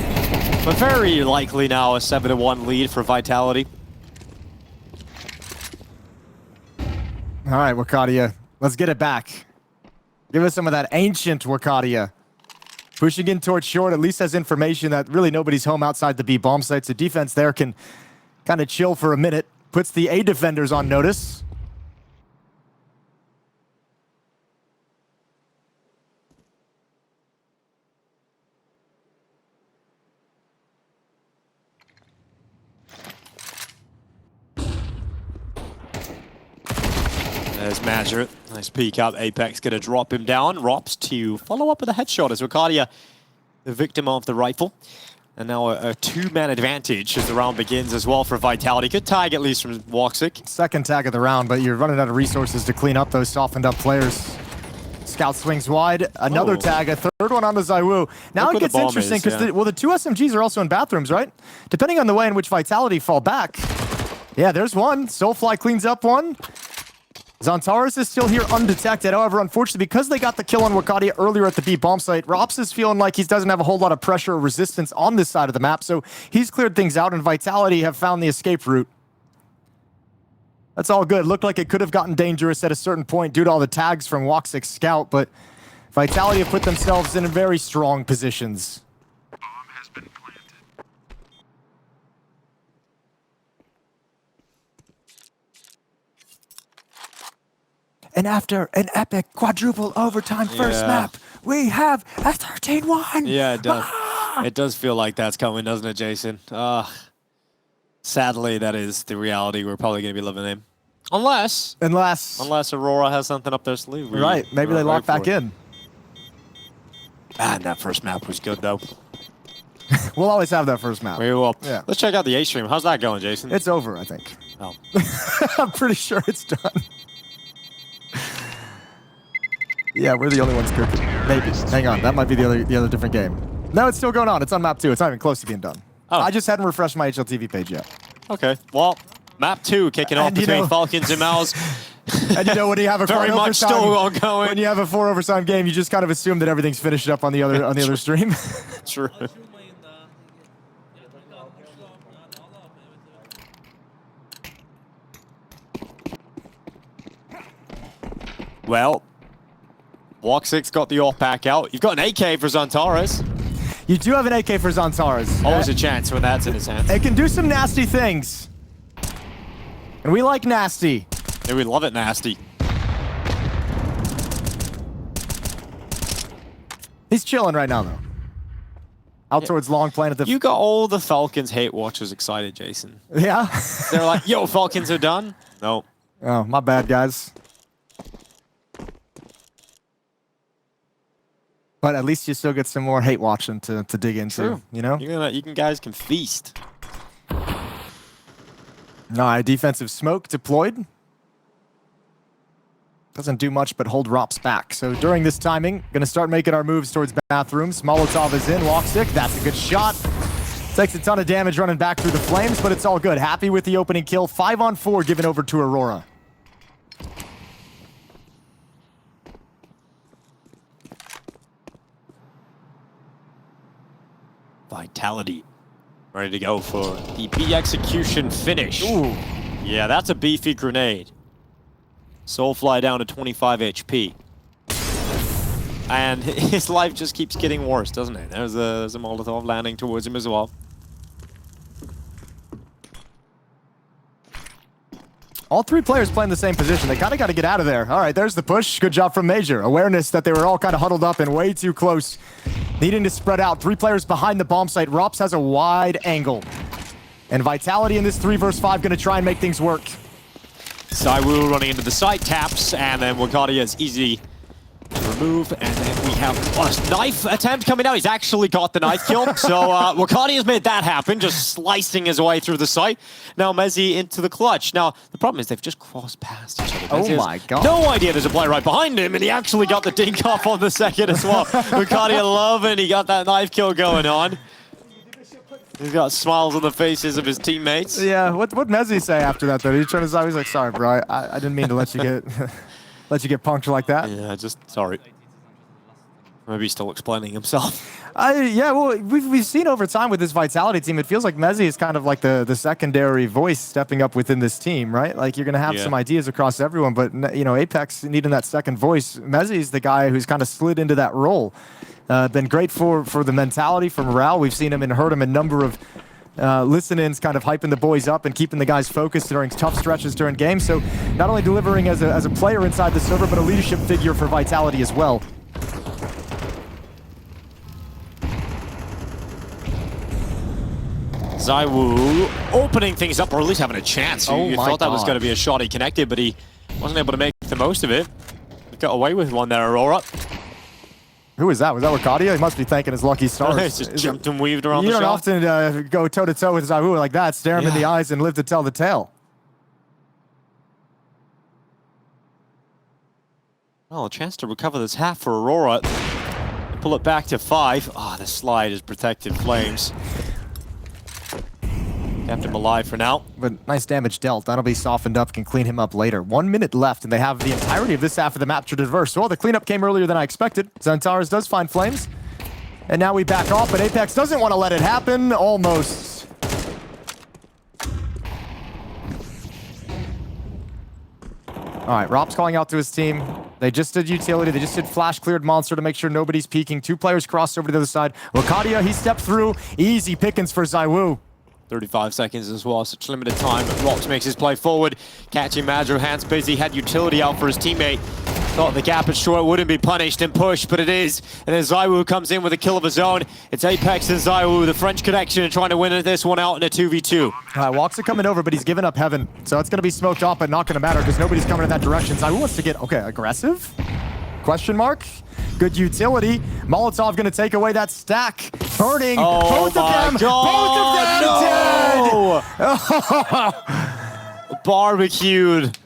S1: but very likely now a 7-1 lead for Vitality.
S2: All right, Wakadia, let's get it back. Give us some of that ancient Wakadia. Pushing in towards short, at least has information that really nobody's home outside the B bomb sites. The defense there can kind of chill for a minute. Puts the A defenders on notice.
S1: There's Mazur. Nice peek up. Apex gonna drop him down. Rops to follow up with a headshot as Wakadia, the victim of the rifle. And now a 2-man advantage as the round begins as well for Vitality. Good tag at least from Woxic.
S2: Second tag of the round, but you're running out of resources to clean up those softened up players. Scout swings wide. Another tag, a third one on the Zywoo. Now it gets interesting because the 2 SMGs are also in bathrooms, right? Depending on the way in which Vitality fall back. Yeah, there's one. Soulfly cleans up one. Zantares is still here undetected. However, unfortunately, because they got the kill on Wakadia earlier at the B bomb site, Rops is feeling like he doesn't have a whole lot of pressure or resistance on this side of the map, so he's cleared things out, and Vitality have found the escape route. That's all good. Looked like it could have gotten dangerous at a certain point due to all the tags from Woxic's scout, but Vitality have put themselves in very strong positions.
S3: Bomb has been planted.
S2: And after an epic quadruple overtime first map, we have a 13-1.
S1: Yeah, it does. It does feel like that's coming, doesn't it, Jason? Sadly, that is the reality we're probably going to be living in. Unless Aurora has something up their sleeve.
S2: Right, maybe they lock back in.
S1: Man, that first map was good, though.
S2: We'll always have that first map.
S1: We will.
S2: Yeah.
S1: Let's check out the A stream. How's that going, Jason?
S2: It's over, I think.
S1: Oh.
S2: I'm pretty sure it's done. Yeah, we're the only ones cooking. Maybe. Hang on, that might be the other different game. No, it's still going on. It's on map 2. It's not even close to being done.
S1: Oh.
S2: I just hadn't refreshed my HLTV page yet.
S1: Okay. Well, map 2 kicking off between Falcons and Mouse.
S2: And you know, when you have a
S1: Very
S2: four
S1: much
S2: overtime,
S1: still ongoing.
S2: when you have a 4 overtime game, you just kind of assume that everything's finished up on the other stream.
S1: True. Well, Block 6 got the off pack out. You've got an AK for Zantares.
S2: You do have an AK for Zantares.
S1: Always a chance when that's in his hands.
S2: It can do some nasty things. And we like nasty.
S1: Yeah, we love it nasty.
S2: He's chilling right now, though. Out towards long plane at the...
S1: You got all the Falcons hate watchers excited, Jason.
S2: Yeah?
S1: They're like, yo, Falcons are done? No.
S2: Oh, my bad, guys. But at least you still get some more hate watching to dig into,
S1: True.
S2: you know?
S1: You guys can feast.
S2: Alright, defensive smoke deployed. Doesn't do much but hold Rops back. So during this timing, gonna start making our moves towards bathrooms. Molotov is in, walk stick, that's a good shot. Takes a ton of damage running back through the flames, but it's all good. Happy with the opening kill. 5 on 4 given over to Aurora.
S1: Vitality. Ready to go for the B execution finish.
S2: Ooh.
S1: Yeah, that's a beefy grenade. Soulfly down to 25 HP. And his life just keeps getting worse, doesn't it? There's a Molotov landing towards him as well.
S2: All 3 players playing the same position. They kind of got to get out of there. All right, there's the push. Good job from Major. Awareness that they were all kind of huddled up and way too close. Needing to spread out. 3 players behind the bomb site. Rops has a wide angle. And Vitality in this 3 versus 5 going to try and make things work.
S1: Saiwu running into the site, taps, and then Wakadia is easy to remove. And then we have a knife attempt coming out. He's actually got the knife kill. So Wakadia's made that happen, just slicing his way through the site. Now Mezzi into the clutch. Now, the problem is they've just crossed past each other.
S2: Oh my god.
S1: No idea there's a player right behind him, and he actually got the dink off on the second as well. Wakadia loving he got that knife kill going on. He's got smiles on the faces of his teammates.
S2: Yeah, what Mezzi say after that though? He turned his eye, he's like, sorry bro, I didn't mean to let you get let you get punked like that.
S1: Yeah, just sorry. Maybe he's still explaining himself.
S2: Yeah, well, we've seen over time with this Vitality team, it feels like Mezzi is kind of like the secondary voice stepping up within this team, right? Like you're gonna have some ideas across everyone, but you know, Apex needing that second voice. Mezzi's the guy who's kind of slid into that role. Been great for the mentality, for morale. We've seen him and heard him a number of listen-ins, kind of hyping the boys up and keeping the guys focused during tough stretches during games. So not only delivering as a player inside the server, but a leadership figure for Vitality as well.
S1: Zaiwu opening things up, or at least having a chance. You thought that was going to be a shot he connected, but he wasn't able to make the most of it. He got away with one there, Aurora.
S2: Who was that? Was that Wakadia? He must be thanking his lucky stars.
S1: Just jumped and weaved around the shot.
S2: You don't often go toe-to-toe with Zaiwu like that, stare him in the eyes and live to tell the tale.
S1: Well, a chance to recover this half for Aurora. Pull it back to 5. Ah, the slide is protected flames. Kept him alive for now.
S2: But nice damage dealt. That'll be softened up, can clean him up later. 1 minute left, and they have the entirety of this half of the map to traverse. Well, the cleanup came earlier than I expected. Zantares does find flames. And now we back off, but Apex doesn't want to let it happen. Almost. All right, Rob's calling out to his team. They just did utility. They just did flash cleared monster to make sure nobody's peeking. 2 players crossed over to the other side. Wakadia, he stepped through. Easy pickings for Zaiwu.
S1: 35 seconds as well, such limited time. Rox makes his play forward. Catching Madro, hands busy, had utility out for his teammate. Thought the gap at short wouldn't be punished and pushed, but it is. And then Zaiwu comes in with a kill of his own. It's Apex and Zaiwu, the French connection, trying to win this one out in a 2v2.
S2: Walks are coming over, but he's giving up heaven. So it's going to be smoked off, but not going to matter because nobody's coming in that direction. Zaiwu wants to get, okay, aggressive? Question mark? Good utility. Molotov gonna take away that stack. Burning
S1: Oh
S2: both of
S1: my
S2: them.
S1: God,
S2: Both of them dead.
S1: Barbecued.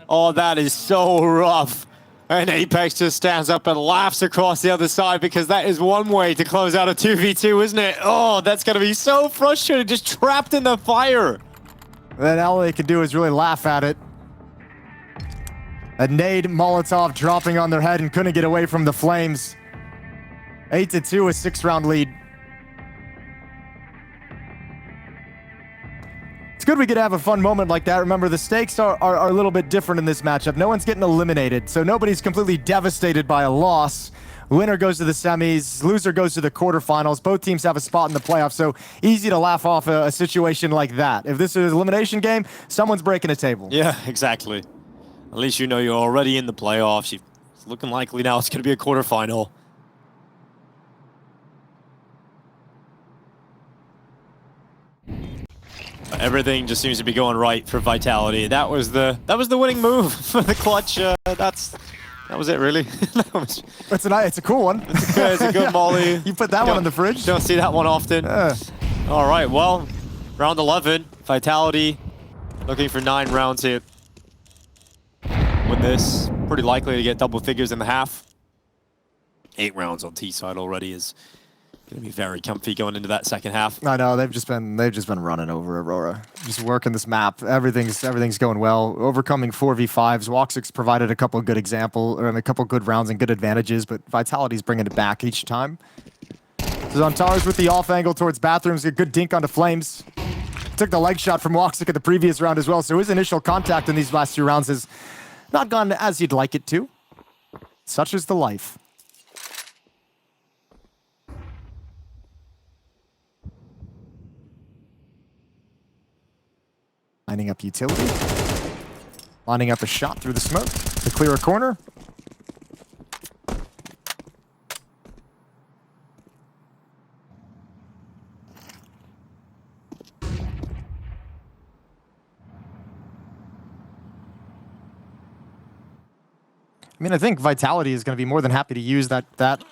S1: Oh, that is so rough. And Apex just stands up and laughs across the other side because that is one way to close out a 2v2, isn't it? Oh, that's going to be so frustrating, just trapped in the fire.
S2: Then all they can do is really laugh at it. A nade Molotov dropping on their head and couldn't get away from the flames. 8-2, a 6-round lead. It's good we could have a fun moment like that. Remember, the stakes are a little bit different in this matchup. No one's getting eliminated, so nobody's completely devastated by a loss. Winner goes to the semis, loser goes to the quarterfinals. Both teams have a spot in the playoffs, so easy to laugh off a situation like that. If this is an elimination game, someone's breaking a table.
S1: Yeah, exactly. At least you know you're already in the playoffs. It's looking likely now it's going to be a quarterfinal. Everything just seems to be going right for Vitality. That was the winning move for the clutch. That was it, really.
S2: It's a cool one.
S1: It's a good molly.
S2: You put that one in the fridge.
S1: Don't see that one often. All right, well, round 11, Vitality looking for 9 rounds here. With this, pretty likely to get double figures in the half. 8 rounds on T side already is gonna be very comfy going into that second half.
S2: I know they've just been running over Aurora, just working this map. Everything's going well. Overcoming 4v5s. Woxix provided a couple of good a couple good rounds and good advantages, but Vitality's bringing it back each time. So Zantares with the off angle towards bathrooms, a good dink onto Flames. Took the leg shot from Woxix at the previous round as well. So his initial contact in these last 2 rounds has not gone as you'd like it to. Such is the life. Lining up utility. Lining up a shot through the smoke to clear a corner. I mean, I think Vitality is going to be more than happy to use that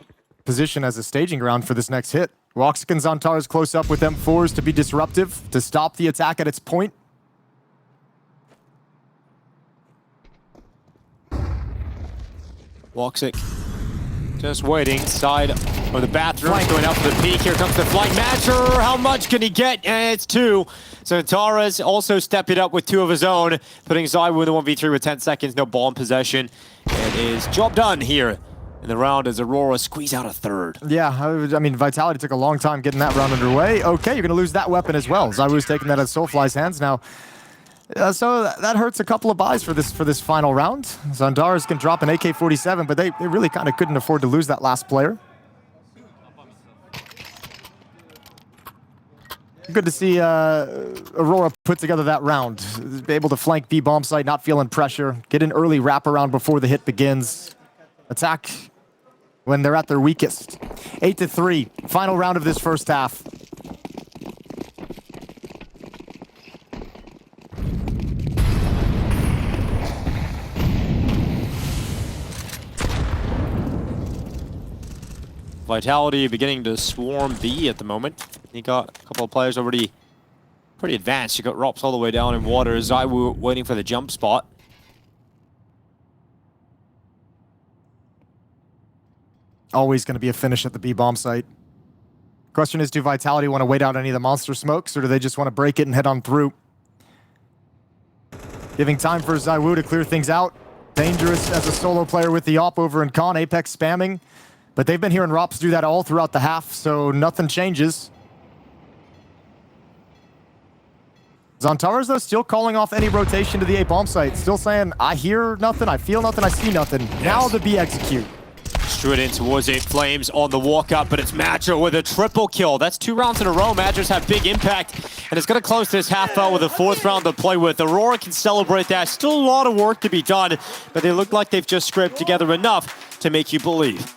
S2: position as a staging ground for this next hit. Woxix and Zantares close up with M4s to be disruptive, to stop the attack at its point.
S1: Woxix just waiting, side of the bathroom, going out for the peak. Here comes the flank matcher. How much can he get? And it's 2. So Tara's also stepping up with 2 of his own, putting Zywoo in the 1v3 with 10 seconds, no ball in possession. It is job done here in the round as Aurora squeeze out a 3rd.
S2: Yeah, I mean, Vitality took a long time getting that round underway. Okay, you're going to lose that weapon as well. Zywoo's taking that at Soulfly's hands now. So that hurts a couple of buys for this final round. Zantares can drop an AK-47, but they really kind of couldn't afford to lose that last player. Good to see Aurora put together that round. Be able to flank B bomb site, not feeling pressure. Get an early wraparound before the hit begins. Attack when they're at their weakest. 8-3, final round of this first half.
S1: Vitality beginning to swarm B at the moment. You got a couple of players already pretty advanced. You got Rops all the way down in water. Zywoo waiting for the jump spot.
S2: Always going to be a finish at the B bomb site. Question is, do Vitality want to wait out any of the monster smokes, or do they just want to break it and head on through? Giving time for Zywoo to clear things out. Dangerous as a solo player with the op over in Con. Apex spamming. But they've been hearing Rops do that all throughout the half, so nothing changes. Zantares, though, still calling off any rotation to the A bomb site. Still saying, I hear nothing, I feel nothing, I see nothing. Yes. Now the B execute.
S1: Straight in towards it. Flames on the walk up, but it's Matcher with a triple kill. That's 2 rounds in a row. Matchers have big impact, and it's going to close this half out with a 4th round to play with. Aurora can celebrate that. Still a lot of work to be done, but they look like they've just scraped together enough to make you believe.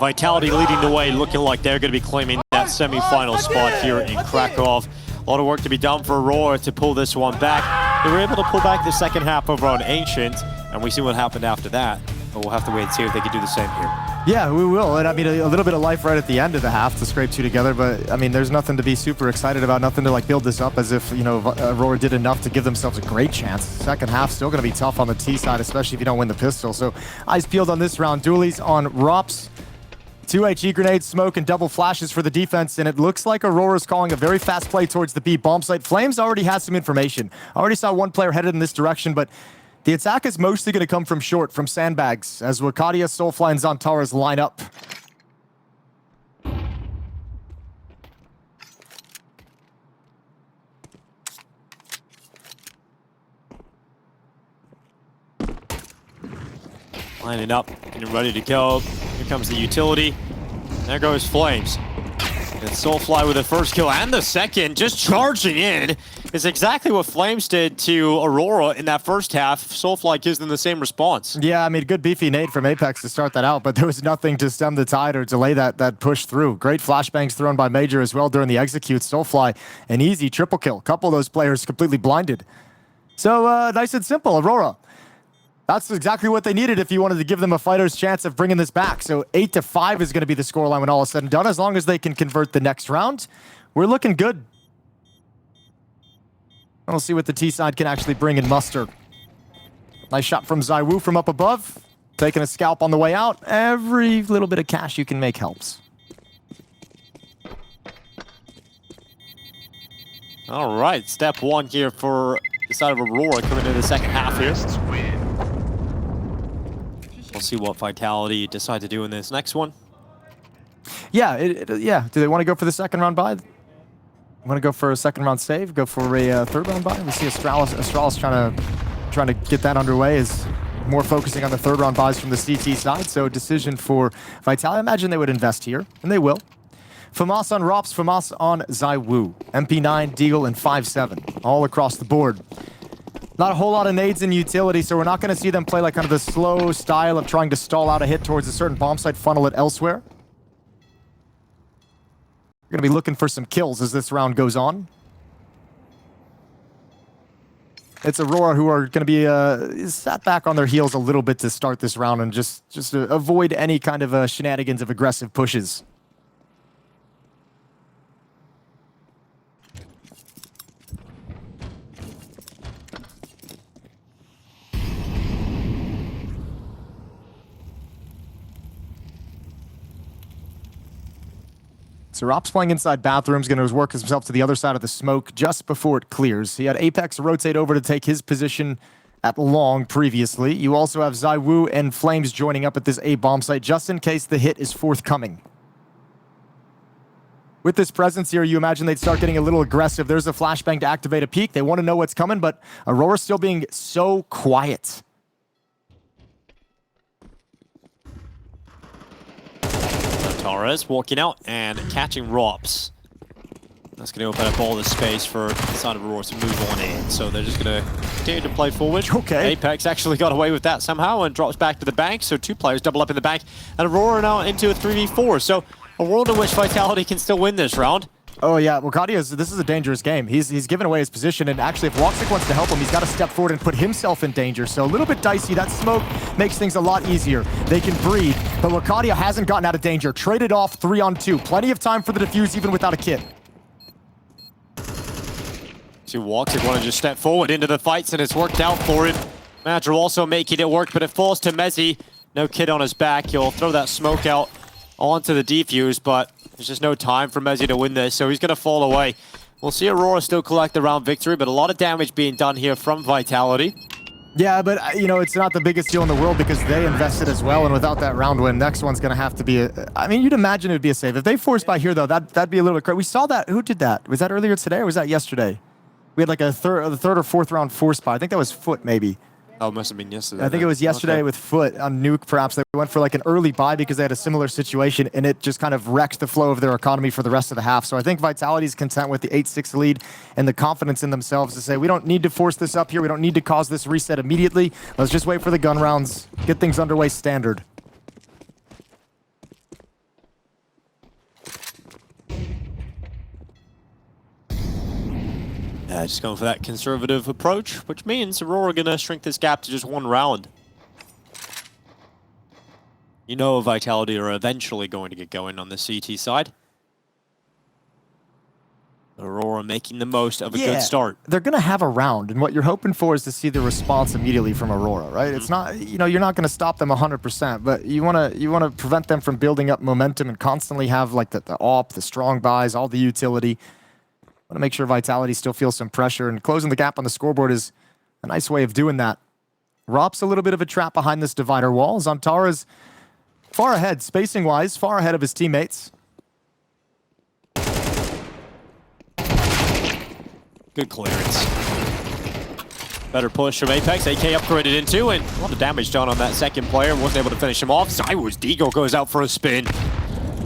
S1: Vitality leading the way, looking like they're going to be claiming that semi-final spot here in Kraków. A lot of work to be done for Aurora to pull this one back. They were able to pull back the second half over on Ancient, and we see what happened after that. But we'll have to wait and see if they can do the same here.
S2: Yeah, we will. And I mean, a little bit of life right at the end of the half to scrape two together. But I mean, there's nothing to be super excited about, nothing to like build this up as if, you know, Aurora did enough to give themselves a great chance. Second half still going to be tough on the T side, especially if you don't win the pistol. So eyes peeled on this round. Dualies on Rops. 2 HE grenades, smoke, and double flashes for the defense, and it looks like Aurora's calling a very fast play towards the B bomb site. Flames already has some information. I already saw one player headed in this direction, but the attack is mostly going to come from short, from sandbags, as Wakadia, Soulfly, and Zantaras line up.
S1: Lining up, getting ready to go. Here comes the utility. There goes Flames. And Soulfly with the first kill and the second, just charging in, is exactly what Flames did to Aurora in that first half. Soulfly gives them the same response.
S2: Yeah, I mean, good beefy nade from Apex to start that out, but there was nothing to stem the tide or delay that push through. Great flashbangs thrown by Major as well during the execute. Soulfly, an easy triple kill. A couple of those players completely blinded. So, nice and simple, Aurora. That's exactly what they needed if you wanted to give them a fighter's chance of bringing this back. So 8-5 is going to be the scoreline when all is said and done. As long as they can convert the next round, we're looking good. We'll see what the T side can actually bring and muster. Nice shot from ZywOo from up above. Taking a scalp on the way out. Every little bit of cash you can make helps.
S1: All right, step one here for the side of Aurora coming into the second half here. We'll see what Vitality decide to do in this next one.
S2: Yeah, yeah. Do they want to go for the second round buy? Want to go for a second round save? Go for a third round buy? We see Astralis trying to get that underway. Is more focusing on the third round buys from the CT side. So decision for Vitality. I imagine they would invest here, and they will. FAMAS on Rops, FAMAS on ZywOo. MP9, Deagle, and 5-7 all across the board. Not a whole lot of nades in utility, so we're not going to see them play like kind of the slow style of trying to stall out a hit towards a certain bomb site, funnel it elsewhere. We're going to be looking for some kills as this round goes on. It's Aurora who are going to be sat back on their heels a little bit to start this round and just avoid any kind of shenanigans of aggressive pushes. So Rop's playing inside bathrooms, going to work himself to the other side of the smoke just before it clears. He had Apex rotate over to take his position at long previously. You also have ZywOo and Flames joining up at this A bomb site just in case the hit is forthcoming. With this presence here, you imagine they'd start getting a little aggressive. There's a flashbang to activate a peek. They want to know what's coming, but Aurora's still being so quiet.
S1: Torres walking out and catching Rops. That's going to open up all the space for the side of Aurora to move on in. So they're just going to continue to play forward.
S2: Okay.
S1: Apex actually got away with that somehow and drops back to the bank. So two players double up in the bank. And Aurora now into a 3v4. So a world in which Vitality can still win this round.
S2: Oh yeah, Wakadia, this is a dangerous game. He's given away his position, and actually if Woxic wants to help him, he's got to step forward and put himself in danger. So a little bit dicey. That smoke makes things a lot easier. They can breathe, but Wakadia hasn't gotten out of danger. Traded off 3-on-2. Plenty of time for the defuse even without a kit.
S1: See Woxic want to just step forward into the fights, and it's worked out for him. Madra also making it work, but it falls to Mezzi. No kit on his back. He'll throw that smoke out onto the defuse, but there's just no time for Mezzi to win this, so he's going to fall away. We'll see Aurora still collect the round victory, but a lot of damage being done here from Vitality.
S2: Yeah, but, you know, it's not the biggest deal in the world because they invested as well, and without that round win, next one's going to have to be I mean, you'd imagine it would be a save. If they forced by here, though, that'd be a little bit crazy. We saw that. Who did that? Was that earlier today, or was that yesterday? We had like the third or fourth round force by. I think that was Foot, maybe.
S1: Oh, it must have been yesterday.
S2: I think it was yesterday with Foot on Nuke, perhaps. They went for like an early buy because they had a similar situation, and it just kind of wrecked the flow of their economy for the rest of the half. So I think Vitality's content with the 8-6 lead and the confidence in themselves to say, we don't need to force this up here. We don't need to cause this reset immediately. Let's just wait for the gun rounds, get things underway standard.
S1: Yeah, just going for that conservative approach, which means Aurora gonna shrink this gap to just 1 round. You know Vitality are eventually going to get going on the CT side. Aurora making the most of a good start.
S2: They're going to have a round, and what you're hoping for is to see the response immediately from Aurora, right? It's not, you're not going to stop them 100%, but you want to prevent them from building up momentum and constantly have like the AWP, the strong buys, all the utility. Want to make sure Vitality still feels some pressure, and closing the gap on the scoreboard is a nice way of doing that. Rop's a little bit of a trap behind this divider wall. Zamtara's far ahead, spacing-wise, far ahead of his teammates.
S1: Good clearance. Better push from Apex. AK upgraded into, and a lot of damage done on that second player. Wasn't able to finish him off. ZywOo's Deagle goes out for a spin.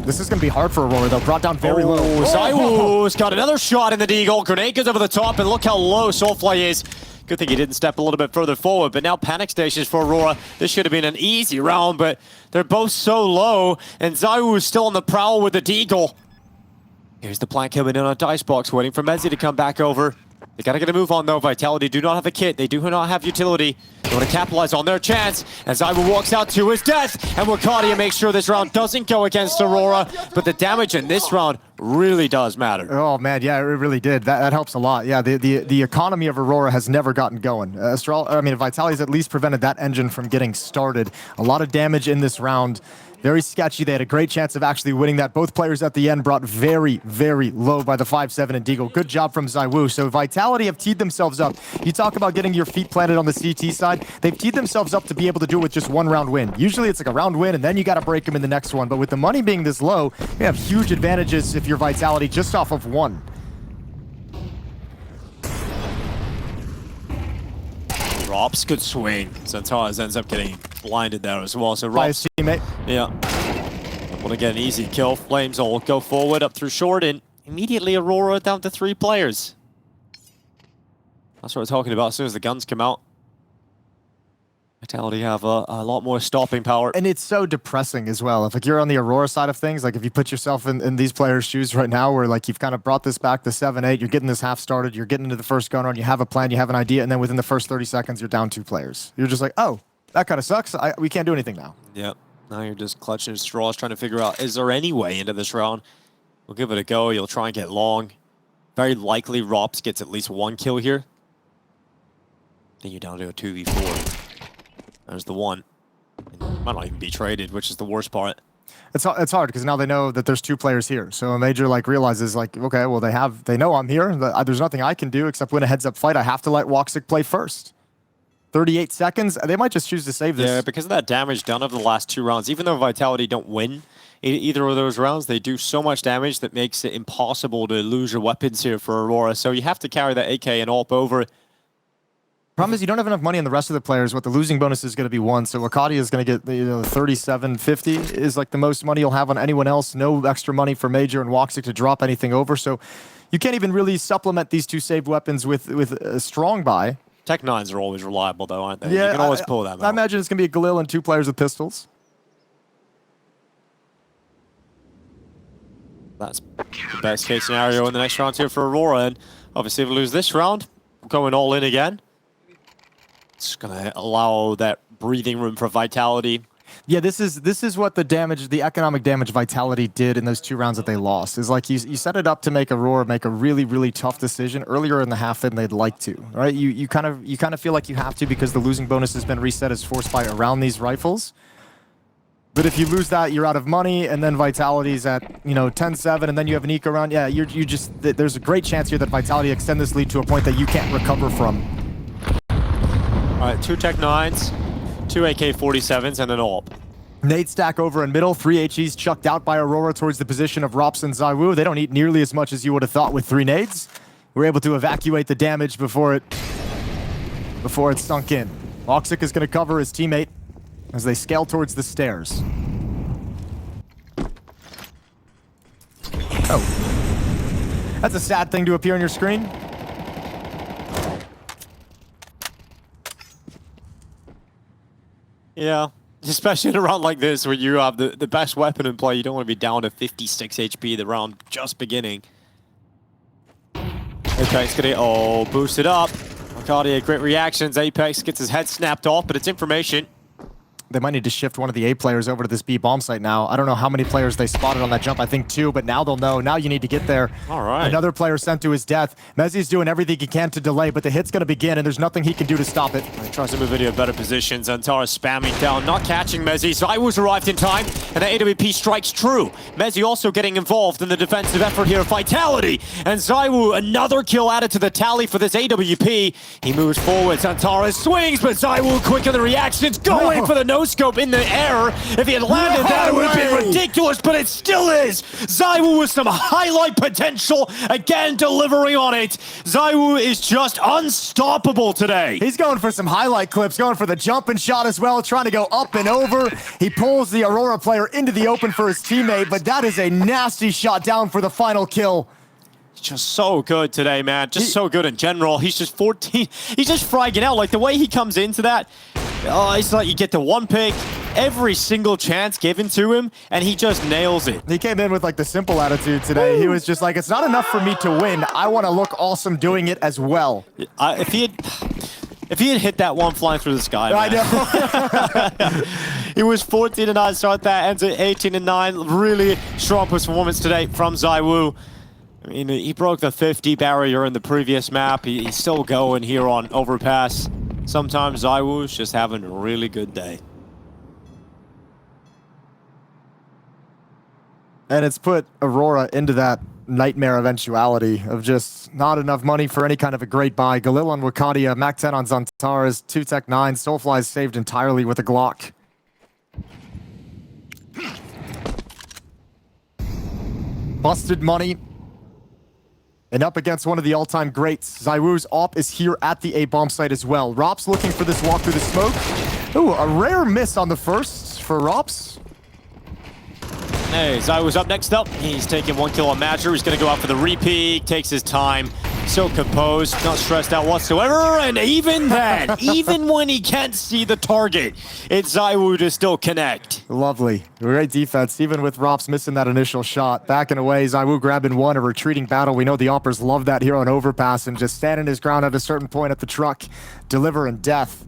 S2: This is going to be hard for Aurora, though. Brought down very low.
S1: ZywOo's got another shot in the Deagle. Grenade goes over the top, and look how low Soulfly is. Good thing he didn't step a little bit further forward, but now panic stations for Aurora. This should have been an easy round, but they're both so low, and ZywOo's still on the prowl with the Deagle. Here's the plant coming in on a dice box, waiting for Mezzi to come back over. They gotta get a move on though. Vitality do not have a kit. They do not have utility. They want to capitalize on their chance as ZywOo walks out to his death. And Wakadia makes sure this round doesn't go against Aurora. But the damage in this round really does matter.
S2: Oh man, yeah, it really did. That helps a lot. Yeah, the economy of Aurora has never gotten going. Vitality's at least prevented that engine from getting started. A lot of damage in this round. Very sketchy. They had a great chance of actually winning that. Both players at the end brought very, very low by the 5-7 and Deagle. Good job from ZywOo. So Vitality have teed themselves up. You talk about getting your feet planted on the CT side. They've teed themselves up to be able to do it with just 1 round win. Usually it's like a round win and then you got to break them in the next one. But with the money being this low, you have huge advantages if you're Vitality just off of 1.
S1: Rop's good swing. Zamtara ends up getting blinded there as well. So
S2: By his
S1: Rop's,
S2: teammate.
S1: yeah, want to get an easy kill. Flames will go forward up through short, and immediately Aurora down to 3 players. That's what we're talking about. As soon as the guns come out, Vitality have a lot more stopping power.
S2: And it's so depressing as well. If like you're on the Aurora side of things, like if you put yourself in these players' shoes right now, where like you've kind of brought this back to 7-8, you're getting this half started, you're getting into the first gun run, you have a plan, you have an idea, and then within the first 30 seconds, you're down 2 players. You're just like, oh, that kind of sucks. We can't do anything now.
S1: Yep. Now you're just clutching at straws, trying to figure out, is there any way into this round? We'll give it a go. You'll try and get long. Very likely Rops gets at least 1 kill here. Then you're down to a 2v4. There's the 1. And might not even be traded, which is the worst part.
S2: It's hard because now they know that there's 2 players here. So a major like realizes like, okay, well they know I'm here. There's nothing I can do except win a heads-up fight. I have to let Woxic play first. 38 seconds. They might just choose to save this.
S1: Yeah, because of that damage done over the last 2 rounds. Even though Vitality don't win either of those rounds, they do so much damage that makes it impossible to lose your weapons here for Aurora. So you have to carry that AK and AWP over.
S2: Problem is you don't have enough money on the rest of the players. What the losing bonus is going to be 1. So Wakadia is going to get 37.50 is like the most money you'll have on anyone else. No extra money for Major and Woxic to drop anything over. So you can't even really supplement these 2 saved weapons with a strong buy.
S1: Tech 9s are always reliable though, aren't they?
S2: Yeah,
S1: you can always pull them out.
S2: I imagine it's going to be a Galil and 2 players with pistols.
S1: That's the best case scenario in the next round here for Aurora. And obviously if we lose this round, going all in again. It's going to allow that breathing room for Vitality.
S2: Yeah, this is what the economic damage Vitality did in those 2 rounds that they lost. Is like you set it up to make Aurora make a really, really tough decision earlier in the half than they'd like to, right? You kind of feel like you have to because the losing bonus has been reset as force by around these rifles. But if you lose that, you're out of money, and then Vitality's at 10-7, and then you have an eco round. Yeah, there's a great chance here that Vitality extend this lead to a point that you can't recover from.
S1: All right, 2 Tech 9s, 2 AK-47s, and an AWP.
S2: Nade stack over in middle, 3 HEs chucked out by Aurora towards the position of Rops and ZywOo. They don't eat nearly as much as you would have thought with 3 nades. We're able to evacuate the damage before it sunk in. Woxic is going to cover his teammate as they scale towards the stairs. Oh. That's a sad thing to appear on your screen.
S1: Yeah, especially in a round like this where you have the best weapon in play. You don't want to be down to 56 HP the round just beginning. Apex getting all boosted up. Arcadia, great reactions. Apex gets his head snapped off, but it's information.
S2: They might need to shift one of the A players over to this B bomb site now. I don't know how many players they spotted on that jump. I think 2, but now they'll know. Now you need to get there.
S1: All right.
S2: Another player sent to his death. Mezzi's doing everything he can to delay, but the hit's going to begin, and there's nothing he can do to stop it.
S1: He tries to move into a better position. Zantara spamming down, not catching Mezzi. Zywoo's arrived in time, and the AWP strikes true. Mezzi also getting involved in the defensive effort here. Vitality, and Zywoo, another kill added to the tally for this AWP. He moves forward. Zantara swings, but Zywoo quick in the reactions, going for the no-scope in the air. If he had landed that, it would have been ridiculous, but it still is. Zywoo with some highlight potential, again delivering on it. Zywoo is just unstoppable today.
S2: He's going for some highlight clips, going for the jumping shot as well, trying to go up and over. He pulls the Aurora player into the open for his teammate, but that is a nasty shot down for the final kill.
S1: Just so good today, man. Just so good in general. He's just 14. He's just fragging out. Like, the way he comes into that, it's like you get the one pick, every single chance given to him, and he just nails it.
S2: He came in with, like, the simple attitude today. He was just like, it's not enough for me to win. I want to look awesome doing it as well.
S1: If he had hit that one flying through the sky, man.
S2: I know.
S1: He was 14-9 start that, ends at 18-9. Really strong performance today from Zywoo. I mean, he broke the 50 barrier in the previous map. He's still going here on Overpass. Sometimes Zywoo's just having a really good day.
S2: And it's put Aurora into that nightmare eventuality of just not enough money for any kind of a great buy. Galil on Wakadia, Mac 10 on Zantaras, 2 Tech 9, Soulfly is saved entirely with a Glock. Busted money. And up against one of the all-time greats. Zywoo's AWP is here at the A bomb site as well. Rops looking for this walk through the smoke. Ooh, a rare miss on the first for Rops.
S1: Hey, Zywoo's up next up. He's taking 1 kill on Matcher. He's going to go out for the repeat. Takes his time. So composed, not stressed out whatsoever. And even then, even when he can't see the target, it's Zywoo to still connect.
S2: Lovely. Great defense, even with Rops missing that initial shot. Backing away, Zywoo grabbing 1, a retreating battle. We know the Oppers love that here on Overpass, and just standing his ground at a certain point at the truck, delivering death.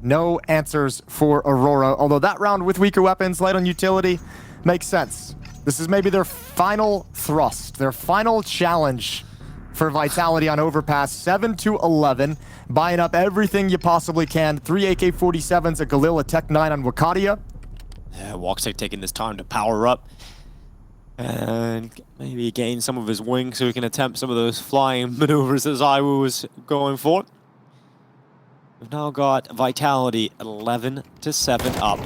S2: No answers for Aurora, although that round with weaker weapons, light on utility, makes sense. This is maybe their final thrust, their final challenge for Vitality on Overpass. 7-11, buying up everything you possibly can. 3 AK-47s, a Galil, Tech 9 on Wakadia.
S1: Yeah, Woxic taking this time to power up and maybe gain some of his wings so he can attempt some of those flying maneuvers that Zywoo was going for. We've now got Vitality 11-7 up.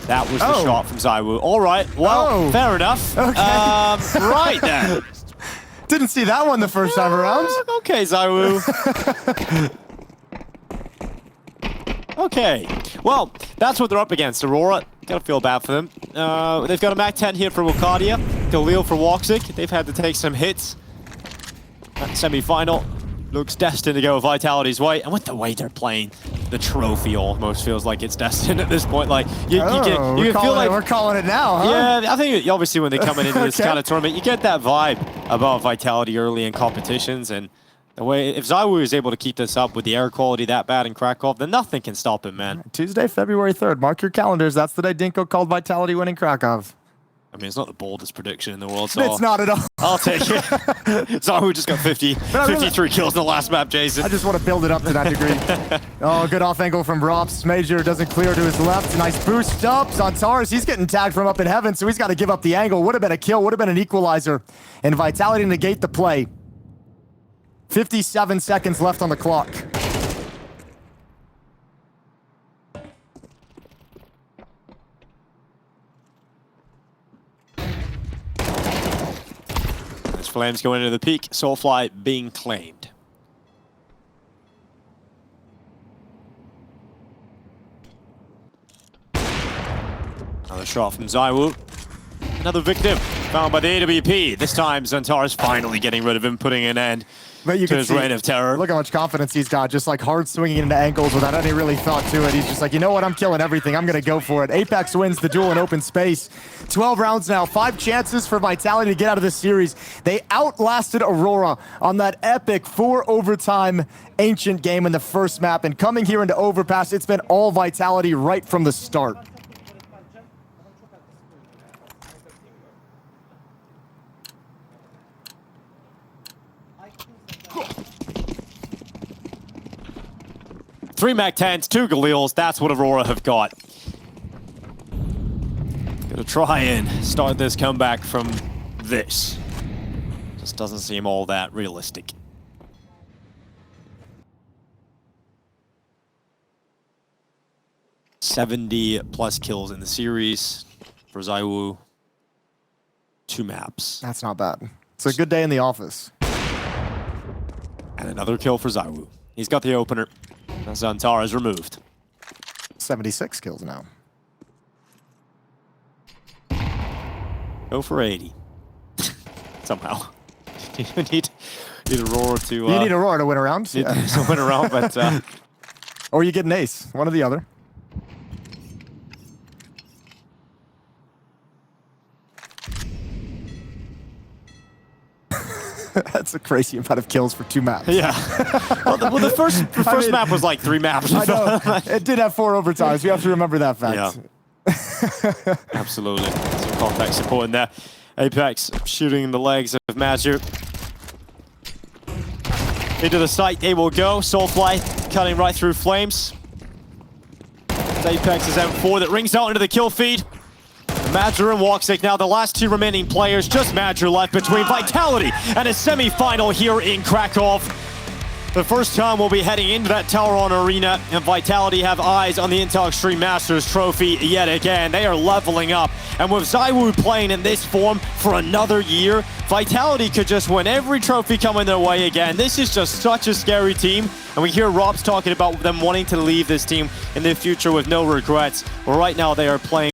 S1: That was the shot from Zywoo. All right, well, fair enough.
S2: Okay.
S1: Right then.
S2: Didn't see that one the first time around.
S1: Okay, Zywoo. Okay, well, that's what they're up against. Aurora, gotta feel bad for them. They've got a Mac 10 here for Wakadia, Galil for Woxic. They've had to take some hits. That semi-final looks destined to go Vitality's way, and with the way they're playing, the trophy almost feels like it's destined at this point. Like you feel like
S2: we're calling it now, huh?
S1: Yeah, I think obviously when they come into this kind of tournament, you get that vibe about Vitality early in competitions, and the way if Zywoo is able to keep this up with the air quality that bad in Kraków, then nothing can stop him, man.
S2: Tuesday, February 3rd. Mark your calendars. That's the day Dinko called Vitality winning Kraków.
S1: I mean, it's not the boldest prediction in the world, so
S2: It's not at all.
S1: I'll take it. Zywoo just got 53 kills in the last map, Jason.
S2: I just want to build it up to that degree. Oh, good off angle from Rops. Major doesn't clear to his left. Nice boost up. Zantaras, he's getting tagged from up in heaven, so he's got to give up the angle. Would have been a kill. Would have been an equalizer. And Vitality negate the play. 57 seconds left on the clock.
S1: Flames going into the peak. Soulfly being claimed. Another shot from Zywoo. Another victim found by the AWP. This time Zantaras finally getting rid of him, putting an end
S2: But you
S1: to
S2: can
S1: his
S2: see,
S1: reign of terror.
S2: look how much confidence he's got, just like hard swinging into angles without any really thought to it. He's just like, you know what, I'm killing everything. I'm going to go for it. Apex wins the duel in open space. 12 rounds now, 5 chances for Vitality to get out of this series. They outlasted Aurora on that epic 4-overtime Ancient game in the first map. And coming here into Overpass, it's been all Vitality right from the start.
S1: Three MAC-10s, 2 Galils, that's what Aurora have got. Gonna try and start this comeback from this. Just doesn't seem all that realistic. +70 kills in the series for Zaiwu. 2 maps.
S2: That's not bad. It's a good day in the office.
S1: And another kill for Zaiwu. He's got the opener. Zantara is removed.
S2: 76 kills now.
S1: Go for 80. Somehow. You need Aurora to...
S2: You need Aurora to win a round.
S1: to win a round, but...
S2: Or you get an ace. One or the other. That's a crazy amount of kills for 2 maps.
S1: Yeah. the first map was like 3 maps.
S2: I know. It did have 4 overtimes. We have to remember that fact.
S1: Yeah. Absolutely. Some contact support in there. Apex shooting in the legs of Mazur. Into the site they will go. Soulfly cutting right through flames. Apex is out 4 that rings out into the kill feed. Mazur and Woxic now the last 2 remaining players. Just Mazur left between Vitality and a semi-final here in Kraków. The first time we'll be heading into that Tauron Arena, and Vitality have eyes on the Intel Extreme Masters trophy yet again. They are leveling up, and with Zaiwu playing in this form for another year, Vitality could just win every trophy coming their way again. This is just such a scary team, and we hear Rob's talking about them wanting to leave this team in the future with no regrets. Well, right now they are playing